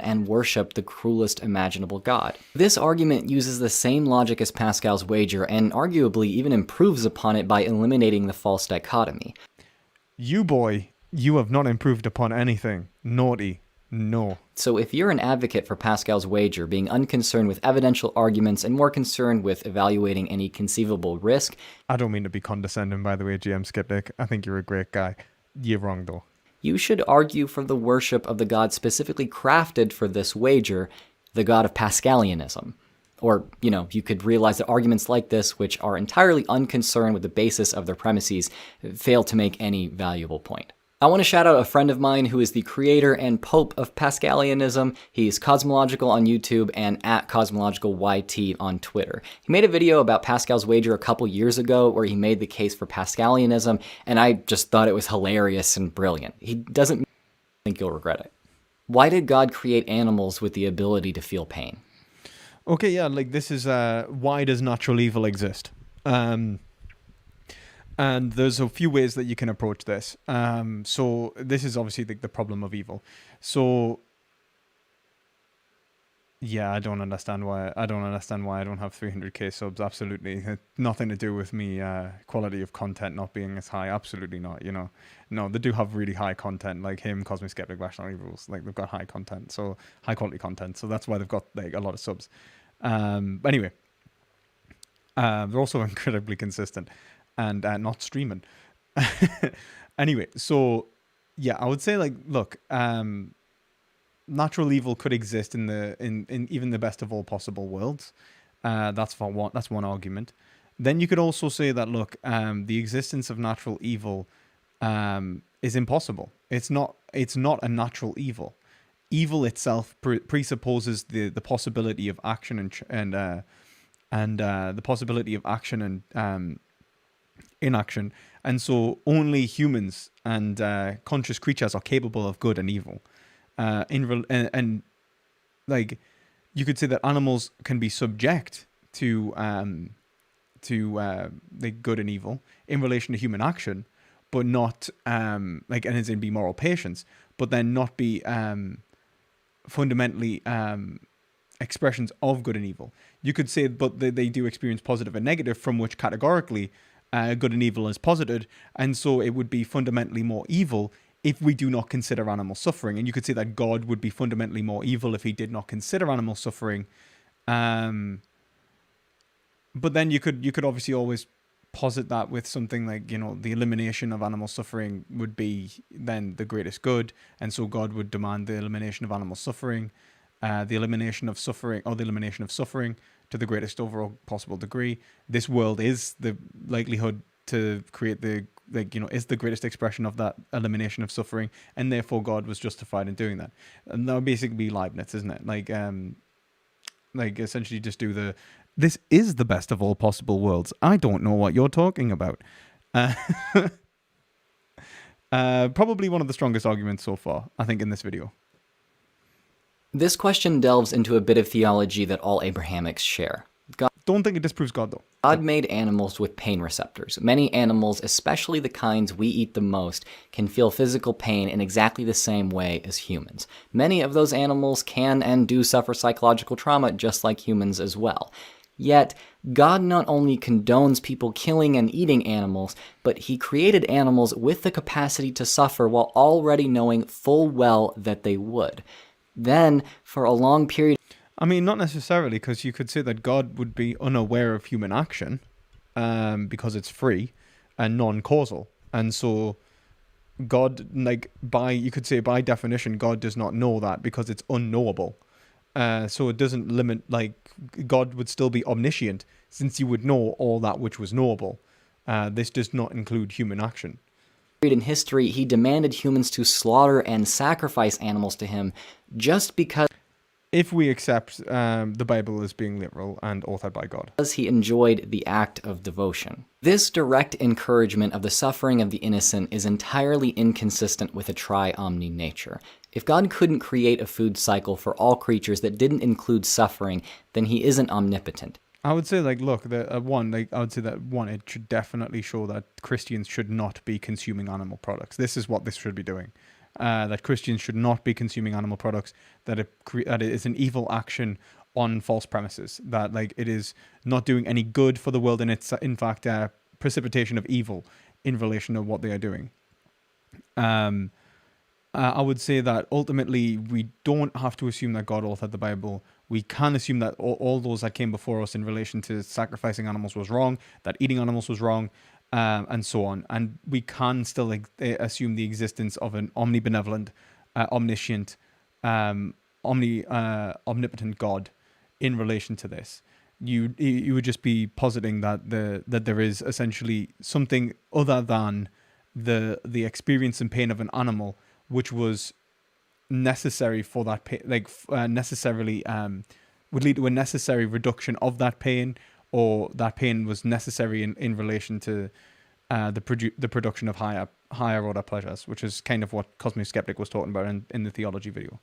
And worship the cruelest imaginable God. This argument uses the same logic as Pascal's wager and arguably even improves upon it by eliminating the false dichotomy. You boy, you have not improved upon anything. Naughty. No. So if you're an advocate for Pascal's wager, being unconcerned with evidential arguments and more concerned with evaluating any conceivable risk... I don't mean to be condescending, by the way, GM Skeptic. I think you're a great guy. You're wrong, though. You should argue for the worship of the god specifically crafted for this wager, the god of Pascalianism. Or, you could realize that arguments like this, which are entirely unconcerned with the basis of their premises, fail to make any valuable point. I want to shout out a friend of mine who is the creator and pope of Pascalianism. He's Cosmological on YouTube and at CosmologicalYT on Twitter. He made a video about Pascal's wager a couple years ago where he made the case for Pascalianism, and I just thought it was hilarious and brilliant. He doesn't think you'll regret it. Why did God create animals with the ability to feel pain? Okay, yeah, like this is why does natural evil exist? And there's a few ways that you can approach this. So this is obviously the problem of evil. So yeah, I don't understand why I don't have 300k subs. Absolutely, nothing to do with me quality of content not being as high. Absolutely not. No, they do have really high content, like him, Cosmic Skeptic, Rational Rules. Like they've got high content, so high quality content. So that's why they've got like a lot of subs. But anyway, they're also incredibly consistent and not streaming. Anyway, so yeah, I would say like, look, natural evil could exist in even the best of all possible worlds. That's one argument. Then you could also say that, look, the existence of natural evil is impossible. It's not a natural evil. Evil itself presupposes the possibility of action and the possibility of action and inaction, and so only humans and conscious creatures are capable of good and evil. And like, you could say that animals can be subject to the good and evil in relation to human action, but not like, and as in be moral patients, but then not be fundamentally expressions of good and evil. You could say, but they do experience positive and negative, from which categorically good and evil is posited, and so it would be fundamentally more evil if we do not consider animal suffering. And you could say that God would be fundamentally more evil if he did not consider animal suffering. But then you could obviously always posit that with something like, the elimination of animal suffering would be then the greatest good, and so God would demand the elimination of animal suffering, the elimination of suffering to the greatest overall possible degree. This world is the likelihood to create is the greatest expression of that elimination of suffering, and therefore God was justified in doing that. And that would basically be Leibniz, isn't it? Like essentially just do this is the best of all possible worlds. I don't know what you're talking about. Probably one of the strongest arguments so far, I think, in this video. This question delves into a bit of theology that all Abrahamics share. Don't think it disproves God, though. God made animals with pain receptors. Many animals, especially the kinds we eat the most, can feel physical pain in exactly the same way as humans. Many of those animals can and do suffer psychological trauma just like humans as well. Yet, God not only condones people killing and eating animals, but he created animals with the capacity to suffer while already knowing full well that they would. Then, for a long period... I mean, not necessarily, because you could say that God would be unaware of human action because it's free and non-causal. And so God, you could say by definition, God does not know that because it's unknowable. So it doesn't limit, God would still be omniscient since you would know all that which was knowable. This does not include human action. In history, he demanded humans to slaughter and sacrifice animals to him just because... If we accept the Bible as being literal and authored by God. Because he enjoyed the act of devotion. This direct encouragement of the suffering of the innocent is entirely inconsistent with a tri-omni nature. If God couldn't create a food cycle for all creatures that didn't include suffering, then he isn't omnipotent. I would say, it should definitely show that Christians should not be consuming animal products. This is what this should be doing. That Christians should not be consuming animal products, that it is an evil action on false premises, that it is not doing any good for the world, and it's in fact precipitation of evil in relation to what they are doing. I would say that ultimately we don't have to assume that God authored the Bible. We can assume that all those that came before us in relation to sacrificing animals was wrong, that eating animals was wrong, and so on. And we can still assume the existence of an omnibenevolent, omniscient, omnipotent God in relation to this. You would just be positing that there is essentially something other than the experience and pain of an animal, which was necessary for that pain, necessarily would lead to a necessary reduction of that pain, or that pain was necessary in relation to the production of higher order pleasures, which is kind of what Cosmic Skeptic was talking about in the theology video.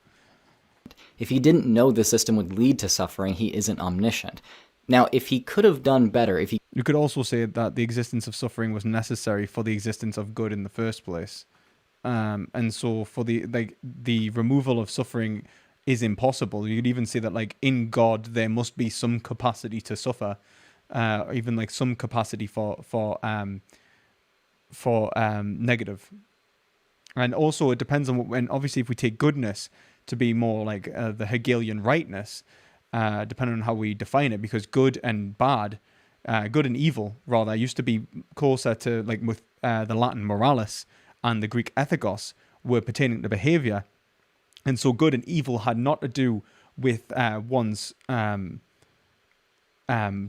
If he didn't know the system would lead to suffering, he isn't omniscient. Now, if he could have done better, You could also say that the existence of suffering was necessary for the existence of good in the first place. And so for the removal of suffering is impossible. You could even say that in God there must be some capacity to suffer, even some capacity for negative. And also it depends on when, obviously, if we take goodness to be more the Hegelian rightness, depending on how we define it, because good and bad, good and evil rather, used to be closer to the Latin moralis and the Greek ethikos were pertaining to behavior. And so good and evil had not to do with one's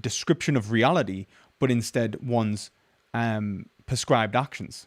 description of reality, but instead one's prescribed actions.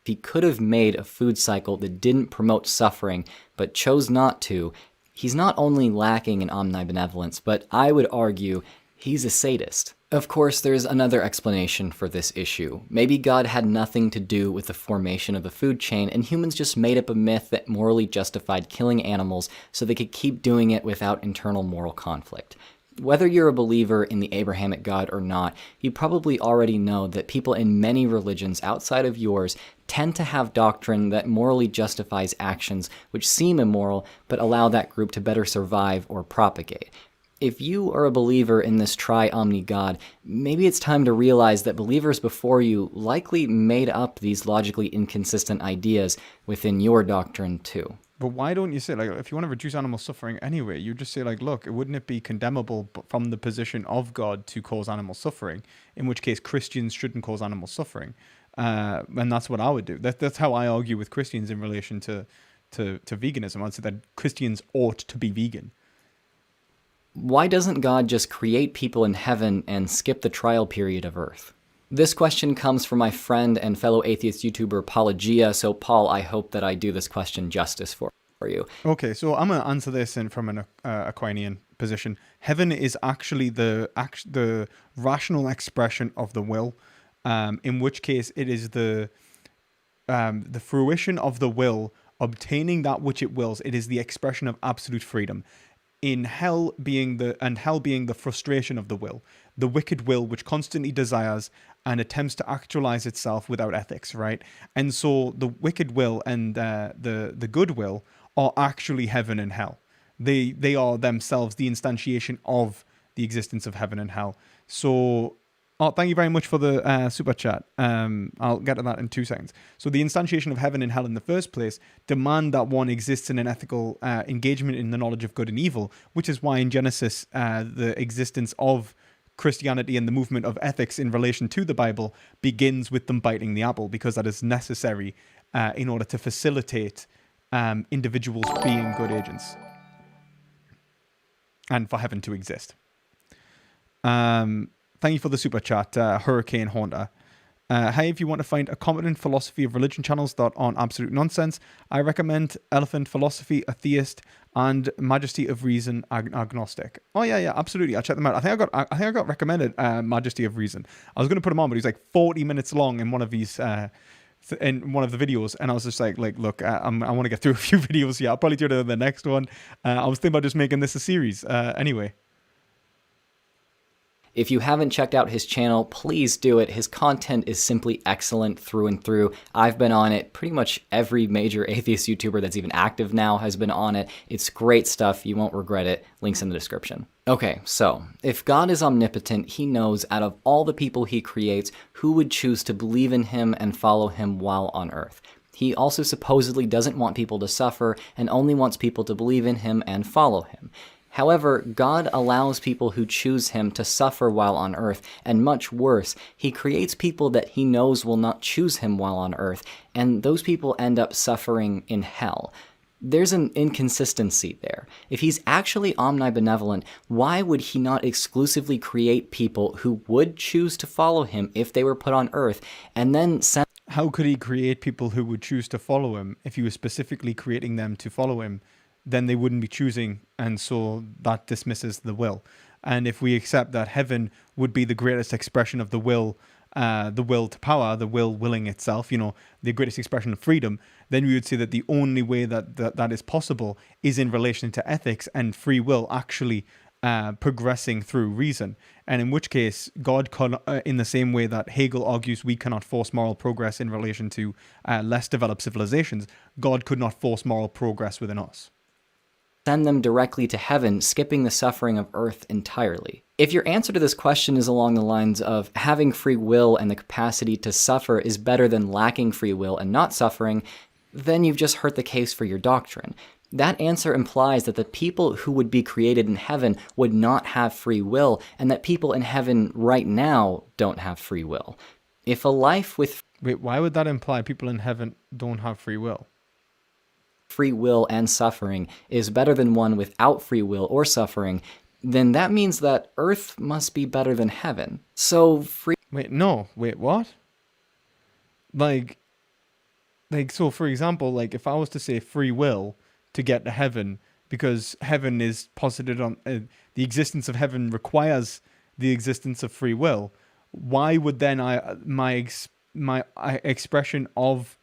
He could have made a food cycle that didn't promote suffering, but chose not to. He's not only lacking in omnibenevolence, but I would argue he's a sadist. Of course, there's another explanation for this issue. Maybe God had nothing to do with the formation of the food chain, and humans just made up a myth that morally justified killing animals so they could keep doing it without internal moral conflict. Whether you're a believer in the Abrahamic God or not, you probably already know that people in many religions outside of yours tend to have doctrine that morally justifies actions which seem immoral but allow that group to better survive or propagate. If you are a believer in this tri-omni God, maybe it's time to realize that believers before you likely made up these logically inconsistent ideas within your doctrine too. But why don't you say, like, if you want to reduce animal suffering anyway, you just say, like, look, wouldn't it be condemnable from the position of God to cause animal suffering? In which case, Christians shouldn't cause animal suffering. And that's what I would do. That's how I argue with Christians in relation to veganism. I'd say that Christians ought to be vegan. Why doesn't God just create people in heaven and skip the trial period of Earth? This question comes from my friend and fellow atheist YouTuber Paulogia, so Paul, I hope that I do this question justice for you. Okay, so I'm going to answer this from an Aquinian position. Heaven is actually the rational expression of the will, in which case it is the fruition of the will obtaining that which it wills. It is the expression of absolute freedom. In hell being the frustration of the will, the wicked will which constantly desires and attempts to actualize itself without ethics, right? And so the wicked will and the good will are actually heaven and hell. They are themselves the instantiation of the existence of heaven and hell. So, thank you very much for the super chat. I'll get to that in 2 seconds. So the instantiation of heaven and hell in the first place demand that one exists in an ethical engagement in the knowledge of good and evil, which is why in Genesis, the existence of Christianity and the movement of ethics in relation to the Bible begins with them biting the apple, because that is necessary in order to facilitate individuals being good agents and for heaven to exist. Thank you for the super chat, Hurricane Haunter. Hey, if you want to find a competent philosophy of religion channels that aren't absolute nonsense, I recommend Elephant Philosophy, Atheist, and Majesty of Reason, Agnostic. Oh yeah, absolutely. I'll check them out. I think I got recommended Majesty of Reason. I was going to put him on, but he's like 40 minutes long in one of these in one of the videos, and I was just like look, I want to get through a few videos here. I'll probably do it in the next one. I was thinking about just making this a series. Anyway. If you haven't checked out his channel, please do it. His content is simply excellent through and through. I've been on it. Pretty much every major atheist YouTuber that's even active now has been on it. It's great stuff. You won't regret it. Links in the description. Okay, so if God is omnipotent, he knows out of all the people he creates who would choose to believe in him and follow him while on earth. He also supposedly doesn't want people to suffer and only wants people to believe in him and follow him. However, God allows people who choose him to suffer while on earth, and much worse, he creates people that he knows will not choose him while on earth, and those people end up suffering in hell. There's an inconsistency there. If he's actually omnibenevolent, why would he not exclusively create people who would choose to follow him if they were put on earth, and then send... How could he create people who would choose to follow him if he was specifically creating them to follow him? Then they wouldn't be choosing, and so that dismisses the will. And if we accept that heaven would be the greatest expression of the will to power, the will willing itself, the greatest expression of freedom, then we would say that the only way that is possible is in relation to ethics and free will actually progressing through reason. And in which case, God can, in the same way that Hegel argues we cannot force moral progress in relation to less developed civilizations, God could not force moral progress within us. Send them directly to heaven, skipping the suffering of earth entirely. If your answer to this question is along the lines of having free will and the capacity to suffer is better than lacking free will and not suffering, then you've just hurt the case for your doctrine. That answer implies that the people who would be created in heaven would not have free will, and that people in heaven right now don't have free will. If a life with Wait, why would that imply people in heaven don't have free will? free will and suffering is better than one without free will or suffering, then that means that Earth must be better than heaven. So Wait, what? So for example, like if I was to say free will to get to heaven, because heaven is posited on the existence of heaven requires the existence of free will, why would then my expression of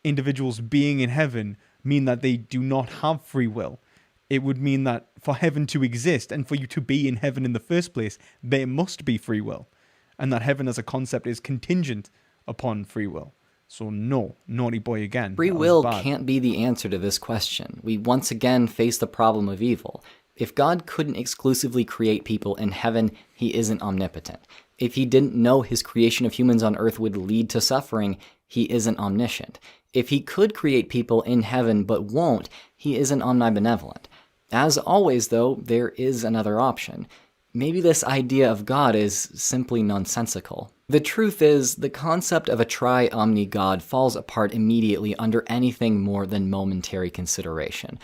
individuals being in heaven mean that they do not have free will? It would mean that for heaven to exist and for you to be in heaven in the first place, there must be free will, and that heaven as a concept is contingent upon free will. So no, naughty boy again. Free will can't be the answer to this question. We once again face the problem of evil. If God couldn't exclusively create people in heaven, he isn't omnipotent. If he didn't know his creation of humans on earth would lead to suffering, he isn't omniscient. If he could create people in heaven but won't, he isn't omnibenevolent. As always, though, there is another option. Maybe this idea of God is simply nonsensical. The truth is, the concept of a tri-omni God falls apart immediately under anything more than momentary consideration.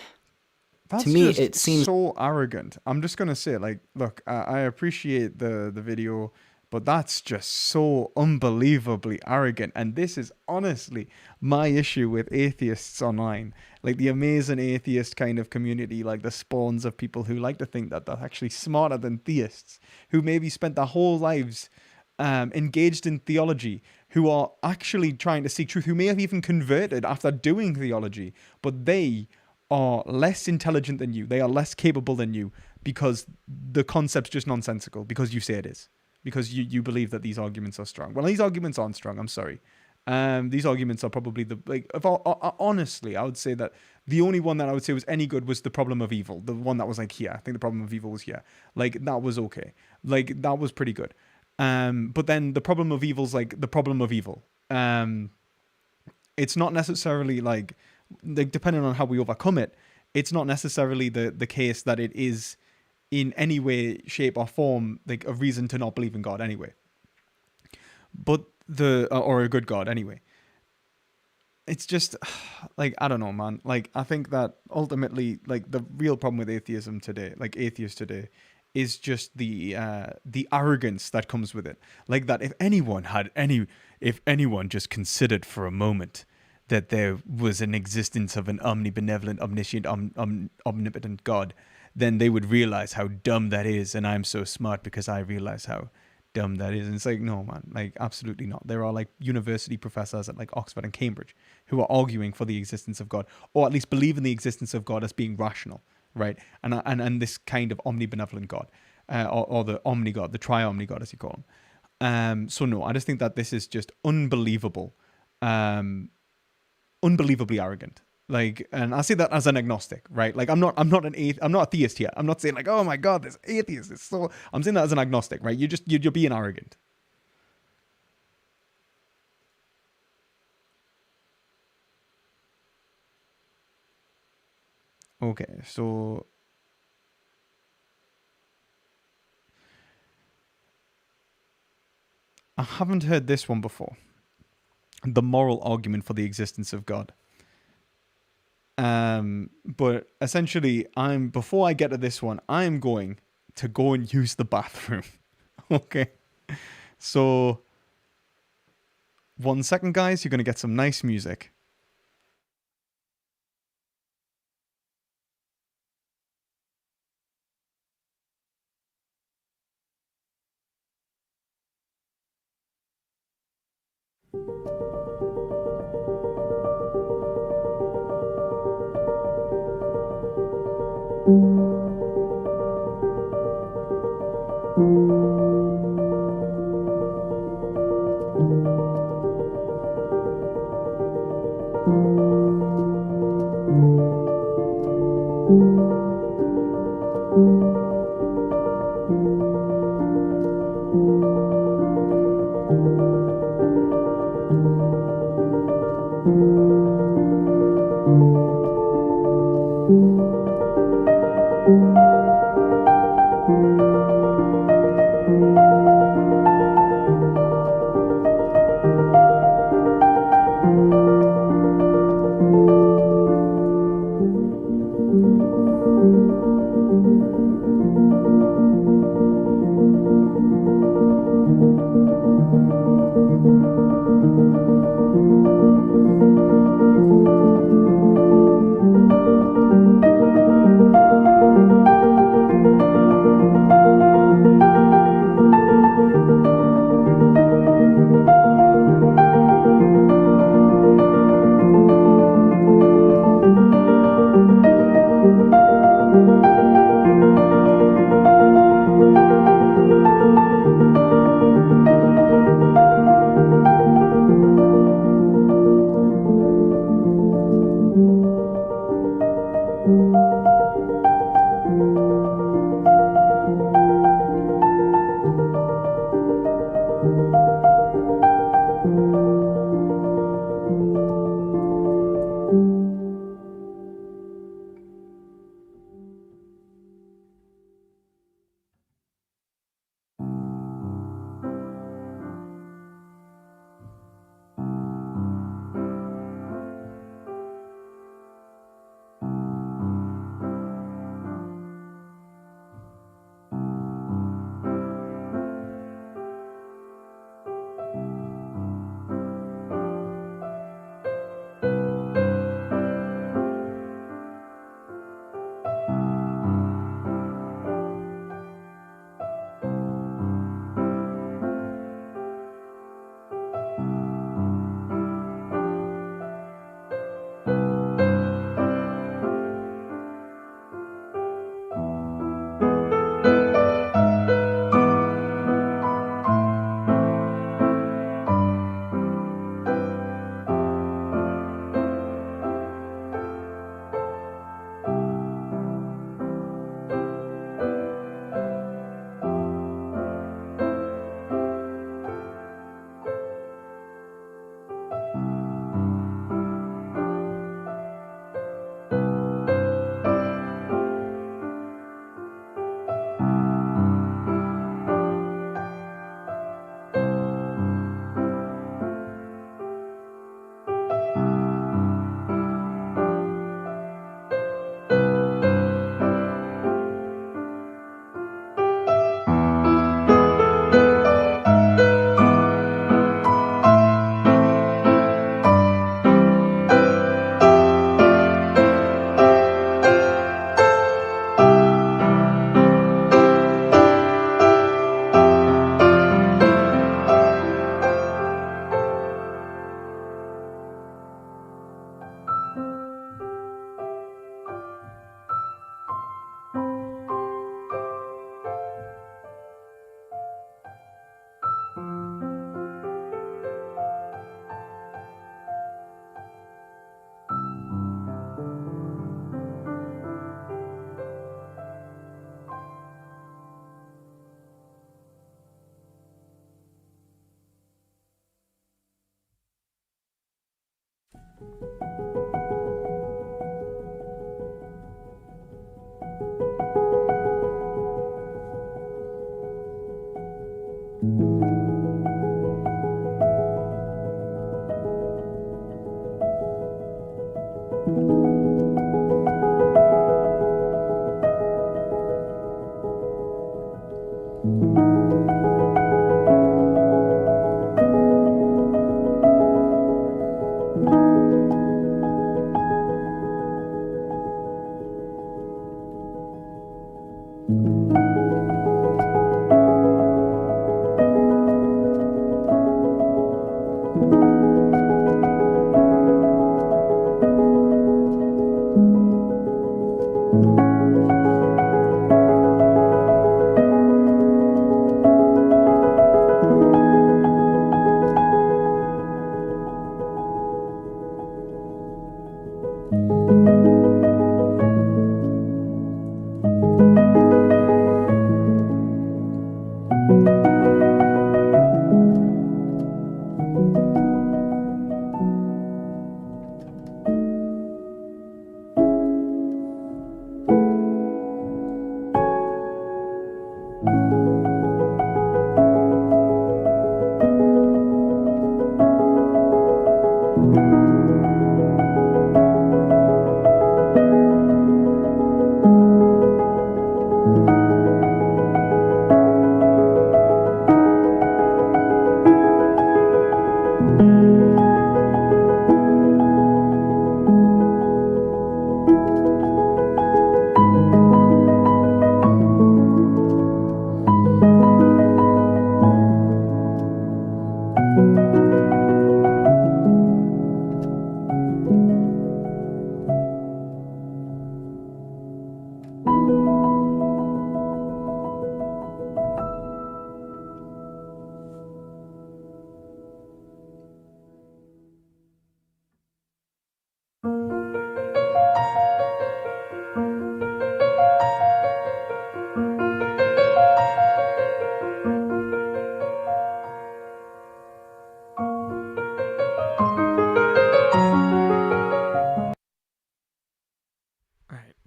That's to me, just it seems so arrogant. I'm just gonna say, like, look, I appreciate the video, but that's just so unbelievably arrogant. And this is honestly my issue with atheists online, like the amazing atheist kind of community, like the spawns of people who like to think that they're actually smarter than theists, who maybe spent their whole lives engaged in theology, who are actually trying to seek truth, who may have even converted after doing theology, but they are less intelligent than you. They are less capable than you because the concept's just nonsensical, because you say it is, because you believe that these arguments are strong. Well, these arguments aren't strong. I'm sorry. These arguments are probably honestly, I would say that the only one that I would say was any good was the problem of evil. The one that was like here. I think the problem of evil was here. Like that was okay. Like that was pretty good. But then the problem of evil's like the problem of evil. It's not necessarily like depending on how we overcome it, it's not necessarily the case that it is in any way, shape, or form like a reason to not believe in God anyway. But or a good God anyway. It's just like, I don't know, man. Like I think that ultimately, like the real problem with atheism today, like atheists today, is just the arrogance that comes with it. Like that if anyone just considered for a moment that there was an existence of an omnibenevolent, omniscient, omnipotent God, then they would realize how dumb that is, and I'm so smart because I realize how dumb that is. And it's like, no, man, like absolutely not. There are like university professors at like Oxford and Cambridge who are arguing for the existence of God, or at least believe in the existence of God as being rational, right? And this kind of omnibenevolent God, or the omni God, the tri-omni God as you call him. So no, I just think that this is just unbelievable, unbelievably arrogant. Like, and I say that as an agnostic, right? Like, I'm not a theist here. I'm not saying like, oh my God, this atheist is so. I'm saying that as an agnostic, right? You're being arrogant. Okay, so I haven't heard this one before. The moral argument for the existence of God. But essentially, before I get to this one, I'm going to go and use the bathroom. Okay. So 1 second, guys, you're going to get some nice music.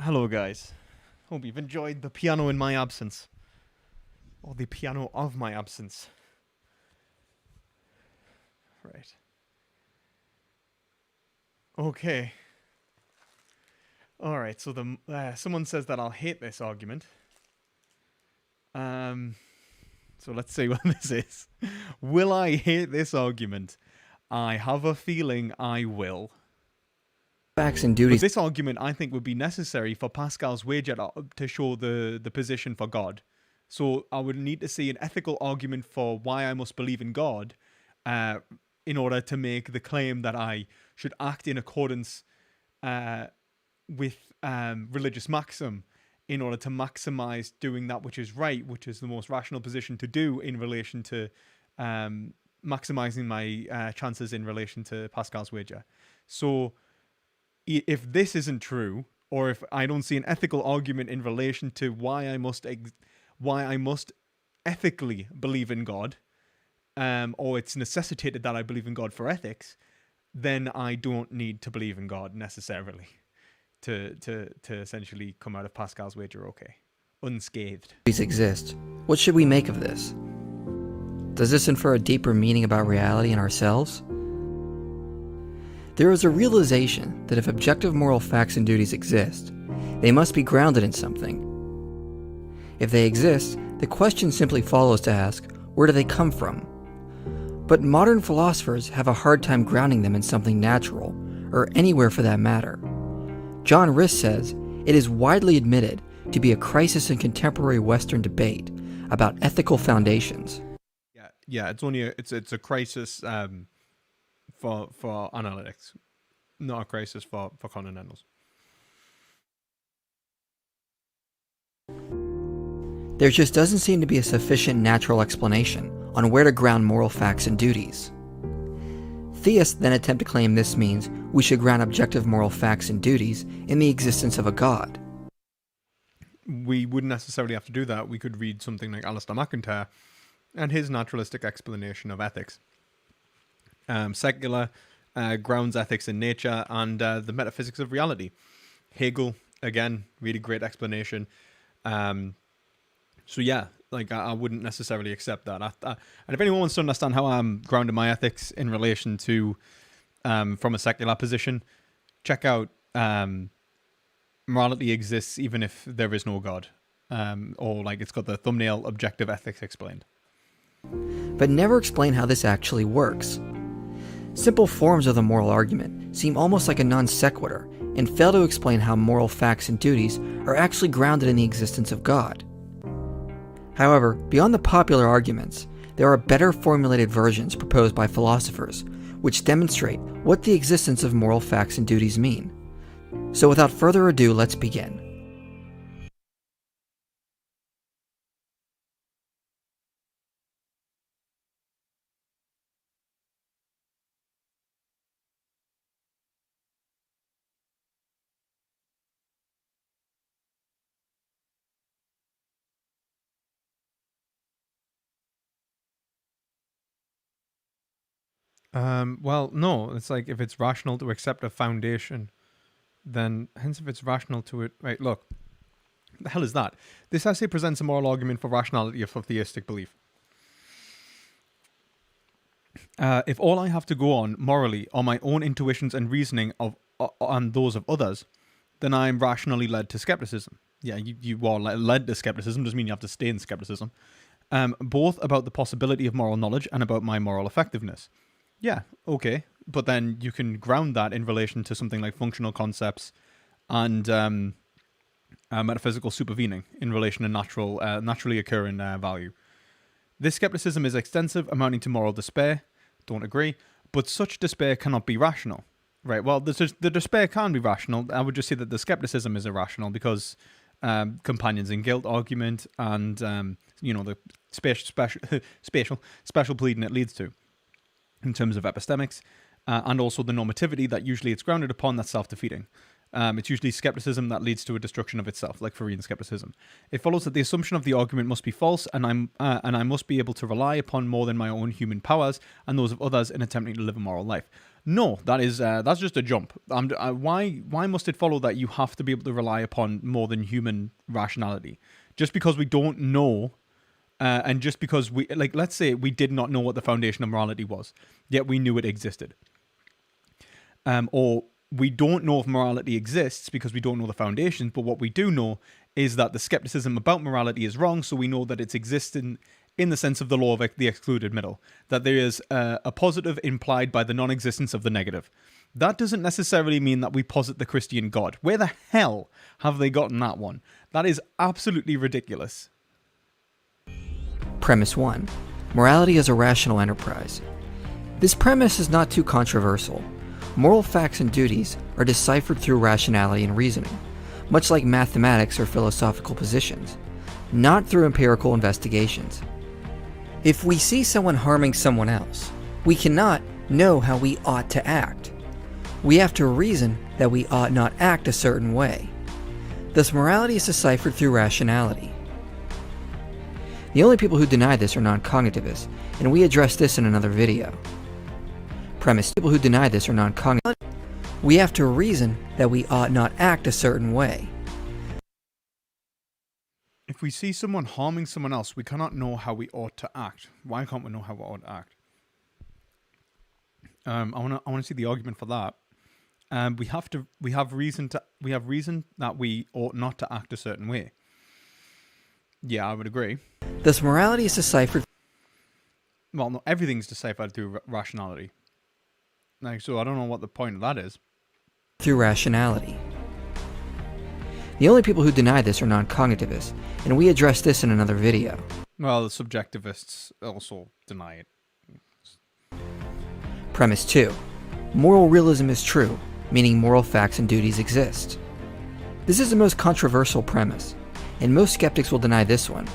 Hello, guys. Hope you've enjoyed the piano in my absence. Or the piano of my absence. Right. Okay. Alright, so someone says that I'll hate this argument. So let's see what this is. Will I hate this argument? I have a feeling I will. Facts and duties. But this argument, I think, would be necessary for Pascal's wager to show the position for God. So I would need to see an ethical argument for why I must believe in God in order to make the claim that I should act in accordance with religious maxim in order to maximize doing that which is right, which is the most rational position to do in relation to maximizing my chances in relation to Pascal's wager. So if this isn't true, or if I don't see an ethical argument in relation to why I must ethically believe in God, or it's necessitated that I believe in God for ethics, then I don't need to believe in God necessarily to essentially come out of Pascal's wager okay, unscathed. Exist. What should we make of this? Does this infer a deeper meaning about reality and ourselves? There is a realization that if objective moral facts and duties exist, they must be grounded in something. If they exist, the question simply follows to ask, where do they come from? But modern philosophers have a hard time grounding them in something natural, or anywhere for that matter. John Riss says, it is widely admitted to be a crisis in contemporary Western debate about ethical foundations. Yeah, it's a crisis for analytics, not a crisis for continentals. There just doesn't seem to be a sufficient natural explanation on where to ground moral facts and duties. Theists then attempt to claim this means we should ground objective moral facts and duties in the existence of a God. We wouldn't necessarily have to do that. We could read something like Alistair McIntyre and his naturalistic explanation of ethics. Secular grounds ethics in nature, and the metaphysics of reality. Hegel, again, really great explanation. So yeah, like I wouldn't necessarily accept that. And if anyone wants to understand how I'm grounding my ethics in relation to from a secular position, check out Morality Exists Even If There Is No God, or like it's got the thumbnail Objective Ethics Explained. But never explain how this actually works. Simple forms of the moral argument seem almost like a non sequitur and fail to explain how moral facts and duties are actually grounded in the existence of God. However, beyond the popular arguments, there are better formulated versions proposed by philosophers, which demonstrate what the existence of moral facts and duties mean. So without further ado, let's begin. Well, no, it's like if it's rational to accept a foundation, then hence if it's rational to it, right, look, the hell is that? This essay presents a moral argument for rationality of theistic belief. If all I have to go on morally are my own intuitions and reasoning and those of others, then I am rationally led to skepticism. Yeah, you are led to skepticism, doesn't mean you have to stay in skepticism. Both about the possibility of moral knowledge and about my moral effectiveness. Yeah, okay, but then you can ground that in relation to something like functional concepts and metaphysical supervening in relation to naturally occurring value. This skepticism is extensive, amounting to moral despair. Don't agree, but such despair cannot be rational. Right, well, the despair can be rational. I would just say that the skepticism is irrational because companions in guilt argument and the special pleading it leads to in terms of epistemics, and also the normativity that usually it's grounded upon that's self-defeating. It's usually skepticism that leads to a destruction of itself, like Freudian skepticism. It follows that the assumption of the argument must be false, and I must be able to rely upon more than my own human powers and those of others in attempting to live a moral life. No, that's just a jump. Why must it follow that you have to be able to rely upon more than human rationality? Just because we don't know, and just because let's say we did not know what the foundation of morality was, yet we knew it existed. Or we don't know if morality exists because we don't know the foundations, but what we do know is that the skepticism about morality is wrong, so we know that it's existing in the sense of the law of the excluded middle, that there is a positive implied by the non-existence of the negative. That doesn't necessarily mean that we posit the Christian God. Where the hell have they gotten that one? That is absolutely ridiculous. Premise 1. Morality is a rational enterprise. This premise is not too controversial. Moral facts and duties are deciphered through rationality and reasoning, much like mathematics or philosophical positions, not through empirical investigations. If we see someone harming someone else, we cannot know how we ought to act. We have to reason that we ought not act a certain way. Thus, morality is deciphered through rationality. The only people who deny this are non-cognitivists, and we address this in another video. Premise: people who deny this are non-cognitive. We have to reason that we ought not act a certain way. If we see someone harming someone else, we cannot know how we ought to act. Why can't we know how we ought to act? I want to see the argument for that. We have reason that we ought not to act a certain way. Yeah, I would agree. Thus, morality is deciphered. Well, no, everything's deciphered through rationality. So I don't know what the point of that is. Through rationality. The only people who deny this are non-cognitivists, and we address this in another video. Well, the subjectivists also deny it. Premise 2. Moral realism is true, meaning moral facts and duties exist. This is the most controversial premise, and most skeptics will deny this one.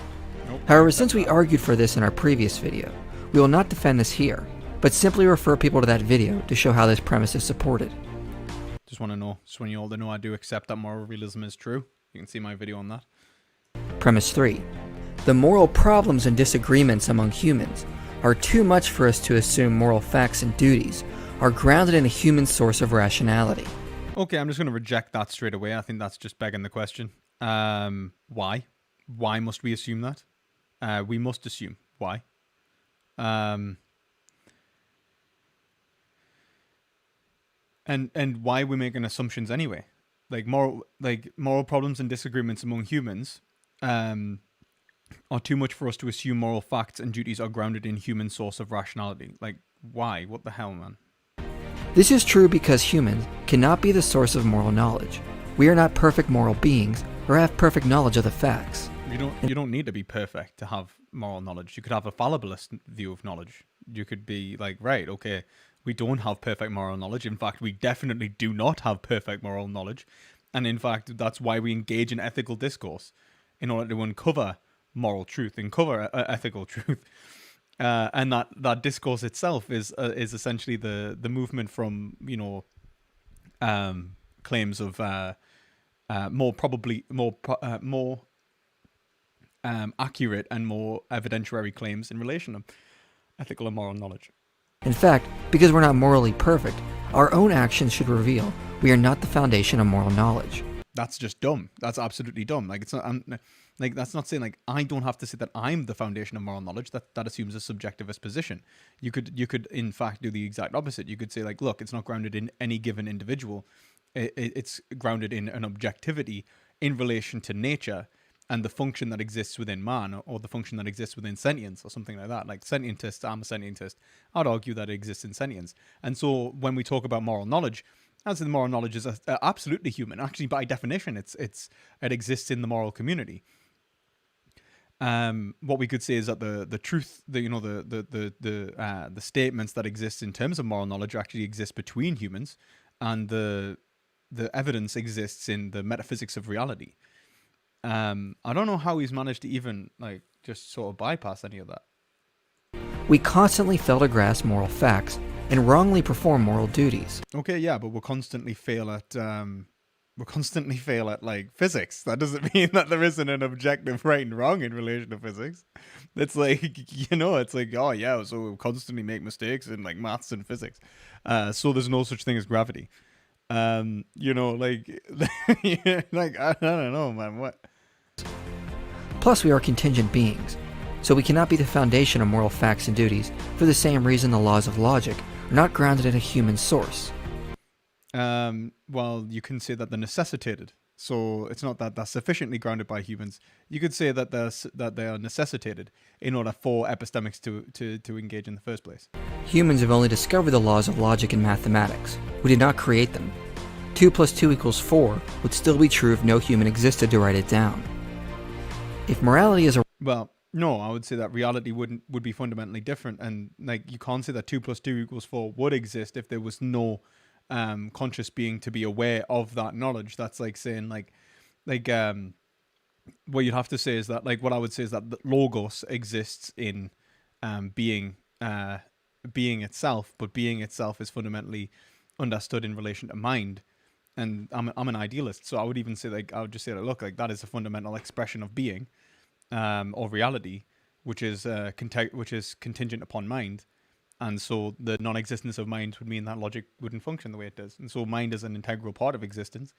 Nope. However, since we argued for this in our previous video, we will not defend this here, but simply refer people to that video to show how this premise is supported. Just want to know, just want you all to know I do accept that moral realism is true. You can see my video on that. Premise 3. The moral problems and disagreements among humans are too much for us to assume moral facts and duties are grounded in a human source of rationality. Okay, I'm just going to reject that straight away. I think that's just begging the question. Why? Why must we assume that? We must assume. Why? And why are we making assumptions anyway? Like moral problems and disagreements among humans are too much for us to assume moral facts and duties are grounded in human source of rationality. Like, why? What the hell, man? This is true because humans cannot be the source of moral knowledge. We are not perfect moral beings or have perfect knowledge of the facts. You don't need to be perfect to have moral knowledge. You could have a fallibilist view of knowledge. You could be like, right, okay, we don't have perfect moral knowledge. In fact, we definitely do not have perfect moral knowledge. And in fact, that's why we engage in ethical discourse, in order to uncover moral truth, uncover ethical truth. And that discourse itself is essentially the movement from, claims of more accurate and more evidentiary claims in relation to ethical and moral knowledge. In fact, because we're not morally perfect, our own actions should reveal we are not the foundation of moral knowledge. That's just dumb. That's absolutely dumb. Like, it's not. That's not saying like I don't have to say that I'm the foundation of moral knowledge. That assumes a subjectivist position. You could in fact do the exact opposite. You could say like, look, it's not grounded in any given individual. It's grounded in an objectivity in relation to nature and the function that exists within man, or the function that exists within sentience, or something like that. Like sentientist, I'm a sentientist. I'd argue that it exists in sentience. And so when we talk about moral knowledge, as in moral knowledge is absolutely human. Actually, by definition, it exists in the moral community. What we could say is that the truth, the statements that exist in terms of moral knowledge actually exist between humans, and the evidence exists in the metaphysics of reality. I don't know how he's managed to even just sort of bypass any of that. We constantly fail to grasp moral facts and wrongly perform moral duties. Okay, yeah, but we'll constantly fail at physics. That doesn't mean that there isn't an objective right and wrong in relation to physics. It's like, it's like, oh yeah, so we'll constantly make mistakes in maths and physics. So there's no such thing as gravity. I don't know, man, what? Plus, we are contingent beings, so we cannot be the foundation of moral facts and duties for the same reason the laws of logic are not grounded in a human source. Well, you can say that they're necessitated. So it's not that they're sufficiently grounded by humans. You could say that they are necessitated in order for epistemics to engage in the first place. Humans have only discovered the laws of logic and mathematics. We did not create them. 2 + 2 = 4 would still be true if no human existed to write it down. If morality is a... Well, no, I would say that reality would be fundamentally different, and you can't say that 2 + 2 = 4 would exist if there was no conscious being to be aware of that knowledge. That's like saying what you'd have to say is that what I would say is that the logos exists in being itself, but being itself is fundamentally understood in relation to mind. And I'm an idealist, so I would even say I would just say look, that is a fundamental expression of being, or reality, which is contingent upon mind. And so the non-existence of mind would mean that logic wouldn't function the way it does. And so mind is an integral part of existence.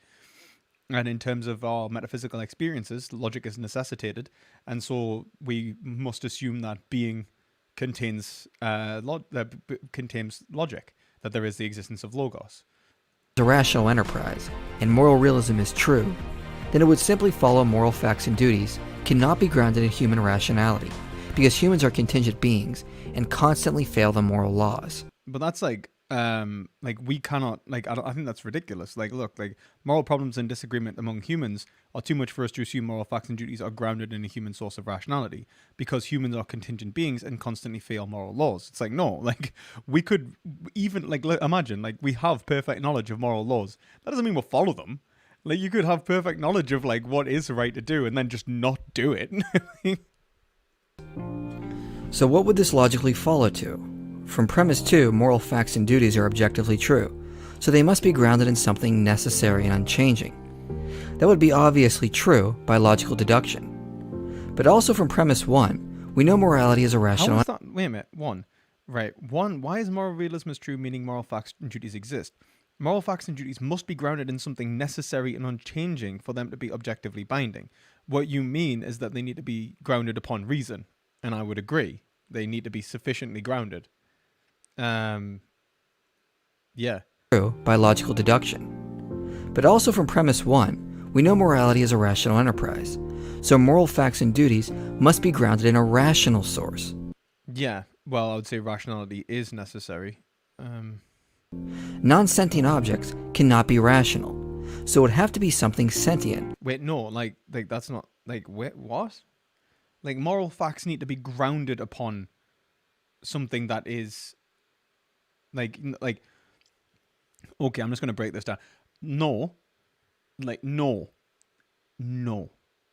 And in terms of our metaphysical experiences, logic is necessitated. And so we must assume that being contains logic, that there is the existence of logos. A rational enterprise, and moral realism is true, then it would simply follow moral facts and duties cannot be grounded in human rationality, because humans are contingent beings and constantly fail the moral laws. But that's we cannot, I think that's ridiculous. Moral problems and disagreement among humans are too much for us to assume moral facts and duties are grounded in a human source of rationality, because humans are contingent beings and constantly fail moral laws. It's we could even, imagine, we have perfect knowledge of moral laws. That doesn't mean we'll follow them. You could have perfect knowledge of, what is right to do and then just not do it. So what would this logically follow to? From premise 2, moral facts and duties are objectively true, so they must be grounded in something necessary and unchanging. That would be obviously true by logical deduction. But also from premise 1, we know morality is a rational... Wait a minute, Right. One, why is moral realism is true, meaning moral facts and duties exist? Moral facts and duties must be grounded in something necessary and unchanging for them to be objectively binding. What you mean is that they need to be grounded upon reason, and I would agree. They need to be sufficiently grounded. Yeah. True by logical deduction. But also from premise 1, we know morality is a rational enterprise. So moral facts and duties must be grounded in a rational source. Yeah. Well, I would say rationality is necessary. Non-sentient objects cannot be rational, so it would have to be something sentient. Wait, no, like that's not, like, wait, what? Like, moral facts need to be grounded upon something that is, like, okay, I'm just going to break this down. No.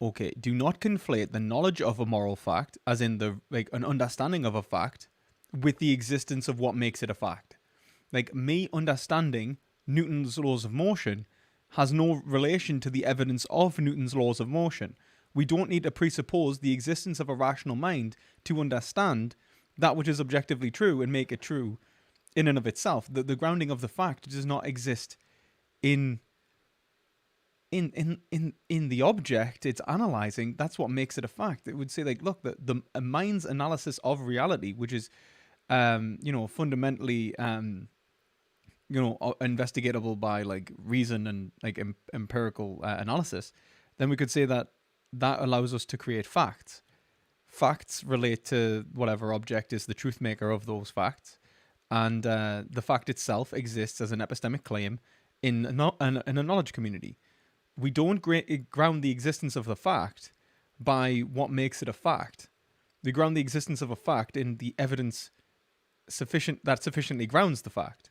Okay, do not conflate the knowledge of a moral fact, as in an understanding of a fact, with the existence of what makes it a fact. Like, me understanding Newton's laws of motion has no relation to the evidence of Newton's laws of motion. We don't need to presuppose the existence of a rational mind to understand that which is objectively true and make it true in and of itself. The grounding of the fact does not exist in the object it's analyzing. That's what makes it a fact. It would say, like, look, a mind's analysis of reality, which is fundamentally investigatable by, like, reason and, like, empirical analysis, then we could say that allows us to create facts. Facts relate to whatever object is the truth maker of those facts, and the fact itself exists as an epistemic claim in a knowledge community. We don't ground the existence of the fact by what makes it a fact. We ground the existence of a fact in the evidence that sufficiently grounds the fact.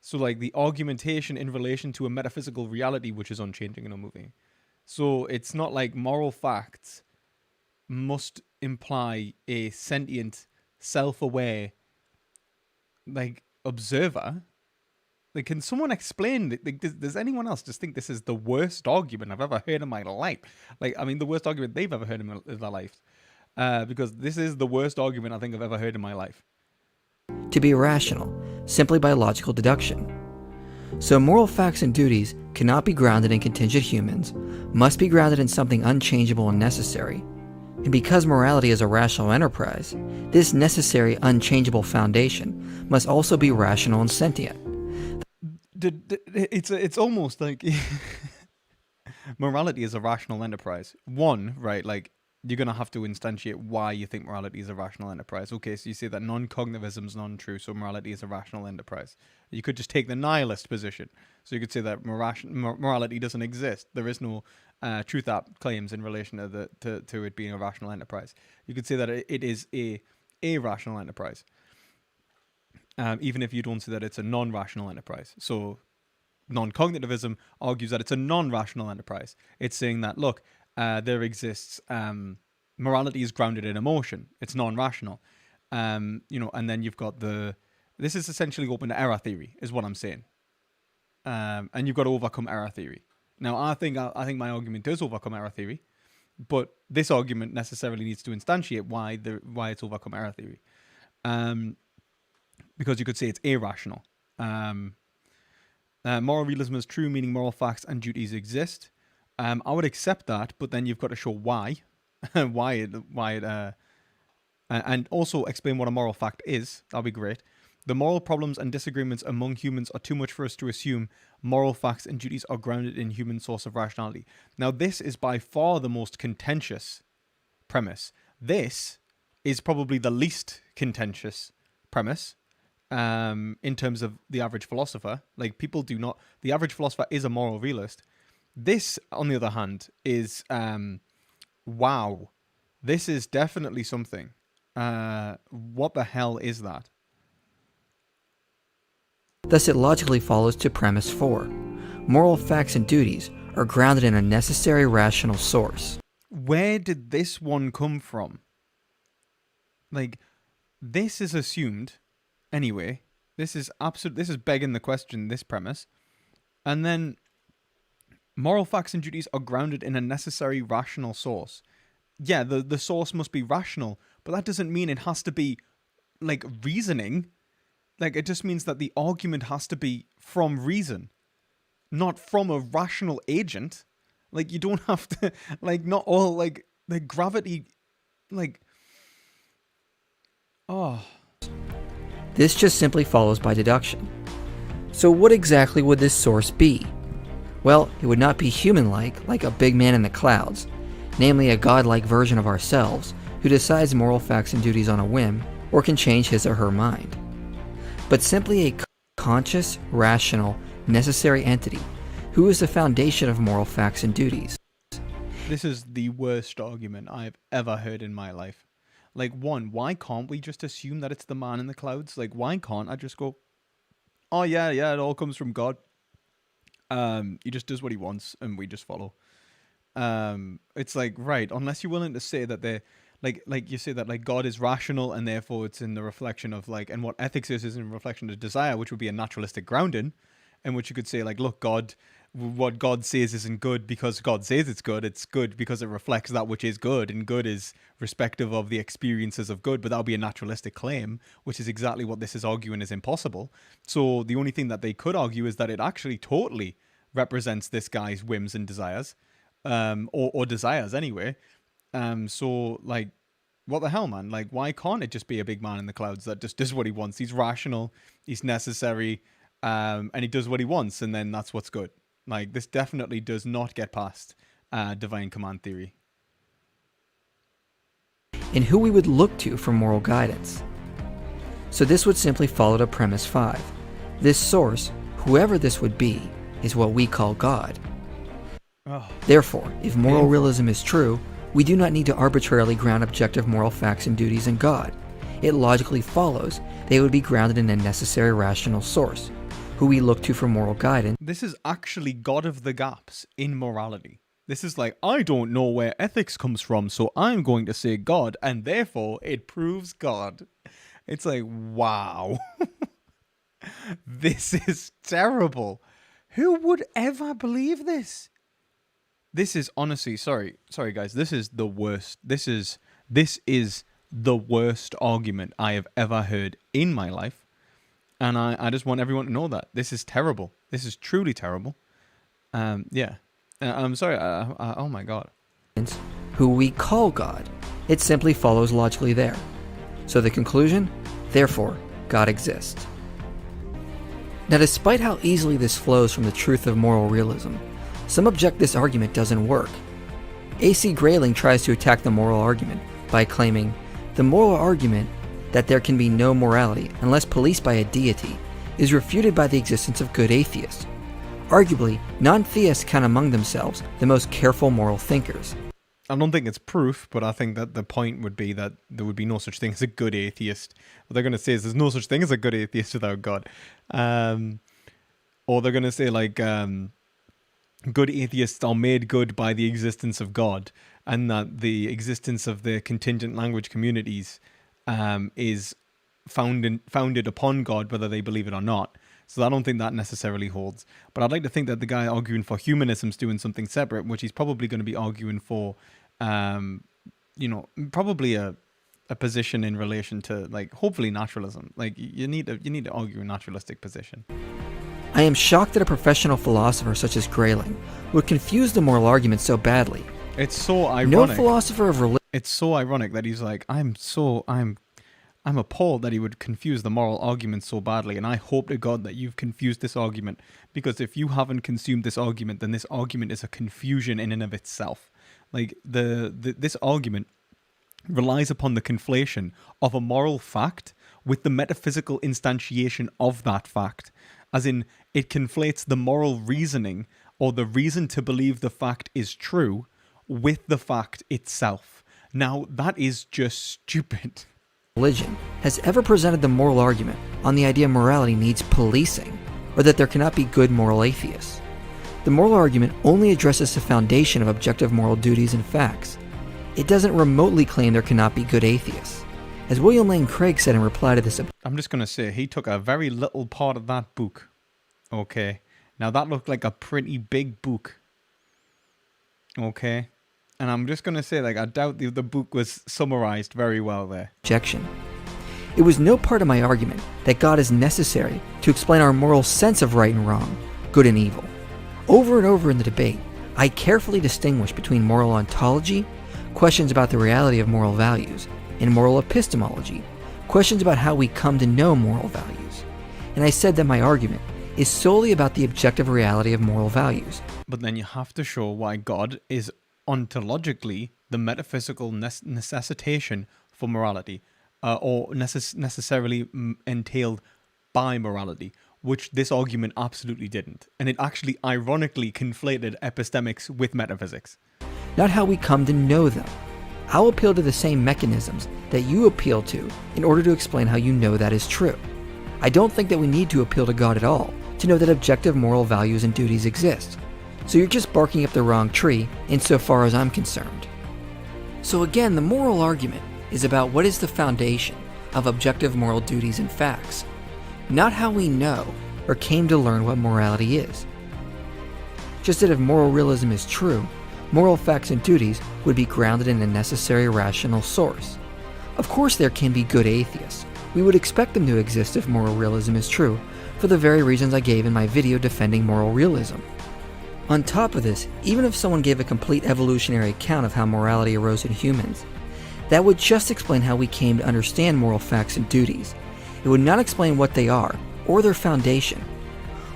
So, like, the argumentation in relation to a metaphysical reality which is unchanging and unmoving. So it's not like moral facts must imply a sentient, self-aware, like, observer. Like, can someone explain? Like, does anyone else just think this is the worst argument I've ever heard in my life? Like, I mean, the worst argument they've ever heard in their life. Because this is the worst argument I think I've ever heard in my life. To be rational, simply by logical deduction. So moral facts and duties cannot be grounded in contingent humans, must be grounded in something unchangeable and necessary. And because morality is a rational enterprise, this necessary, unchangeable foundation must also be rational and sentient. It's almost like morality is a rational enterprise. One, right, like, you're going to have to instantiate why you think morality is a rational enterprise. Okay, so you say that non-cognitivism is non-true, so morality is a rational enterprise. You could just take the nihilist position. So you could say that morality doesn't exist. There is no truth app claims in relation to it being a rational enterprise. You could say that it is a rational enterprise. Even if you don't say that it's a non-rational enterprise. So non-cognitivism argues that it's a non-rational enterprise. It's saying that, look, there exists, morality is grounded in emotion. It's non-rational. And then you've got this is essentially open to error theory, is what I'm saying. And you've got to overcome error theory. Now, I think my argument does overcome error theory, but this argument necessarily needs to instantiate why it's overcome error theory. Because you could say it's irrational. Moral realism is true, meaning moral facts and duties exist. I would accept that, but then you've got to show why, and also explain what a moral fact is. That'll be great. The moral problems and disagreements among humans are too much for us to assume moral facts and duties are grounded in human source of rationality. Now, this is by far the most contentious premise. This is probably the least contentious premise. In terms of the average philosopher, like, the average philosopher is a moral realist. This, on the other hand, is, wow, this is definitely something. What the hell is that? Thus it logically follows to premise 4. Moral facts and duties are grounded in a necessary rational source. Where did this one come from? Like, this is assumed, anyway. This is begging the question, this premise. And then moral facts and duties are grounded in a necessary rational source. Yeah, the source must be rational, but that doesn't mean it has to be, like reasoning. Like, it just means that the argument has to be from reason, not from a rational agent. Like, you don't have to, like, not all, like, the gravity, like, oh. This just simply follows by deduction. So what exactly would this source be? Well, it would not be human-like, like a big man in the clouds, namely a godlike version of ourselves, who decides moral facts and duties on a whim, or can change his or her mind. But simply a conscious, rational, necessary entity, who is the foundation of moral facts and duties. This is the worst argument I've ever heard in my life. Like, one, why can't we just assume that it's the man in the clouds? Like, why can't I just go, oh yeah, it all comes from God. He just does what he wants and we just follow. It's like, right, unless you're willing to say that they're, like you say that, like, God is rational and therefore it's in the reflection of, like, and what ethics is in reflection of desire, which would be a naturalistic grounding, in which you could say, like, look, God, what God says isn't good because God says it's good because it reflects that which is good, and good is respective of the experiences of good, but that would be a naturalistic claim, which is exactly what this is arguing is impossible. So the only thing that they could argue is that it actually totally represents this guy's whims and desires, or desires anyway. So, like, what the hell, man? Like, why can't it just be a big man in the clouds that just does what he wants? He's rational, he's necessary, and he does what he wants, and then that's what's good. Like, this definitely does not get past divine command theory. And who we would look to for moral guidance. So this would simply follow to premise 5. This source, whoever this would be, is what we call God. Oh. Therefore, if moral realism is true, we do not need to arbitrarily ground objective moral facts and duties in God. It logically follows they would be grounded in a necessary rational source, who we look to for moral guidance. This is actually God of the gaps in morality. This is like, I don't know where ethics comes from, so I'm going to say God, and therefore it proves God. It's like, wow. This is terrible. Who would ever believe this? This is honestly, sorry guys, this is the worst. This is the worst argument I have ever heard in my life. And I just want everyone to know that. This is terrible. This is truly terrible. Yeah. I'm sorry. Oh my God. Who we call God. It simply follows logically there. So the conclusion? Therefore, God exists. Now, despite how easily this flows from the truth of moral realism, some object this argument doesn't work. A.C. Grayling tries to attack the moral argument by claiming, the moral argument that there can be no morality unless policed by a deity is refuted by the existence of good atheists. Arguably, non-theists count among themselves the most careful moral thinkers. I don't think it's proof, but I think that the point would be that there would be no such thing as a good atheist. What they're going to say is there's no such thing as a good atheist without God. Or they're going to say, like, good atheists are made good by the existence of God, and that the existence of the contingent language communities is founded upon God, whether they believe it or not. So I don't think that necessarily holds. But I'd like to think that the guy arguing for humanism's doing something separate, which he's probably going to be arguing for, probably a position in relation to, like, hopefully naturalism. Like, you need to argue a naturalistic position. I am shocked that a professional philosopher such as Grayling would confuse the moral argument so badly. It's so ironic. No philosopher of religion. It's so ironic that he's like, I'm appalled that he would confuse the moral argument so badly, and I hope to God that you've confused this argument, because if you haven't consumed this argument, then this argument is a confusion in and of itself. Like, this argument relies upon the conflation of a moral fact with the metaphysical instantiation of that fact. As in, it conflates the moral reasoning, or the reason to believe the fact is true, with the fact itself. Now, that is just stupid. Religion has ever presented the moral argument on the idea morality needs policing, or that there cannot be good moral atheists. The moral argument only addresses the foundation of objective moral duties and facts. It doesn't remotely claim there cannot be good atheists. As William Lane Craig said in reply to this... I'm just going to say, he took a very little part of that book. Okay. Now that looked like a pretty big book. Okay. And I'm just going to say, like, I doubt the book was summarized very well there. Objection. It was no part of my argument that God is necessary to explain our moral sense of right and wrong, good and evil. Over and over in the debate, I carefully distinguished between moral ontology, questions about the reality of moral values, and moral epistemology, questions about how we come to know moral values. And I said that my argument is solely about the objective reality of moral values. But then you have to show why God is ontologically the metaphysical necessitation for morality, or necessarily entailed by morality, which this argument absolutely didn't. And it actually ironically conflated epistemics with metaphysics. Not how we come to know them. I'll appeal to the same mechanisms that you appeal to in order to explain how you know that is true. I don't think that we need to appeal to God at all to know that objective moral values and duties exist. So you're just barking up the wrong tree insofar as I'm concerned. So again, the moral argument is about what is the foundation of objective moral duties and facts, not how we know or came to learn what morality is. Just that if moral realism is true, moral facts and duties would be grounded in a necessary rational source. Of course there can be good atheists. We would expect them to exist if moral realism is true, for the very reasons I gave in my video defending moral realism. On top of this, even if someone gave a complete evolutionary account of how morality arose in humans, that would just explain how we came to understand moral facts and duties. It would not explain what they are, or their foundation,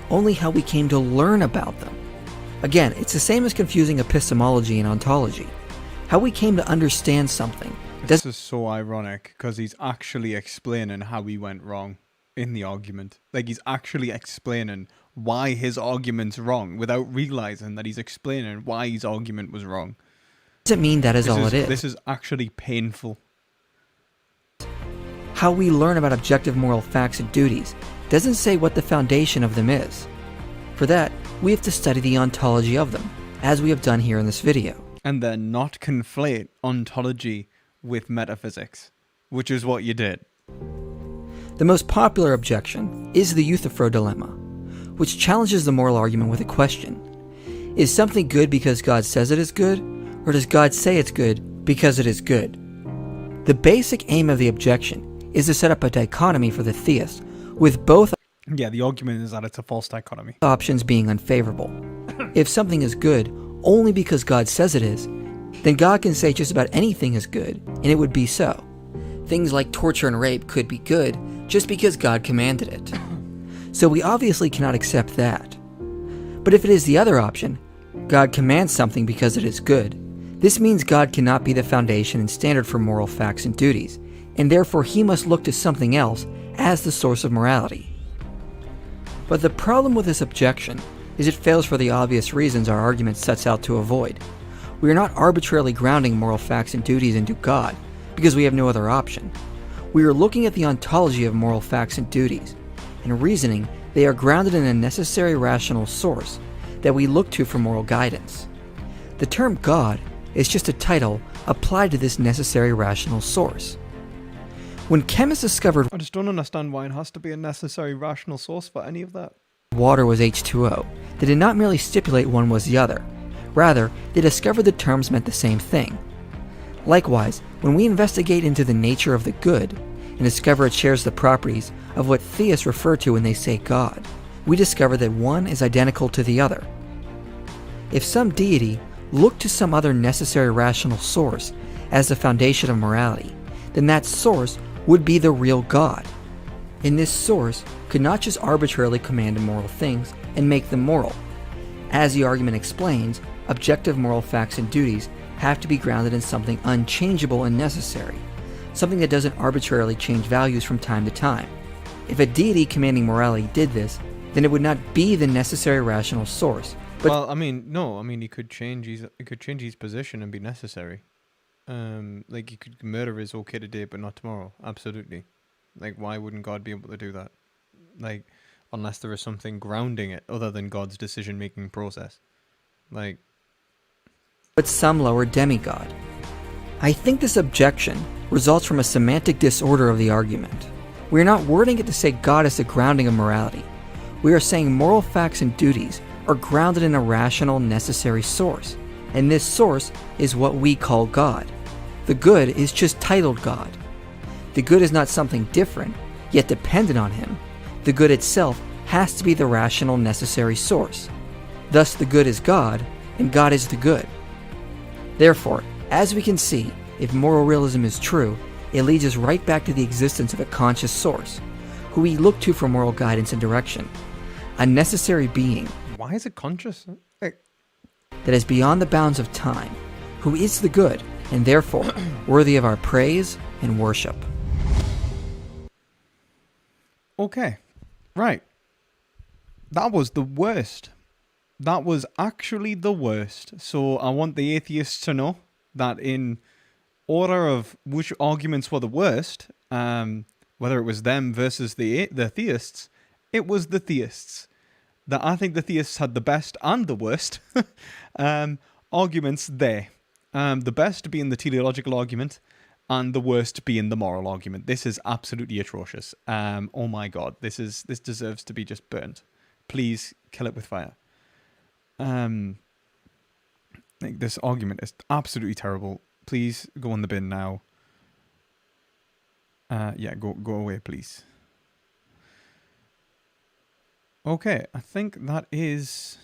only how we came to learn about them. Again, it's the same as confusing epistemology and ontology. How we came to understand something. This is so ironic, because he's actually explaining how he went wrong in the argument. Like, he's actually explaining why his argument's wrong, without realizing that he's explaining why his argument was wrong. Doesn't mean that is all it is. This is actually painful. How we learn about objective moral facts and duties doesn't say what the foundation of them is. For that, we have to study the ontology of them, as we have done here in this video. And then not conflate ontology with metaphysics, which is what you did. The most popular objection is the Euthyphro dilemma, which challenges the moral argument with a question. Is something good because God says it is good, or does God say it's good because it is good? The basic aim of the objection is to set up a dichotomy for the theist, with both Yeah, the argument is that it's a false dichotomy. options being unfavorable. If something is good only because God says it is, then God can say just about anything is good, and it would be so. Things like torture and rape could be good just because God commanded it. So we obviously cannot accept that. But if it is the other option, God commands something because it is good, this means God cannot be the foundation and standard for moral facts and duties, and therefore he must look to something else as the source of morality. But the problem with this objection is it fails for the obvious reasons our argument sets out to avoid. We are not arbitrarily grounding moral facts and duties into God, because we have no other option. We are looking at the ontology of moral facts and duties, and reasoning they are grounded in a necessary rational source that we look to for moral guidance. The term God is just a title applied to this necessary rational source. When chemists discovered I just don't understand why it has to be a necessary rational source for any of that. water was H2O, they did not merely stipulate one was the other. Rather, they discovered the terms meant the same thing. Likewise, when we investigate into the nature of the good and discover it shares the properties of what theists refer to when they say God, we discover that one is identical to the other. If some deity looked to some other necessary rational source as the foundation of morality, then that source would be the real God. And this source could not just arbitrarily command immoral things and make them moral. As the argument explains, objective moral facts and duties have to be grounded in something unchangeable and necessary, something that doesn't arbitrarily change values from time to time. If a deity commanding morality did this, then it would not be the necessary rational source. But Well, I mean, he could change his position and be necessary. Like, he could murder is okay today, but not tomorrow. Absolutely. Like, why wouldn't God be able to do that? Like, unless there is something grounding it other than God's decision-making process. Like, some lower demigod. I think this objection results from a semantic disorder of the argument. We are not wording it to say God is the grounding of morality. We are saying moral facts and duties are grounded in a rational, necessary source, and this source is what we call God. The good is just titled God. The good is not something different, yet dependent on him. The good itself has to be the rational necessary source. Thus the good is God, and God is the good. Therefore, as we can see, if moral realism is true, it leads us right back to the existence of a conscious source, who we look to for moral guidance and direction. A necessary being. Why is it conscious? That is beyond the bounds of time, who is the good, and therefore worthy of our praise and worship. Okay, right. That was the worst. That was actually the worst. So I want the atheists to know that in order of which arguments were the worst, whether it was them versus the theists, it was the theists. That I think the theists had the best and the worst arguments there. The best being the teleological argument, and the worst being the moral argument. This is absolutely atrocious. Oh my god, this deserves to be just burnt. Please kill it with fire. This argument is absolutely terrible. Please go in the bin now. Yeah, go away, please. Okay, I think that is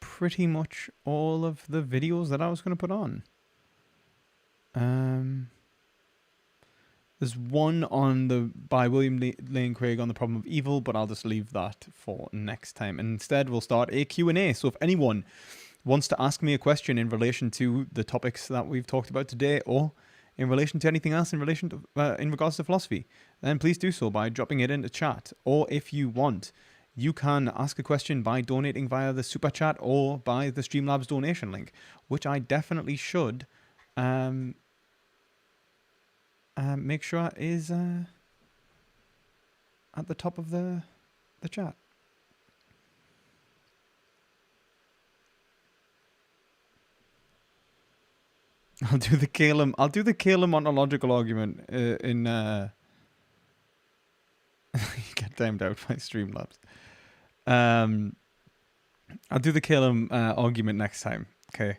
pretty much all of the videos that I was going to put on. There's one by William Lane Craig on the problem of evil, but I'll just leave that for next time. And instead, we'll start a Q&A. So if anyone wants to ask me a question in relation to the topics that we've talked about today, or in relation to anything else in regards to philosophy, then please do so by dropping it into chat. Or if you want, you can ask a question by donating via the super chat or by the Streamlabs donation link, which I definitely should make sure is at the top of the chat. I'll do the Calum ontological argument in you get timed out by Streamlabs. I'll do the Calum argument next time. Okay.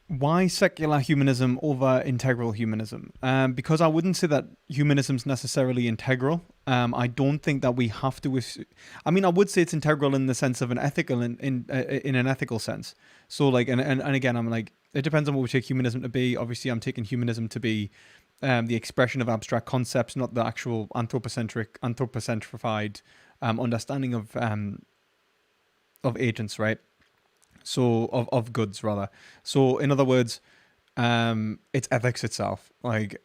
Why secular humanism over integral humanism? Because I wouldn't say that humanism's necessarily integral. I don't think that we have to. I mean, I would say it's integral in the sense of an ethical, in an ethical sense. So, like, and again, I'm like, it depends on what we take humanism to be. Obviously, I'm taking humanism to be the expression of abstract concepts, not the actual anthropocentrified understanding of agents, right? So of goods rather. So in other words, it's ethics itself. Like,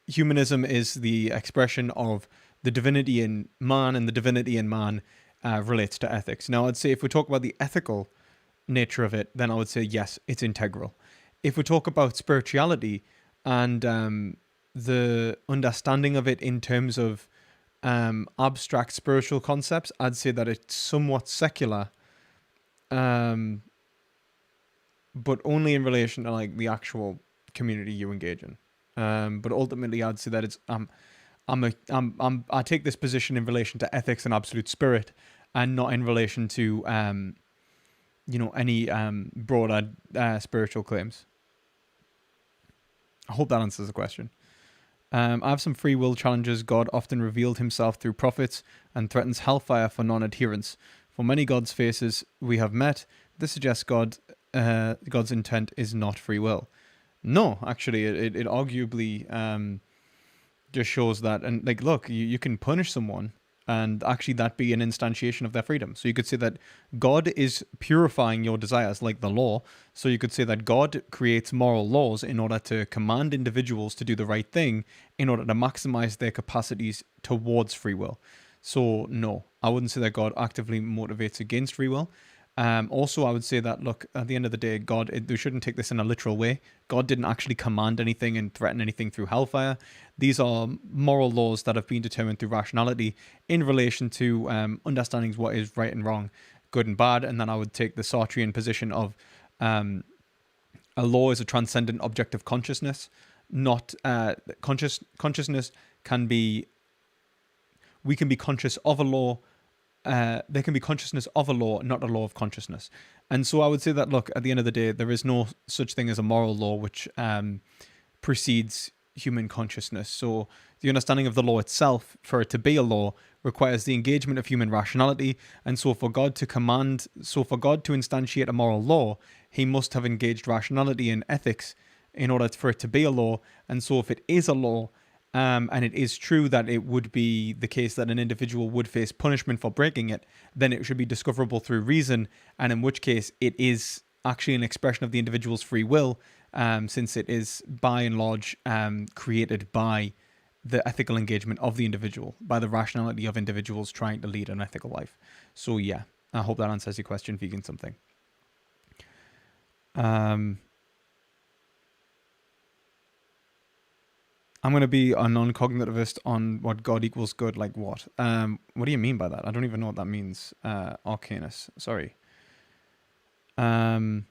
humanism is the expression of the divinity in man, and the divinity in man relates to ethics. Now, I'd say if we talk about the ethical nature of it, then I would say yes, it's integral. If we talk about spirituality and the understanding of it in terms of abstract spiritual concepts, I'd say that it's somewhat secular. But only in relation to like the actual community you engage in. But ultimately, I'd say that it's I take this position in relation to ethics and absolute spirit, and not in relation to any broader spiritual claims. I hope that answers the question. I have some free will challenges. God often revealed himself through prophets and threatens hellfire for non-adherence. For many God's faces we have met, this suggests God's intent is not free will. No, actually, it arguably just shows that. And like, look, you can punish someone and actually that be an instantiation of their freedom. So you could say that God is purifying your desires, like the law. So you could say that God creates moral laws in order to command individuals to do the right thing in order to maximize their capacities towards free will. So no, I wouldn't say that God actively motivates against free will. Also, I would say that, look, at the end of the day, we shouldn't take this in a literal way. God didn't actually command anything and threaten anything through hellfire. These are moral laws that have been determined through rationality in relation to understanding what is right and wrong, good and bad. And then I would take the Sartrean position of a law is a transcendent objective consciousness. Not consciousness can be. We can be conscious of a law. There can be consciousness of a law, not a law of consciousness. And so I would say that, look, at the end of the day, there is no such thing as a moral law which precedes human consciousness. So the understanding of the law itself, for it to be a law, requires the engagement of human rationality. And so for God to instantiate a moral law, he must have engaged rationality and ethics in order for it to be a law. And so if it is a law, and it is true that it would be the case that an individual would face punishment for breaking it, then it should be discoverable through reason, and in which case it is actually an expression of the individual's free will, since it is by and large created by the ethical engagement of the individual, by the rationality of individuals trying to lead an ethical life. So yeah, I hope that answers your question, Vegan something. I'm going to be a non-cognitivist on what God equals good, like what? What do you mean by that? I don't even know what that means. Arcanus, sorry. What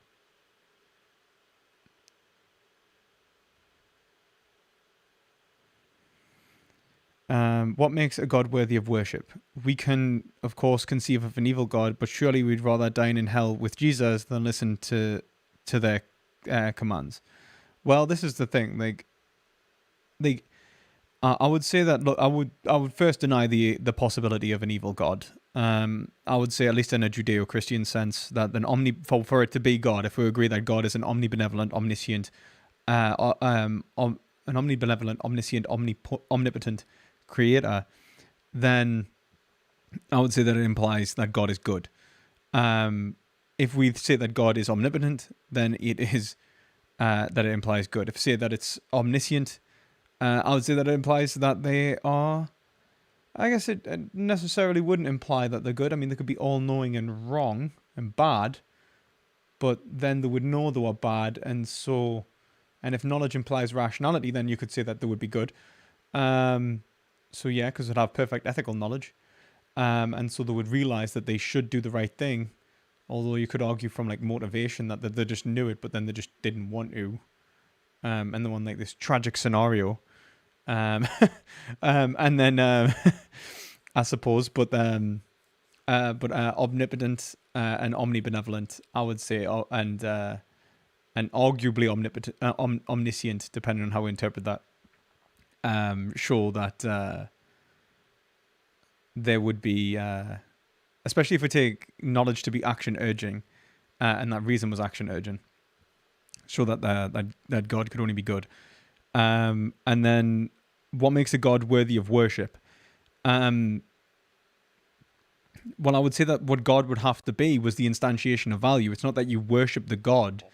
makes a God worthy of worship? We can, of course, conceive of an evil God, but surely we'd rather dine in hell with Jesus than listen to their commands. Well, this is the thing, I would say that, look, I would first deny the possibility of an evil God. I would say, at least in a Judeo-Christian sense, that for it to be God, if we agree that God is an omnibenevolent, omniscient, omnipotent creator, then I would say that it implies that God is good. If we say that God is omnipotent, then it is that it implies good. If we say that it's omniscient, I would say that it implies that they are. I guess it necessarily wouldn't imply that they're good. I mean, they could be all-knowing and wrong and bad, but then they would know they were bad, and if knowledge implies rationality, then you could say that they would be good. So yeah, because they'd have perfect ethical knowledge, and so they would realize that they should do the right thing. Although you could argue from like motivation that they just knew it, but then they just didn't want to. And then on like this tragic scenario. And then I suppose, but omnipotent and omnibenevolent, I would say, and arguably omniscient, depending on how we interpret that, show that there would be, especially if we take knowledge to be action urging, and that reason was action urging, show that that God could only be good. And then what makes a God worthy of worship? Well, I would say that what God would have to be was the instantiation of value. It's not that you worship the God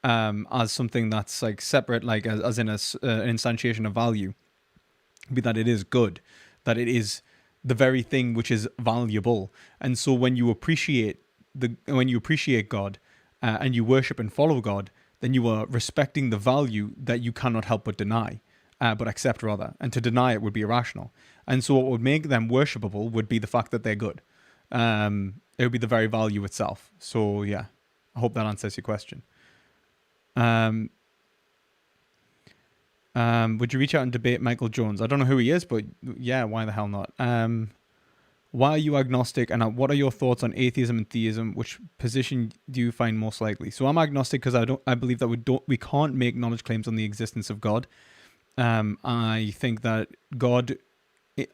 as something that's like separate, like as in an instantiation of value. Be that it is good, that it is the very thing which is valuable. And so when you appreciate God and you worship and follow God, then you are respecting the value that you cannot help but deny, but accept rather. And to deny it would be irrational. And so what would make them worshipable would be the fact that they're good. It would be the very value itself. So yeah, I hope that answers your question. Would you reach out and debate Michael Jones? I don't know who he is, but yeah, why the hell not? Why are you agnostic, and what are your thoughts on atheism and theism? Which position do you find most likely? So I'm agnostic because I believe that we can't make knowledge claims on the existence of God. I think that God,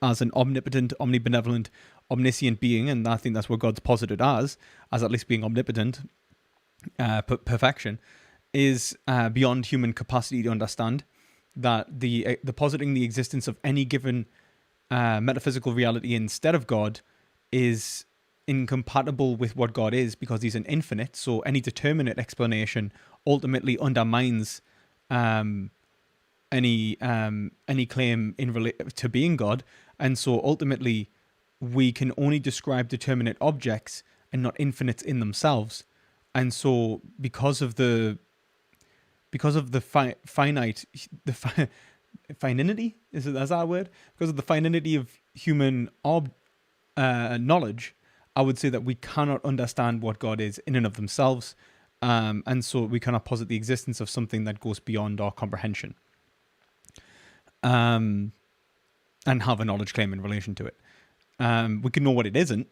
as an omnipotent, omnibenevolent, omniscient being, and I think that's what God's posited as at least being omnipotent, perfection, is beyond human capacity to understand. That the positing the existence of any given metaphysical reality instead of God is incompatible with what God is, because he's an infinite. So any determinate explanation ultimately undermines any claim to being God. And so ultimately we can only describe determinate objects and not infinite in themselves. And so because of the finite, finity, is that a word? Because of the finity of human knowledge, I would say that we cannot understand what God is in and of themselves, and so we cannot posit the existence of something that goes beyond our comprehension, and have a knowledge claim in relation to it. We can know what it isn't.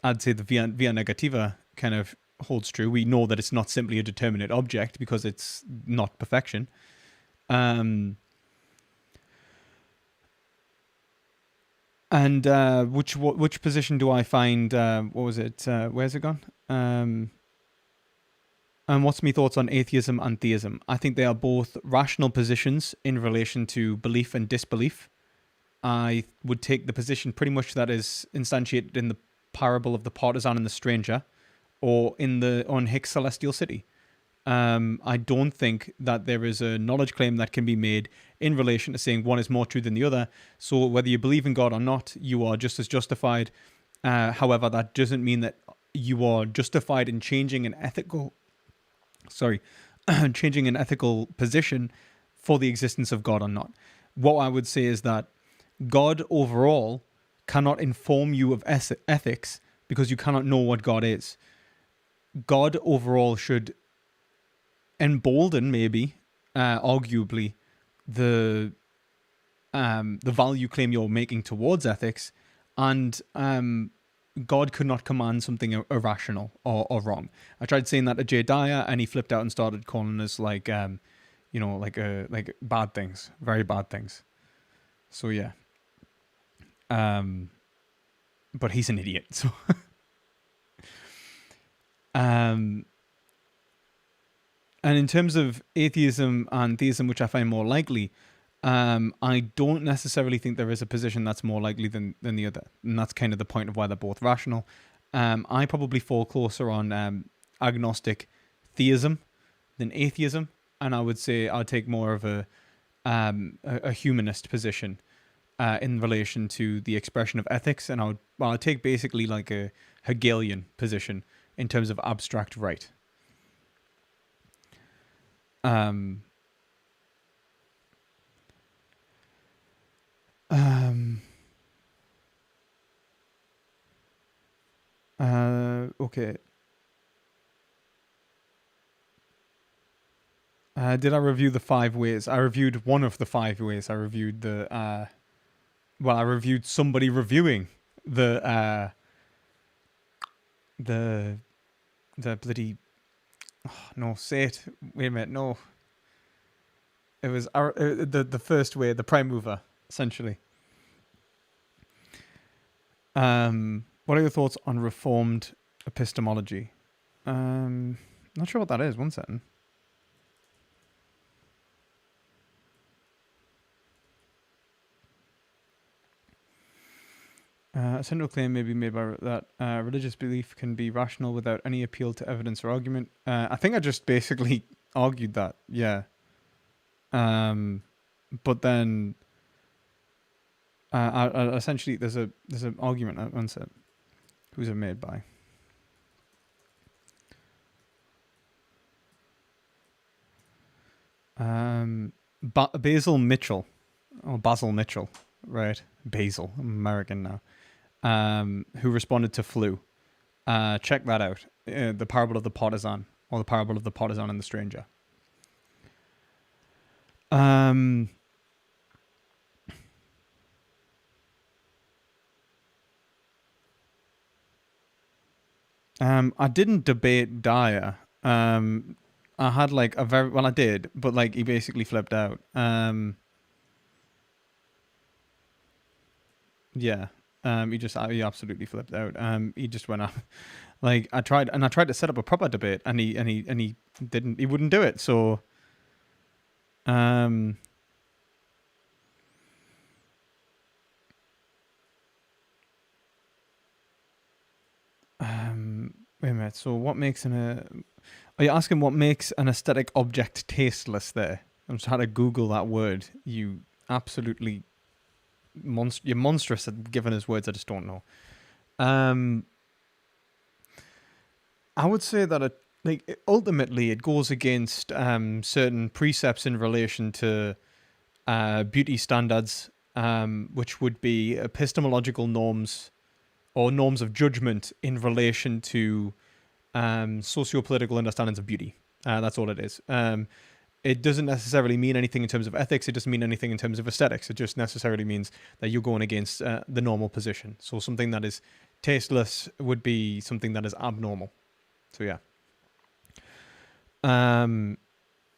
I'd say the via negativa kind of holds true. We know that it's not simply a determinate object because it's not perfection. And which position do I find? What was it? Where's it gone? And what's my thoughts on atheism and theism? I think they are both rational positions in relation to belief and disbelief. I would take the position pretty much that is instantiated in the parable of the partisan and the stranger, or on Hicks' Celestial City. I don't think that there is a knowledge claim that can be made in relation to saying one is more true than the other. So whether you believe in God or not, you are just as justified. However, that doesn't mean that you are justified in changing an ethical position for the existence of God or not. What I would say is that God overall cannot inform you of ethics because you cannot know what God is. God overall should embolden, maybe, arguably, the value claim you're making towards ethics, and God could not command something irrational or wrong. I tried saying that to Jay Dyer, and he flipped out and started calling us like bad things, very bad things. So yeah, but he's an idiot. So, and in terms of atheism and theism, which I find more likely, I don't necessarily think there is a position that's more likely than the other. And that's kind of the point of why they're both rational. I probably fall closer on agnostic theism than atheism. And I would say I'd take more of a humanist position in relation to the expression of ethics. And I'd take basically like a Hegelian position in terms of abstract right. Okay. Did I review the 5 ways? I reviewed one of the 5 ways. I reviewed I reviewed somebody reviewing the bloody. Oh, no, say it. Wait a minute. No. It was the first way, the prime mover, essentially. What are your thoughts on reformed epistemology? Not sure what that is. One second. A central claim may be made by that religious belief can be rational without any appeal to evidence or argument. I think I just basically argued that, yeah. But then, essentially, there's an argument. One set. Who's it made by? Basil Mitchell, or Basil Mitchell, right? Basil, I'm American now. Who responded to Flu. Check that out. The Parable of the Partisan, or the Parable of the Partisan and the Stranger. I didn't debate Dyer. I had like I did, but like he basically flipped out. Yeah. He absolutely flipped out. He just went off. Like I tried to set up a proper debate, and he wouldn't do it. So, wait a minute. So what makes are you asking what makes an aesthetic object tasteless there? I'm just trying to Google that word. You absolutely you're monstrous at giving us words I just don't know. I would say that ultimately it goes against certain precepts in relation to beauty standards, which would be epistemological norms or norms of judgment in relation to socio-political understandings of beauty. That's all it is. It doesn't necessarily mean anything in terms of ethics. It doesn't mean anything in terms of aesthetics. It just necessarily means that you're going against the normal position. So something that is tasteless would be something that is abnormal. So yeah.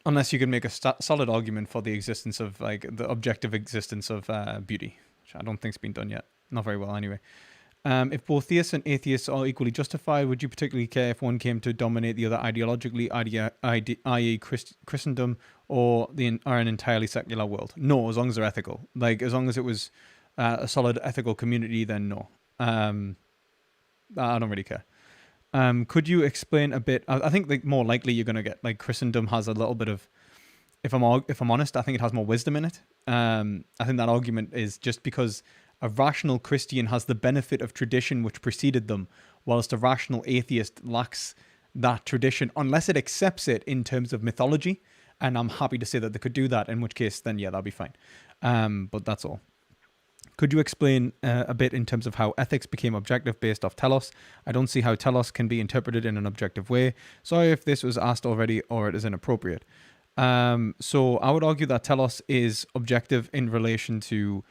Unless you can make a solid argument for the existence of the objective existence of beauty, which I don't think's been done yet. Not very well anyway. If both theists and atheists are equally justified, would you particularly care if one came to dominate the other ideologically, i.e. Christendom, or an entirely secular world? No, as long as they're ethical. As long as it was a solid ethical community, then no. I don't really care. Could you explain a bit? I think more likely you're going to get Christendom has a little bit of, if I'm honest, I think it has more wisdom in it. I think that argument is just because a rational Christian has the benefit of tradition which preceded them, whilst a rational atheist lacks that tradition unless it accepts it in terms of mythology. And I'm happy to say that they could do that, in which case then yeah, that'll be fine. But that's all. Could you explain a bit in terms of how ethics became objective based off telos? I don't see how telos can be interpreted in an objective way. Sorry if this was asked already or it is inappropriate. So I would argue that telos is objective in relation to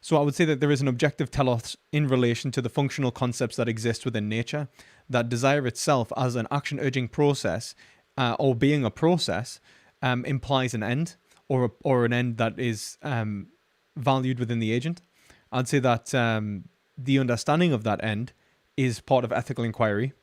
so I would say that there is an objective telos in relation to the functional concepts that exist within nature, that desire itself as an action-urging process or being a process implies an end or an end that is valued within the agent. I'd say that the understanding of that end is part of ethical inquiry.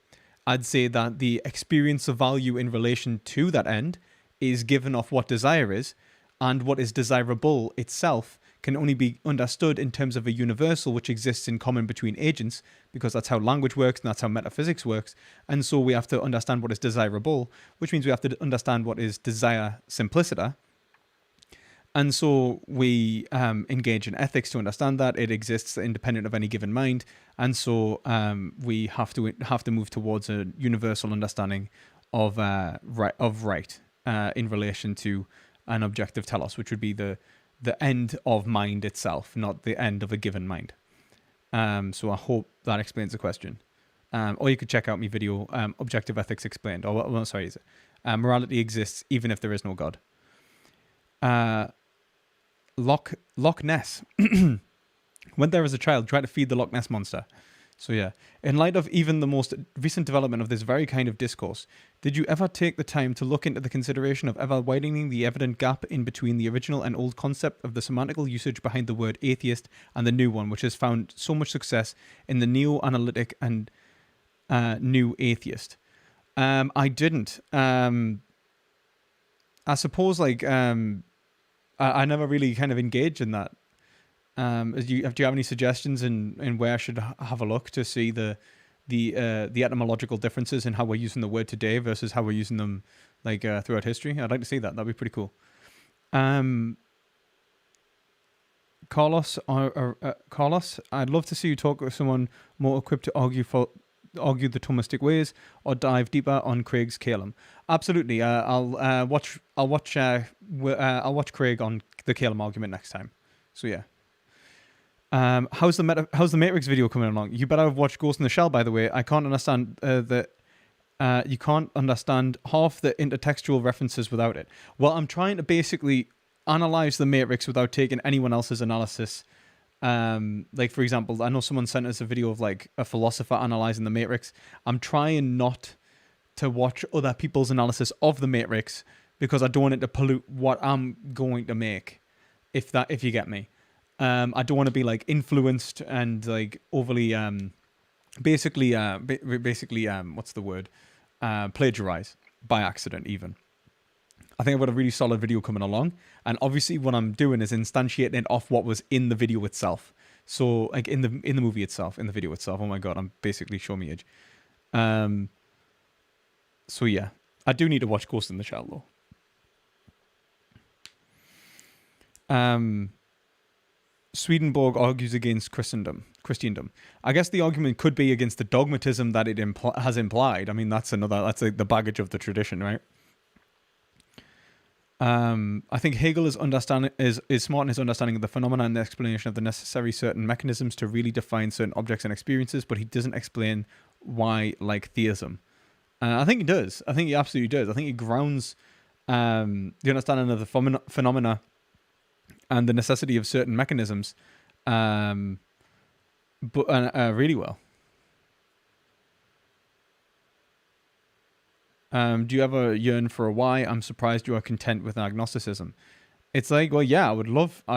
I'd say that the experience of value in relation to that end is given off what desire is, and what is desirable itself can only be understood in terms of a universal which exists in common between agents, because that's how language works and that's how metaphysics works. And so we have to understand what is desirable, which means we have to understand what is desire simpliciter. And so we engage in ethics to understand that it exists independent of any given mind. And so we have to move towards a universal understanding of right in relation to an objective telos, which would be the end of mind itself, not the end of a given mind. So I hope that explains the question. Or you could check out my video, Objective Ethics Explained. Morality exists even if there is no God. Loch Ness. Went there as a child, tried to feed the Loch Ness monster. So yeah, in light of even the most recent development of this very kind of discourse, did you ever take the time to look into the consideration of ever widening the evident gap in between the original and old concept of the semantical usage behind the word atheist and the new one, which has found so much success in the neo-analytic and new atheist? I didn't. I suppose I never really kind of engaged in that. Do you have any suggestions in where I should have a look to see the etymological differences in how we're using the word today versus how we're using them throughout history? I'd like to see that. That'd be pretty cool. Carlos, I'd love to see you talk with someone more equipped to argue the Thomistic ways, or dive deeper on Craig's Calum. Absolutely. I'll watch Craig on the Calum argument next time. So yeah. How's the Matrix video coming along? You better have watched Ghost in the Shell, by the way. I can't understand you can't understand half the intertextual references without it. Well, I'm trying to basically analyze the Matrix without taking anyone else's analysis. For example, I know someone sent us a video of a philosopher analyzing the Matrix. I'm trying not to watch other people's analysis of the Matrix because I don't want it to pollute what I'm going to make. If you get me. I don't want to be influenced and overly basically what's the word, plagiarize by accident even. I think I've got a really solid video coming along, and obviously what I'm doing is instantiating it off what was in the video itself. So in the movie itself, in the video itself. Oh my god, I'm basically showing me age. So yeah, I do need to watch Ghost in the Shell though. Swedenborg argues against Christendom. I guess the argument could be against the dogmatism that it has implied. I mean, that's like the baggage of the tradition, right? I think Hegel is smart in his understanding of the phenomena and the explanation of the necessary certain mechanisms to really define certain objects and experiences, but he doesn't explain why, like theism. I think he does. I think he absolutely does. I think he grounds the understanding of the phenomena and the necessity of certain mechanisms, but really well. Do you ever yearn for a why? I'm surprised you are content with agnosticism. It's like, well, yeah, I'd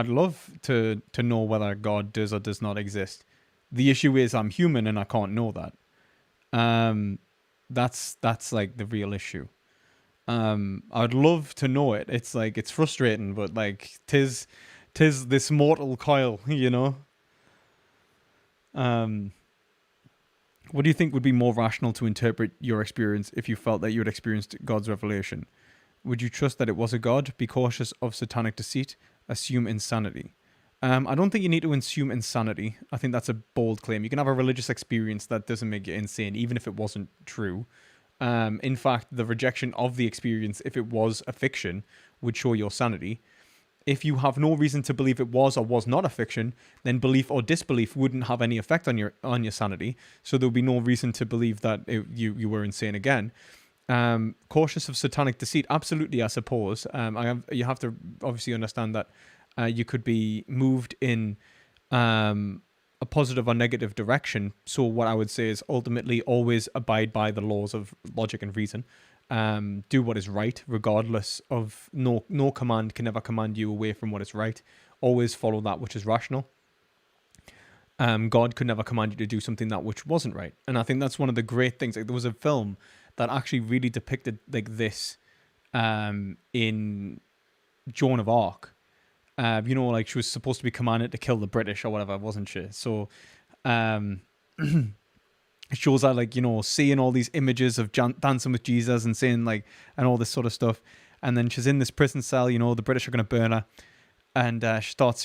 love to know whether God does or does not exist. The issue is I'm human and I can't know that. That's like the real issue. I'd love to know it. It's like, it's frustrating, but like, tis this mortal coil, you know? What do you think would be more rational to interpret your experience if you felt that you had experienced God's revelation? Would you trust that it was a God, be cautious of satanic deceit, assume insanity? I don't think you need to assume insanity. I think that's a bold claim. You can have a religious experience that doesn't make you insane, even if it wasn't true. In fact, the rejection of the experience, if it was a fiction, would show your sanity. If you have no reason to believe it was or was not a fiction, then belief or disbelief wouldn't have any effect on your sanity. So there would be no reason to believe that you were insane again. Cautious of satanic deceit, absolutely, I suppose. You have to obviously understand that you could be moved in a positive or negative direction. So what I would say is ultimately always abide by the laws of logic and reason. Do what is right, regardless of no command can ever command you away from what is right. Always follow that which is rational. God could never command you to do something that which wasn't right. And I think that's one of the great things. Like, there was a film that actually really depicted like this in Joan of Arc. You know, like she was supposed to be commanded to kill the British or whatever, wasn't she? So it shows her, like, you know, seeing all these images of dancing with Jesus and saying, like, and all this sort of stuff. And then she's in this prison cell, you know, the British are going to burn her. And she starts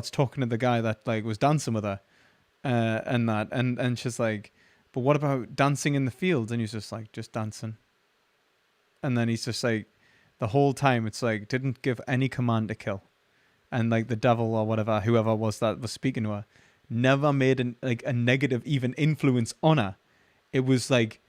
talking to the guy that, like, was dancing with her. And she's like, but what about dancing in the fields? And he's just like, just dancing. And then he's just like, the whole time it's like, didn't give any command to kill. And like the devil or whatever, whoever was that was speaking to her, never made a negative even influence on her. It was like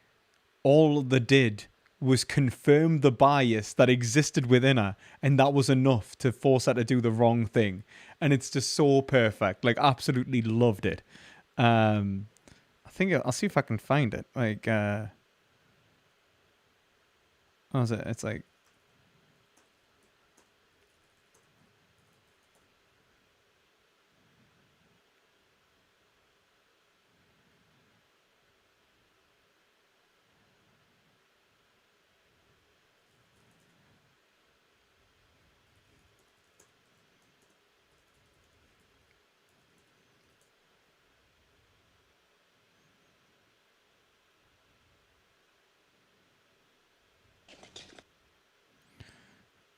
all they did was confirm the bias that existed within her, and that was enough to force her to do the wrong thing. And it's just so perfect. Like, absolutely loved it. I think I'll see if I can find it. Like, what was it? It's like,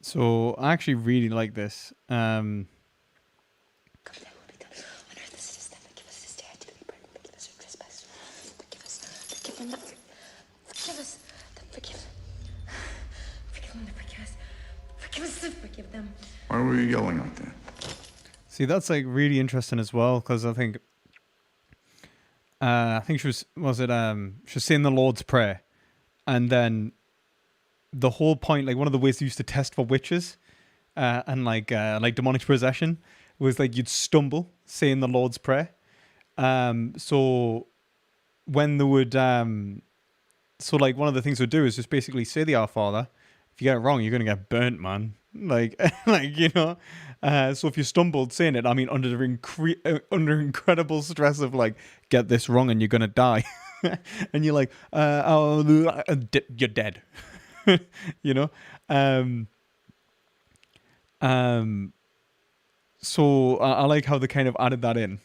so I actually really like this. Why were you yelling out there? See, that's like really interesting as well, because I think she was saying the Lord's Prayer, and then the whole point, like one of the ways they used to test for witches and like demonic possession was like you'd stumble saying the Lord's Prayer. So when they would so like one of the things we'd do is just basically say the Our Father. If you get it wrong, you're gonna get burnt, man. Like you know. So if you stumbled saying it, I mean, under incredible stress of like, get this wrong and you're gonna die, and you're like, you're dead. You know. So I like how they kind of added that in.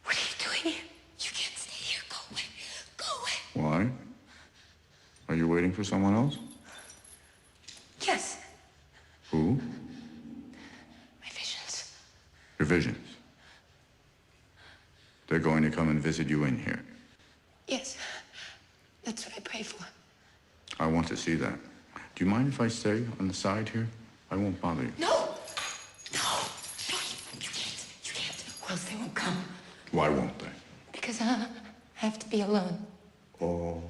What are you doing here? You can't stay here. Go away. Go away. Why? Are you waiting for someone else? Yes. Who? Who? My visions. Your visions. They're going to come and visit you in here. Yes. That's what I pray for. I want to see that. Do you mind if I stay on the side here? I won't bother you. No! No! No, you can't. You can't. Or else they won't come. Why won't they? Because I have to be alone. Oh.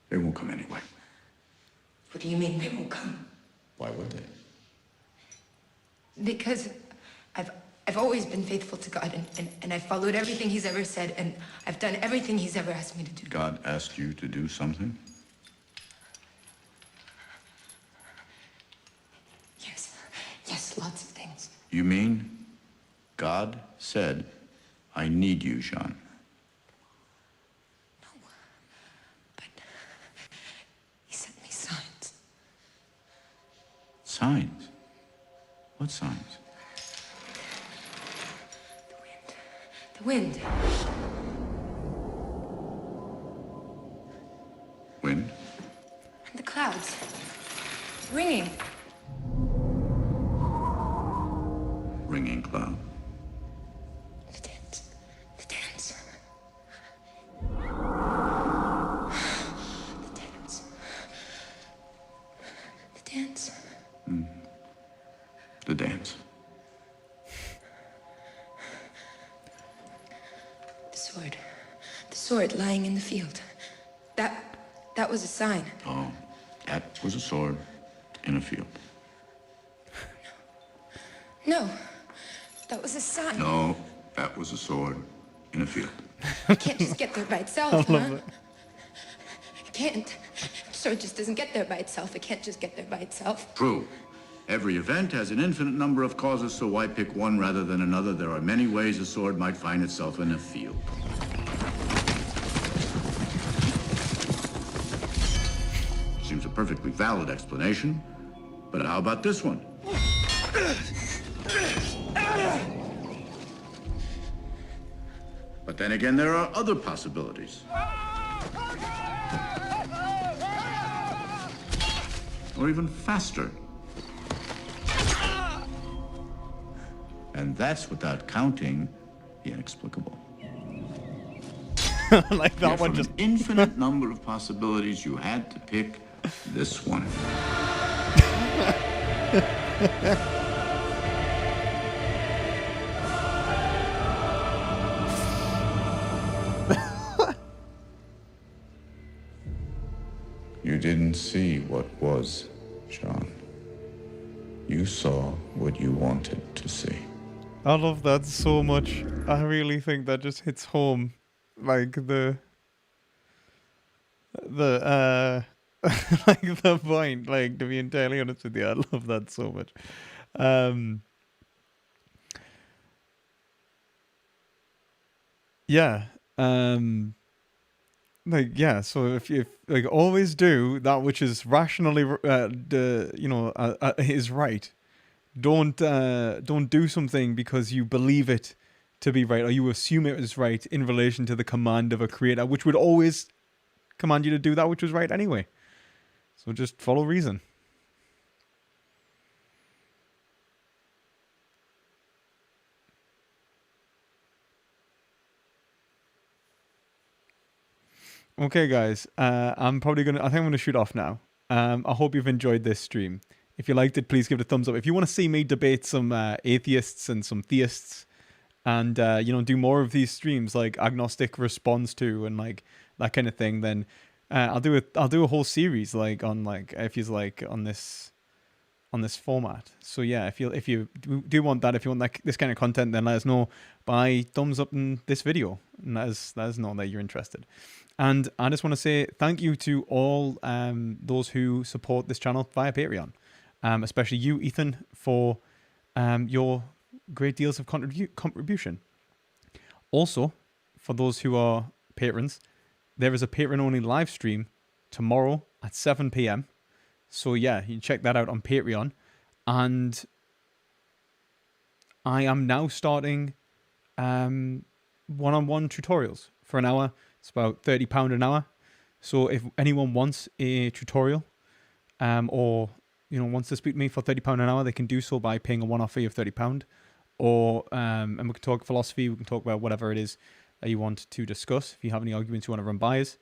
They won't come anyway. What do you mean they won't come? Why would they? Because I've always been faithful to God, and I've followed everything he's ever said, and I've done everything he's ever asked me to do. God asked you to do something? Yes. Yes, lots of things. You mean God said, I need you, Jean? No. But he sent me signs. Signs? What signs? The wind. Wind? And the clouds. Ringing. Ringing cloud? The dance. The dance. The dance. The dance. The dance. The sword. The sword lying in the field. That was a sign. Oh, that was a sword in a field. No. That was a sign. No, that was a sword in a field. It can't just get there by itself, I huh? love it. It can't. The sword just doesn't get there by itself. It can't just get there by itself. True. Every event has an infinite number of causes, so why pick one rather than another? There are many ways a sword might find itself in a field. Seems a perfectly valid explanation, but how about this one? But then again, there are other possibilities. Or even faster. And that's without counting the inexplicable. Like that Yet one from just. an infinite number of possibilities, you had to pick this one. You didn't see what was, Sean. You saw what you wanted to see. I love that so much. I really think that just hits home, like the like the point. Like, to be entirely honest with you, I love that so much. Yeah. Like, yeah, so if like, always do that which is rationally is right. Don't do something because you believe it to be right, or you assume it is right in relation to the command of a creator, which would always command you to do that which was right anyway. So just follow reason. Okay, guys. I'm probably gonna. I think I'm gonna shoot off now. I hope you've enjoyed this stream. If you liked it, please give it a thumbs up. If you want to see me debate some atheists and some theists, and do more of these streams like Agnostic responds to and like that kind of thing, then I'll do a whole series like on like if you like on this format. So yeah, if you do want that, if you want this kind of content, then let us know by thumbs up in this video, and let us know that you're interested. And I just want to say thank you to all those who support this channel via Patreon, especially you, Ethan, for your great deals of contribution. Also, for those who are patrons, there is a patron-only live stream tomorrow at 7 p.m. So yeah, you can check that out on Patreon. And I am now starting one-on-one tutorials for an hour. It's about £30 an hour. So if anyone wants a tutorial or wants to speak to me for £30 an hour, they can do so by paying a one-off fee of £30, or and we can talk philosophy. We can talk about whatever it is that you want to discuss. If you have any arguments you want to run by us,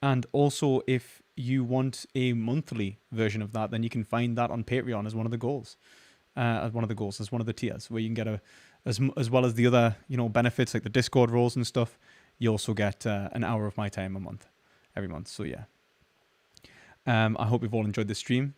and also if you want a monthly version of that, then you can find that on Patreon as one of the goals. As one of the tiers, where you can get as well as the other benefits like the Discord roles and stuff. You also get an hour of my time every month. So yeah. I hope you've all enjoyed this stream.